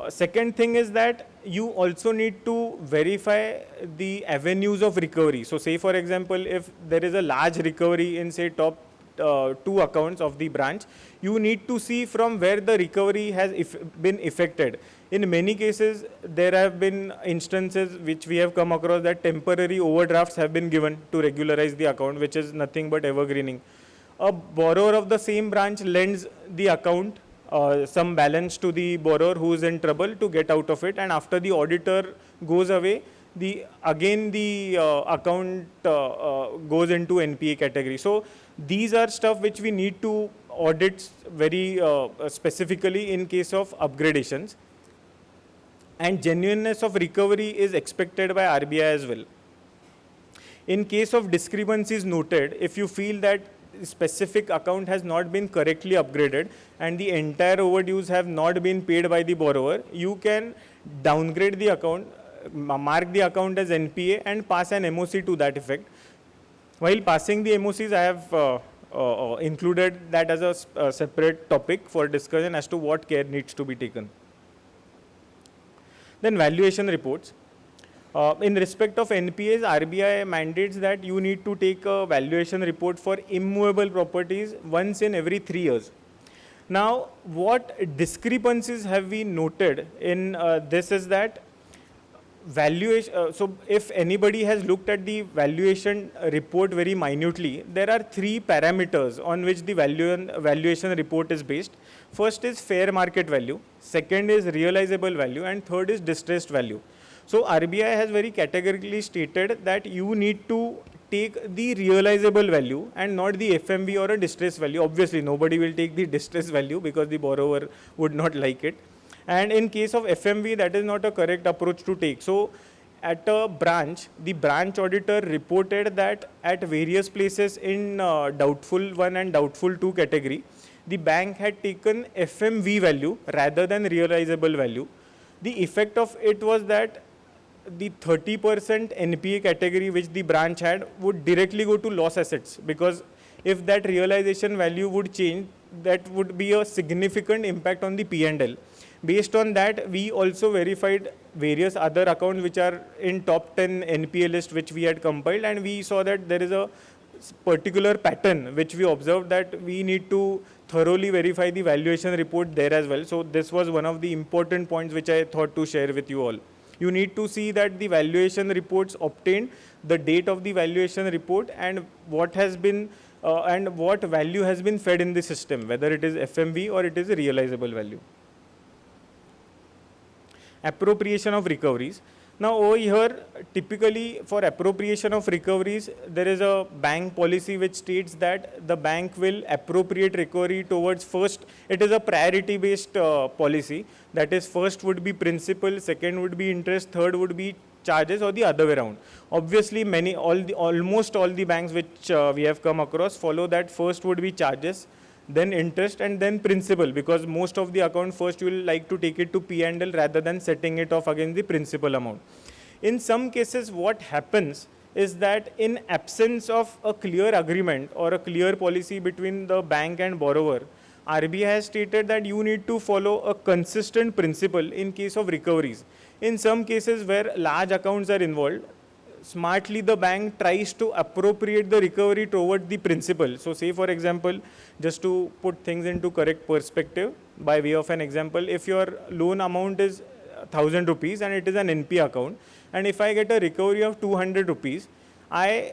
Second thing is that you also need to verify the avenues of recovery. So say for example, if there is a large recovery in say top 2 accounts of the branch, you need to see from where the recovery has been effected. In many cases, there have been instances which we have come across that temporary overdrafts have been given to regularize the account, which is nothing but evergreening. A borrower of the same branch lends the account some balance to the borrower who is in trouble to get out of it, and after the auditor goes away, the account goes into NPA category. So these are stuff which we need to audits very specifically in case of upgradations. And genuineness of recovery is expected by RBI as well. In case of discrepancies noted, if you feel that specific account has not been correctly upgraded and the entire overdues have not been paid by the borrower, you can downgrade the account, mark the account as NPA and pass an MOC to that effect. While passing the MOCs, I have included that as a separate topic for discussion as to what care needs to be taken. Then valuation reports. In respect of NPAs, RBI mandates that you need to take a valuation report for immovable properties once in every 3 years. Now, what discrepancies have we noted in this is that valuation, so if anybody has looked at the valuation report very minutely, there are 3 parameters on which the valuation report is based. First is fair market value, second is realizable value, and third is distressed value. So RBI has very categorically stated that you need to take the realizable value and not the FMV or a distress value. Obviously, nobody will take the distress value because the borrower would not like it. And in case of FMV, that is not a correct approach to take. So at a branch, the branch auditor reported that at various places in doubtful 1 and doubtful 2 category, the bank had taken FMV value rather than realizable value. The effect of it was that the 30% NPA category which the branch had would directly go to loss assets, because if that realization value would change, that would be a significant impact on the P&L. Based on that, we also verified various other accounts which are in top 10 NPA list which we had compiled, and we saw that there is a particular pattern which we observed that we need to thoroughly verify the valuation report there as well. So this was one of the important points which I thought to share with you all. You need to see that the valuation reports obtained, the date of the valuation report, and what has been and what value has been fed in the system, whether it is FMV or it is a realizable value. Appropriation of recoveries. Now over here, typically for appropriation of recoveries, there is a bank policy which states that the bank will appropriate recovery towards first, it is a priority based policy, that is first would be principal, second would be interest, third would be charges, or the other way around. Obviously almost all the banks which we have come across follow that first would be charges, then interest, and then principal, because most of the account first you will like to take it to P&L rather than setting it off against the principal amount. In some cases, what happens is that in absence of a clear agreement or a clear policy between the bank and borrower, RBI has stated that you need to follow a consistent principle in case of recoveries. In some cases where large accounts are involved, smartly the bank tries to appropriate the recovery toward the principal. So say for example, just to put things into correct perspective, by way of an example, if your loan amount is 1,000 rupees and it is an NP account, and if I get a recovery of 200 rupees, I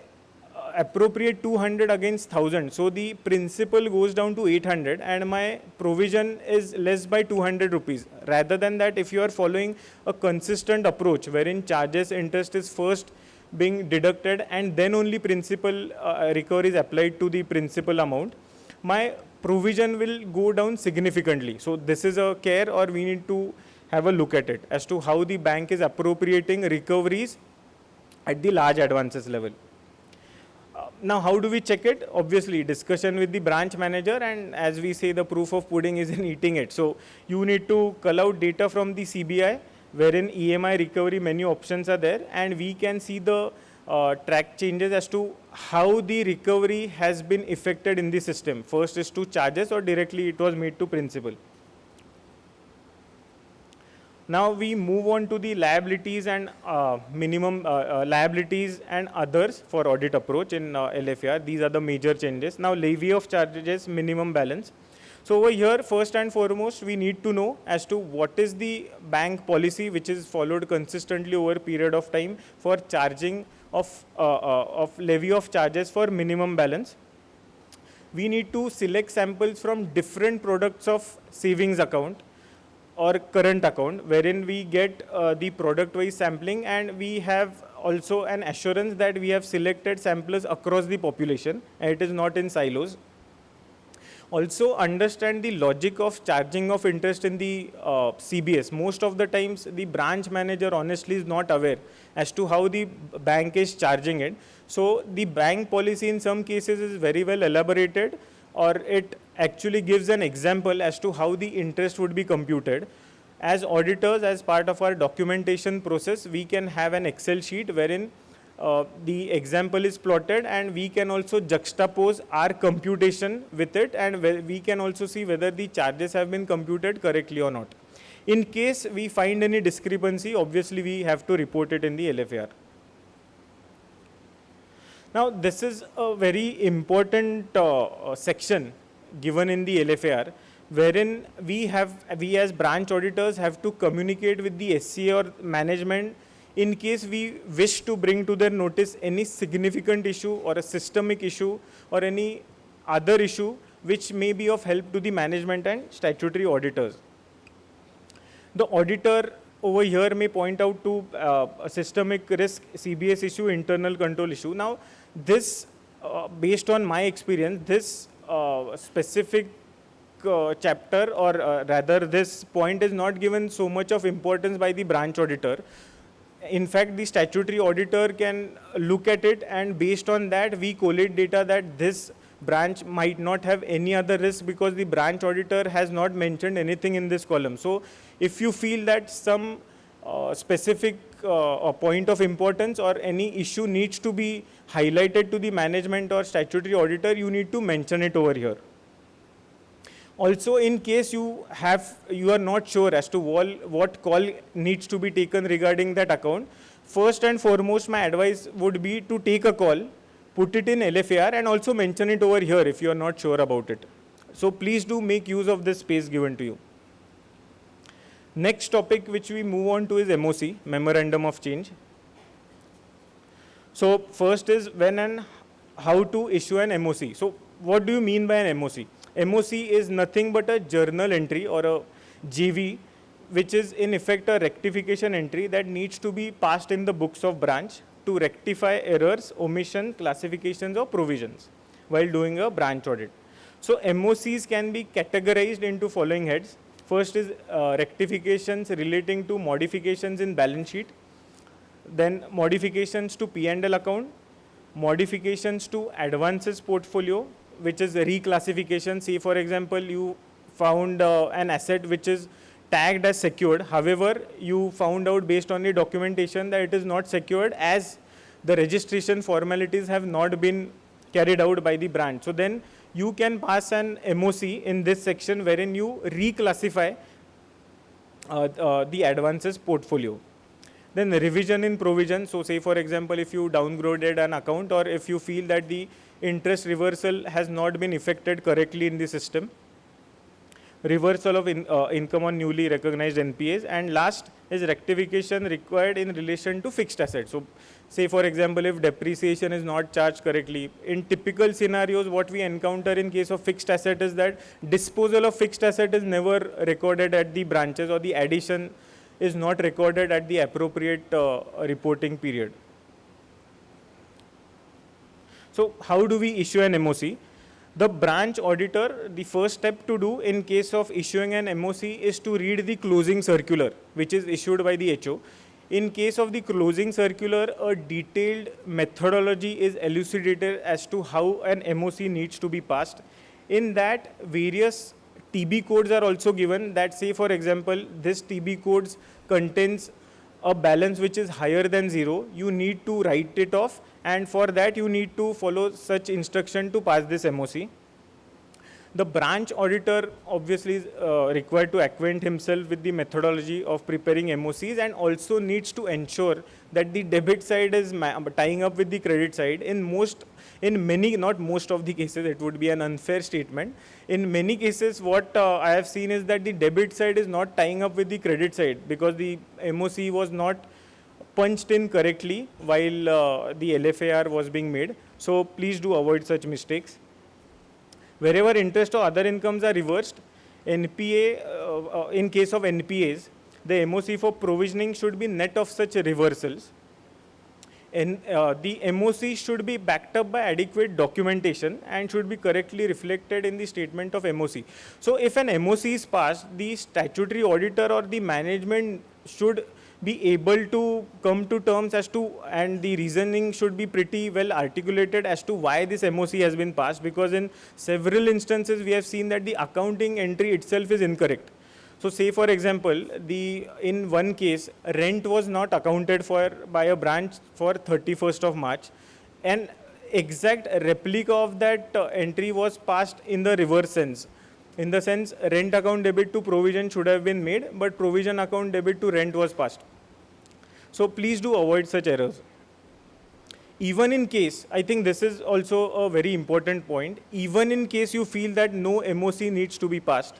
appropriate 200 against 1,000. So the principal goes down to 800 and my provision is less by 200 rupees. Rather than that, if you are following a consistent approach wherein charges, interest is first being deducted and then only principal recovery is applied to the principal amount, my provision will go down significantly. So this is a care, or we need to have a look at it as to how the bank is appropriating recoveries at the large advances level. Now, how do we check it? Obviously, discussion with the branch manager, and as we say, the proof of pudding is in eating it. So you need to cull out data from the CBI, wherein EMI recovery menu options are there, and we can see the track changes as to how the recovery has been effected in the system. First is to charges, or directly it was made to principal. Now we move on to the liabilities and minimum liabilities and others for audit approach in LFAR. These are the major changes. Now levy of charges, minimum balance. So over here, first and foremost, we need to know as to what is the bank policy which is followed consistently over a period of time for charging of levy of charges for minimum balance. We need to select samples from different products of savings account or current account, wherein we get the product wise sampling, and we have also an assurance that we have selected samplers across the population and it is not in silos. Also understand the logic of charging of interest in the CBS. Most of the times the branch manager honestly is not aware as to how the bank is charging it. So the bank policy in some cases is very well elaborated, or it actually gives an example as to how the interest would be computed. As auditors, as part of our documentation process, we can have an Excel sheet wherein the example is plotted, and we can also juxtapose our computation with it, and we can also see whether the charges have been computed correctly or not. In case we find any discrepancy, obviously we have to report it in the LFAR. Now, this is a very important section given in the LFAR, wherein we as branch auditors have to communicate with the SCA or management in case we wish to bring to their notice any significant issue or a systemic issue or any other issue which may be of help to the management and statutory auditors. The auditor over here may point out to a systemic risk, CBS issue, internal control issue. Now, this, based on my experience, this specific chapter, or rather this point, is not given so much of importance by the branch auditor. In fact, the statutory auditor can look at it, and based on that we collate data that this branch might not have any other risk because the branch auditor has not mentioned anything in this column. So if you feel that some specific point of importance or any issue needs to be highlighted to the management or statutory auditor, you need to mention it over here. Also, in case you are not sure as to what call needs to be taken regarding that account, first and foremost my advice would be to take a call, put it in LFAR, and also mention it over here if you are not sure about it. So please do make use of this space given to you. Next topic which we move on to is MOC, Memorandum of Change. So first is when and how to issue an MOC. So what do you mean by an MOC? MOC is nothing but a journal entry or a JV, which is in effect a rectification entry that needs to be passed in the books of branch to rectify errors, omission, classifications or provisions while doing a branch audit. So MOCs can be categorized into following heads. First is rectifications relating to modifications in balance sheet, then modifications to P&L account, modifications to advances portfolio, which is a reclassification. Say for example, you found an asset which is tagged as secured. However, you found out based on the documentation that it is not secured as the registration formalities have not been carried out by the branch. So then you can pass an MOC in this section wherein you reclassify the advances portfolio. Then revision in provision. So say for example, if you downgraded an account or if you feel that the interest reversal has not been effected correctly in the system. Reversal of income on newly recognized NPAs. And last is rectification required in relation to fixed assets. So say for example, if depreciation is not charged correctly. In typical scenarios, what we encounter in case of fixed asset is that disposal of fixed asset is never recorded at the branches, or the addition is not recorded at the appropriate reporting period. So how do we issue an MOC? The branch auditor, the first step to do in case of issuing an MOC is to read the closing circular, which is issued by the HO. In case of the closing circular, a detailed methodology is elucidated as to how an MOC needs to be passed. In that, various TB codes are also given that say for example, this TB codes contains a balance which is higher than 0, you need to write it off, and for that you need to follow such instruction to pass this MOC. The branch auditor obviously is required to acquaint himself with the methodology of preparing MOCs, and also needs to ensure that the debit side is tying up with the credit side. In many, not most of the cases, it would be an unfair statement. In many cases, what I have seen is that the debit side is not tying up with the credit side because the MOC was not punched in correctly while the LFAR was being made. So please do avoid such mistakes. Wherever interest or other incomes are reversed, NPA, in case of NPAs, the MOC for provisioning should be net of such reversals. the MOC should be backed up by adequate documentation and should be correctly reflected in the statement of MOC. So if an MOC is passed, the statutory auditor or the management should be able to come to terms as to, and the reasoning should be pretty well articulated as to why this MOC has been passed, because in several instances we have seen that the accounting entry itself is incorrect. So say for example, in one case, rent was not accounted for by a branch for 31st of March, and exact replica of that entry was passed in the reverse sense. In the sense, rent account debit to provision should have been made, but provision account debit to rent was passed. So please do avoid such errors. Even in case, I think this is also a very important point, even in case you feel that no MOC needs to be passed,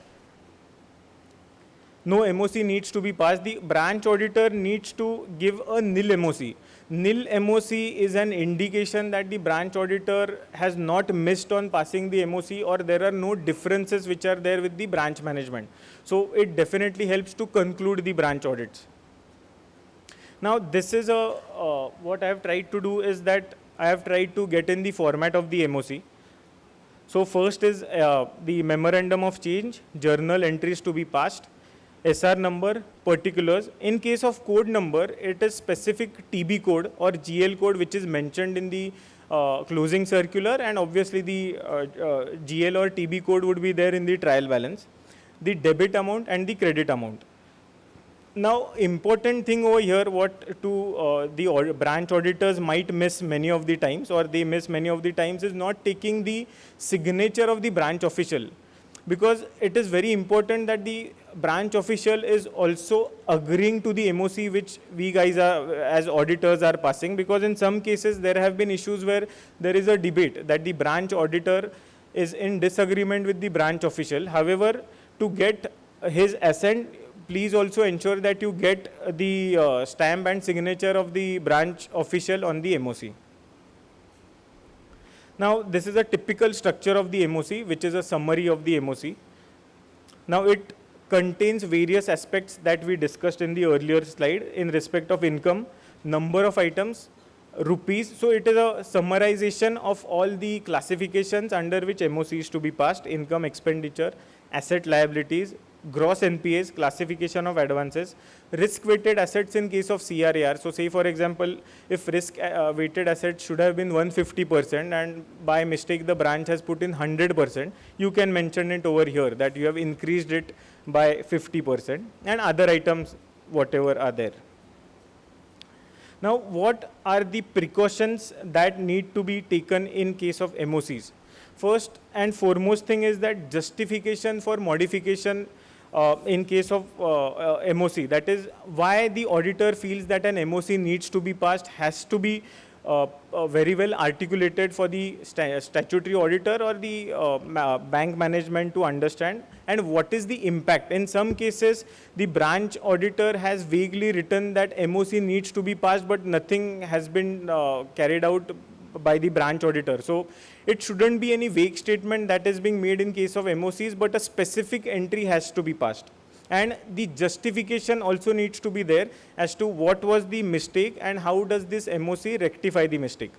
the branch auditor needs to give a nil MOC. Nil MOC is an indication that the branch auditor has not missed on passing the MOC, or there are no differences which are there with the branch management. So it definitely helps to conclude the branch audits. Now this is what I have tried to do is that I have tried to get in the format of the MOC. So first is the memorandum of change, journal entries to be passed, SR number, particulars. In case of code number, it is specific TB code or GL code which is mentioned in the closing circular, and obviously the GL or TB code would be there in the trial balance, the debit amount and the credit amount. Now, important thing over here, what the branch auditors might miss many of the times, or they miss many of the times, is not taking the signature of the branch official. Because it is very important that the branch official is also agreeing to the MOC which we guys are, as auditors, are passing. Because in some cases there have been issues where there is a debate that the branch auditor is in disagreement with the branch official. However, to get his assent, please also ensure that you get the stamp and signature of the branch official on the MOC. Now, this is a typical structure of the MOC, which is a summary of the MOC. Now, it contains various aspects that we discussed in the earlier slide in respect of income, number of items, rupees. So, it is a summarization of all the classifications under which MOC is to be passed: income, expenditure, asset, liabilities, gross NPAs, classification of advances, risk-weighted assets in case of CRAR. So say for example, if risk-weighted assets should have been 150% and by mistake the branch has put in 100%, you can mention it over here that you have increased it by 50%, and other items whatever are there. Now, what are the precautions that need to be taken in case of MOCs? First and foremost thing is that justification for modification in case of MOC, that is why the auditor feels that an MOC needs to be passed, has to be very well articulated for the statutory auditor or the bank management to understand, and what is the impact. In some cases, the branch auditor has vaguely written that MOC needs to be passed, but nothing has been carried out by the branch auditor. So it shouldn't be any vague statement that is being made in case of MOCs, but a specific entry has to be passed. And the justification also needs to be there as to what was the mistake and how does this MOC rectify the mistake.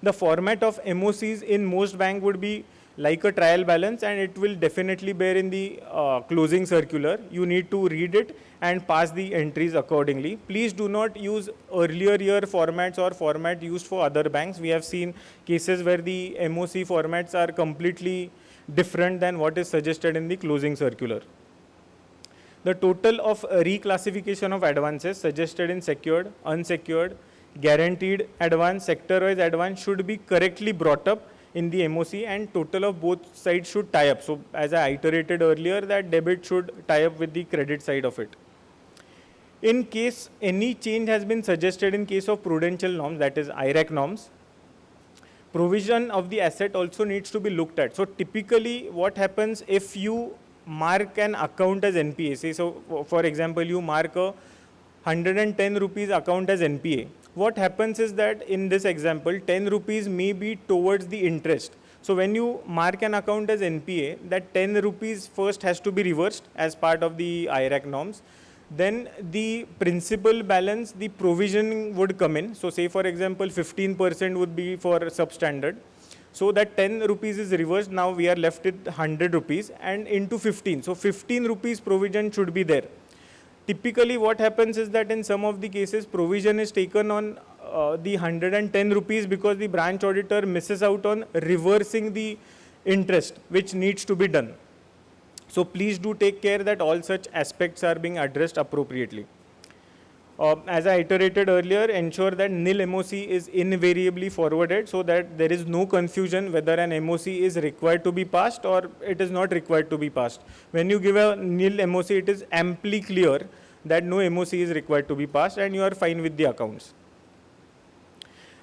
The format of MOCs in most banks would be like a trial balance, and it will definitely bear in the closing circular. You need to read it and pass the entries accordingly. Please do not use earlier year formats or format used for other banks. We have seen cases where the MOC formats are completely different than what is suggested in the closing circular. The total of reclassification of advances suggested in secured, unsecured, guaranteed advance, sector-wise advance should be correctly brought up in the MOC, and total of both sides should tie up. So as I iterated earlier, that debit should tie up with the credit side of it. In case any change has been suggested in case of prudential norms, that is IRAC norms, provision of the asset also needs to be looked at. So typically what happens if you mark an account as NPA, say, so for example, you mark a 110 rupees account as NPA. What happens is that in this example, 10 rupees may be towards the interest. So when you mark an account as NPA, that 10 rupees first has to be reversed as part of the IRAC norms. then the principal balance, the provision would come in. So say for example, 15% would be for substandard. So that 10 rupees is reversed. Now we are left with 100 rupees and into 15. So 15 rupees provision should be there. Typically what happens is that in some of the cases provision is taken on the 110 rupees because the branch auditor misses out on reversing the interest which needs to be done. So please do take care that all such aspects are being addressed appropriately. As I iterated earlier, ensure that nil MOC is invariably forwarded so that there is no confusion whether an MOC is required to be passed or it is not required to be passed. When you give a nil MOC, it is amply clear that no MOC is required to be passed and you are fine with the accounts.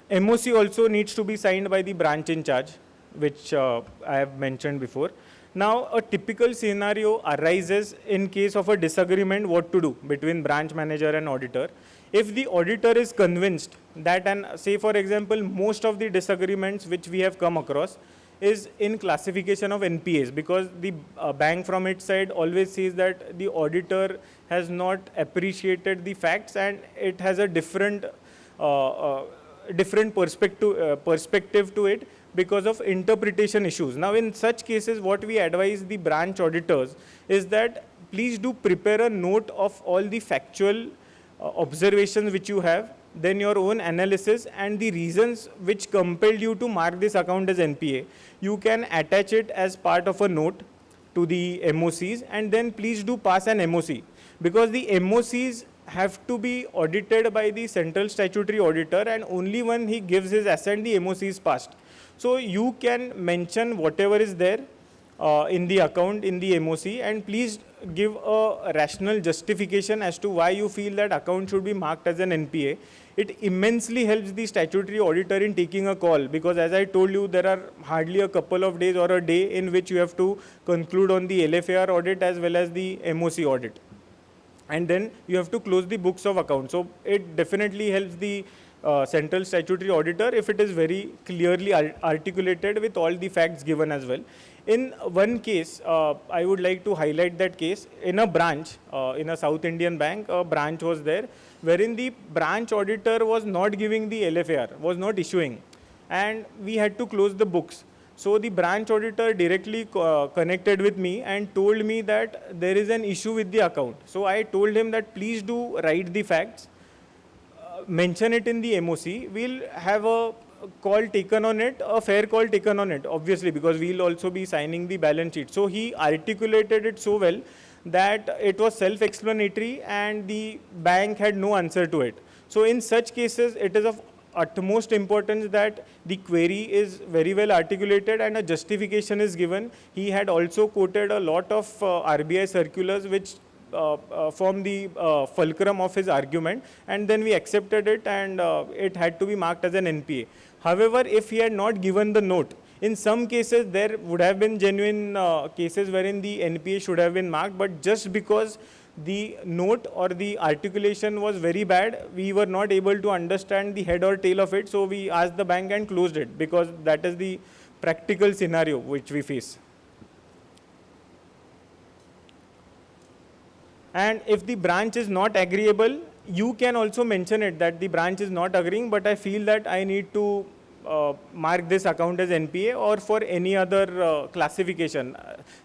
MOC also needs to be signed by the branch in charge, which I have mentioned before. Now, a typical scenario arises in case of a disagreement what to do between branch manager and auditor. If the auditor is convinced that, and say for example, most of the disagreements which we have come across is in classification of NPAs, because the bank from its side always says that the auditor has not appreciated the facts and it has a different perspective to it because of interpretation issues. Now in such cases what we advise the branch auditors is that please do prepare a note of all the factual observations which you have, then your own analysis and the reasons which compelled you to mark this account as NPA. You can attach it as part of a note to the MOCs and then please do pass an MOC, because the MOCs have to be audited by the central statutory auditor and only when he gives his assent the MOC is passed. So you can mention whatever is there in the account in the MOC and please give a rational justification as to why you feel that account should be marked as an NPA. It immensely helps the statutory auditor in taking a call, because as I told you, there are hardly a couple of days or a day in which you have to conclude on the LFAR audit as well as the MOC audit. And then you have to close the books of accounts. So it definitely helps the central statutory auditor if it is very clearly articulated with all the facts given as well. In one case, I would like to highlight that case. In a branch, in a South Indian bank, a branch was there wherein the branch auditor was not giving the LFAR, was not issuing, and we had to close the books. So the branch auditor directly connected with me and told me that there is an issue with the account. So I told him that please do write the facts, mention it in the MOC, we'll have a call taken on it, a fair call taken on it, obviously, because we'll also be signing the balance sheet. So he articulated it so well that it was self-explanatory and the bank had no answer to it. So in such cases, it is of utmost importance that the query is very well articulated and a justification is given. He had also quoted a lot of RBI circulars which form the fulcrum of his argument, and then we accepted it and it had to be marked as an NPA. However, if he had not given the note, in some cases there would have been genuine cases wherein the NPA should have been marked, but just because the note or the articulation was very bad, we were not able to understand the head or tail of it, so we asked the bank and closed it, because that is the practical scenario which we face. And if the branch is not agreeable, you can also mention it that the branch is not agreeing, but I feel that I need to mark this account as NPA or for any other classification.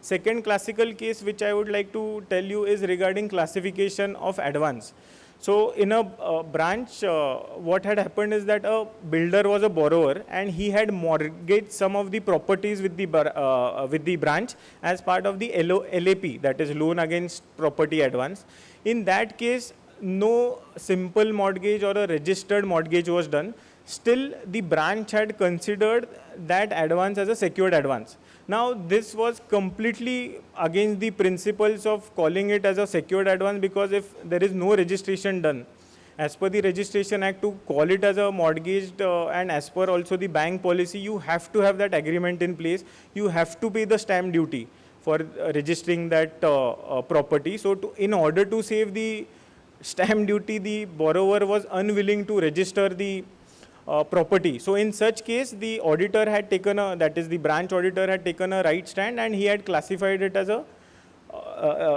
Second classical case which I would like to tell you is regarding classification of advance. So in a branch, what had happened is that a builder was a borrower and he had mortgaged some of the properties with the branch as part of the LAP, that is loan against property advance. In that case, no simple mortgage or a registered mortgage was done. Still, the branch had considered that advance as a secured advance. Now, this was completely against the principles of calling it as a secured advance, because if there is no registration done, as per the Registration Act, to call it as a mortgaged and as per also the bank policy, you have to have that agreement in place. You have to pay the stamp duty for registering that property. So, in order to save the stamp duty, the borrower was unwilling to register the property. So in such case, the auditor had taken that is the branch auditor had taken a right stand and he had classified it as a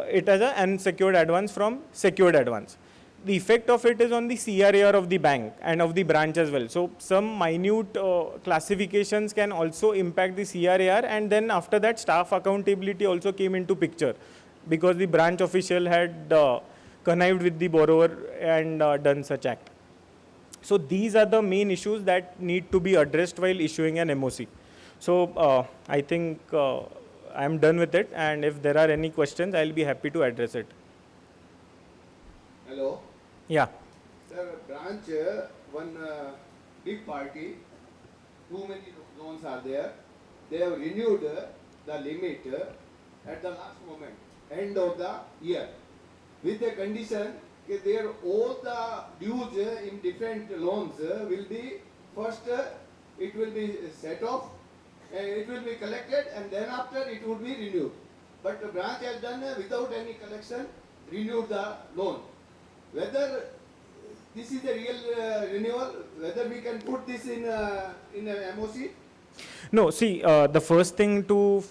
it as an unsecured advance from secured advance. The effect of it is on the CRAR of the bank and of the branch as well. So some minute classifications can also impact the CRAR, and then after that staff accountability also came into picture because the branch official had connived with the borrower and done such act. So these are the main issues that need to be addressed while issuing an MOC. So I think I am done with it, and if there are any questions, I'll be happy to address it.
Hello.
Yeah.
Sir, branch, one big party, too many loans are there. They have renewed the limit at the last moment, end of the year, with the condition that their all the dues in different loans will be first, it will be set off, it will be collected, and then after it would be renewed. But the branch has done without any collection, renewed the loan. Whether this is a real renewal, whether we can put this in a MOC?
No, see, the first thing to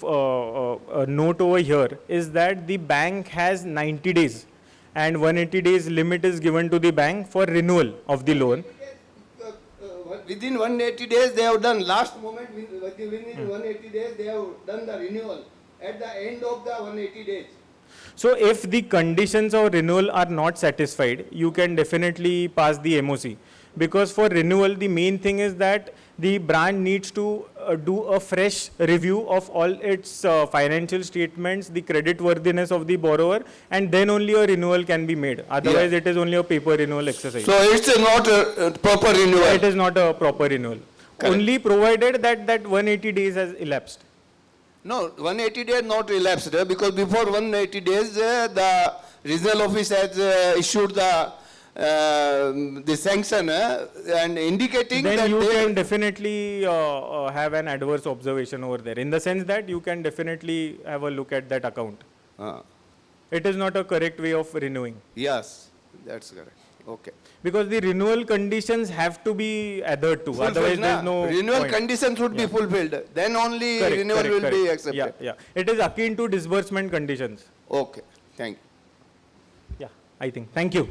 note over here is that the bank has 90 days and 180 days limit is given to the bank for renewal of the loan.
Within 180 days they have done, last moment within 180 days they have done the renewal at the end of the 180 days.
So if the conditions of renewal are not satisfied, you can definitely pass the MOC. Because for renewal, the main thing is that the branch needs to do a fresh review of all its financial statements, the credit worthiness of the borrower, and then only a renewal can be made. Otherwise, it is only a paper renewal exercise.
So it's not a proper renewal.
It is not a proper renewal.
Correct.
Only provided that 180 days has elapsed.
No, 180 days not elapsed because before 180 days the regional office has issued the sanction and indicating
Then
that
you
they
can definitely have an adverse observation over there, in the sense that you can definitely have a look at that account. It is not a correct way of renewing,
yes, that's correct. Okay.
because the renewal conditions have to be adhered to.
Fulfilled,
Otherwise, there
na?
is no
renewal
point.
conditions should be fulfilled. Then only
Correct,
renewal
correct,
will
correct.
be accepted.
Yeah, yeah. It is akin to disbursement conditions.
Okay. Thank you.
Yeah, I think. Thank you.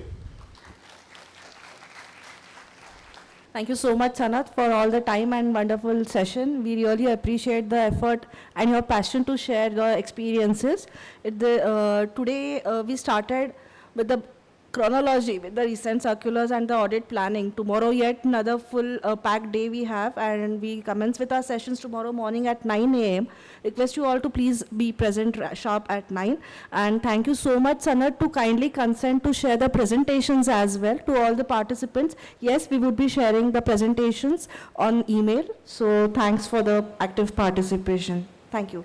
Thank you so much, Sanat, for all the time and wonderful session. We really appreciate the effort and your passion to share your experiences. Today, we started with the chronology, with the recent circulars and the audit planning. Tomorrow, yet another full packed day we have, and we commence with our sessions tomorrow morning at 9 a.m. Request you all to please be present sharp at 9. And thank you so much, Sanat, to kindly consent to share the presentations as well to all the participants. Yes, we would be sharing the presentations on email. So thanks for the active participation. Thank you.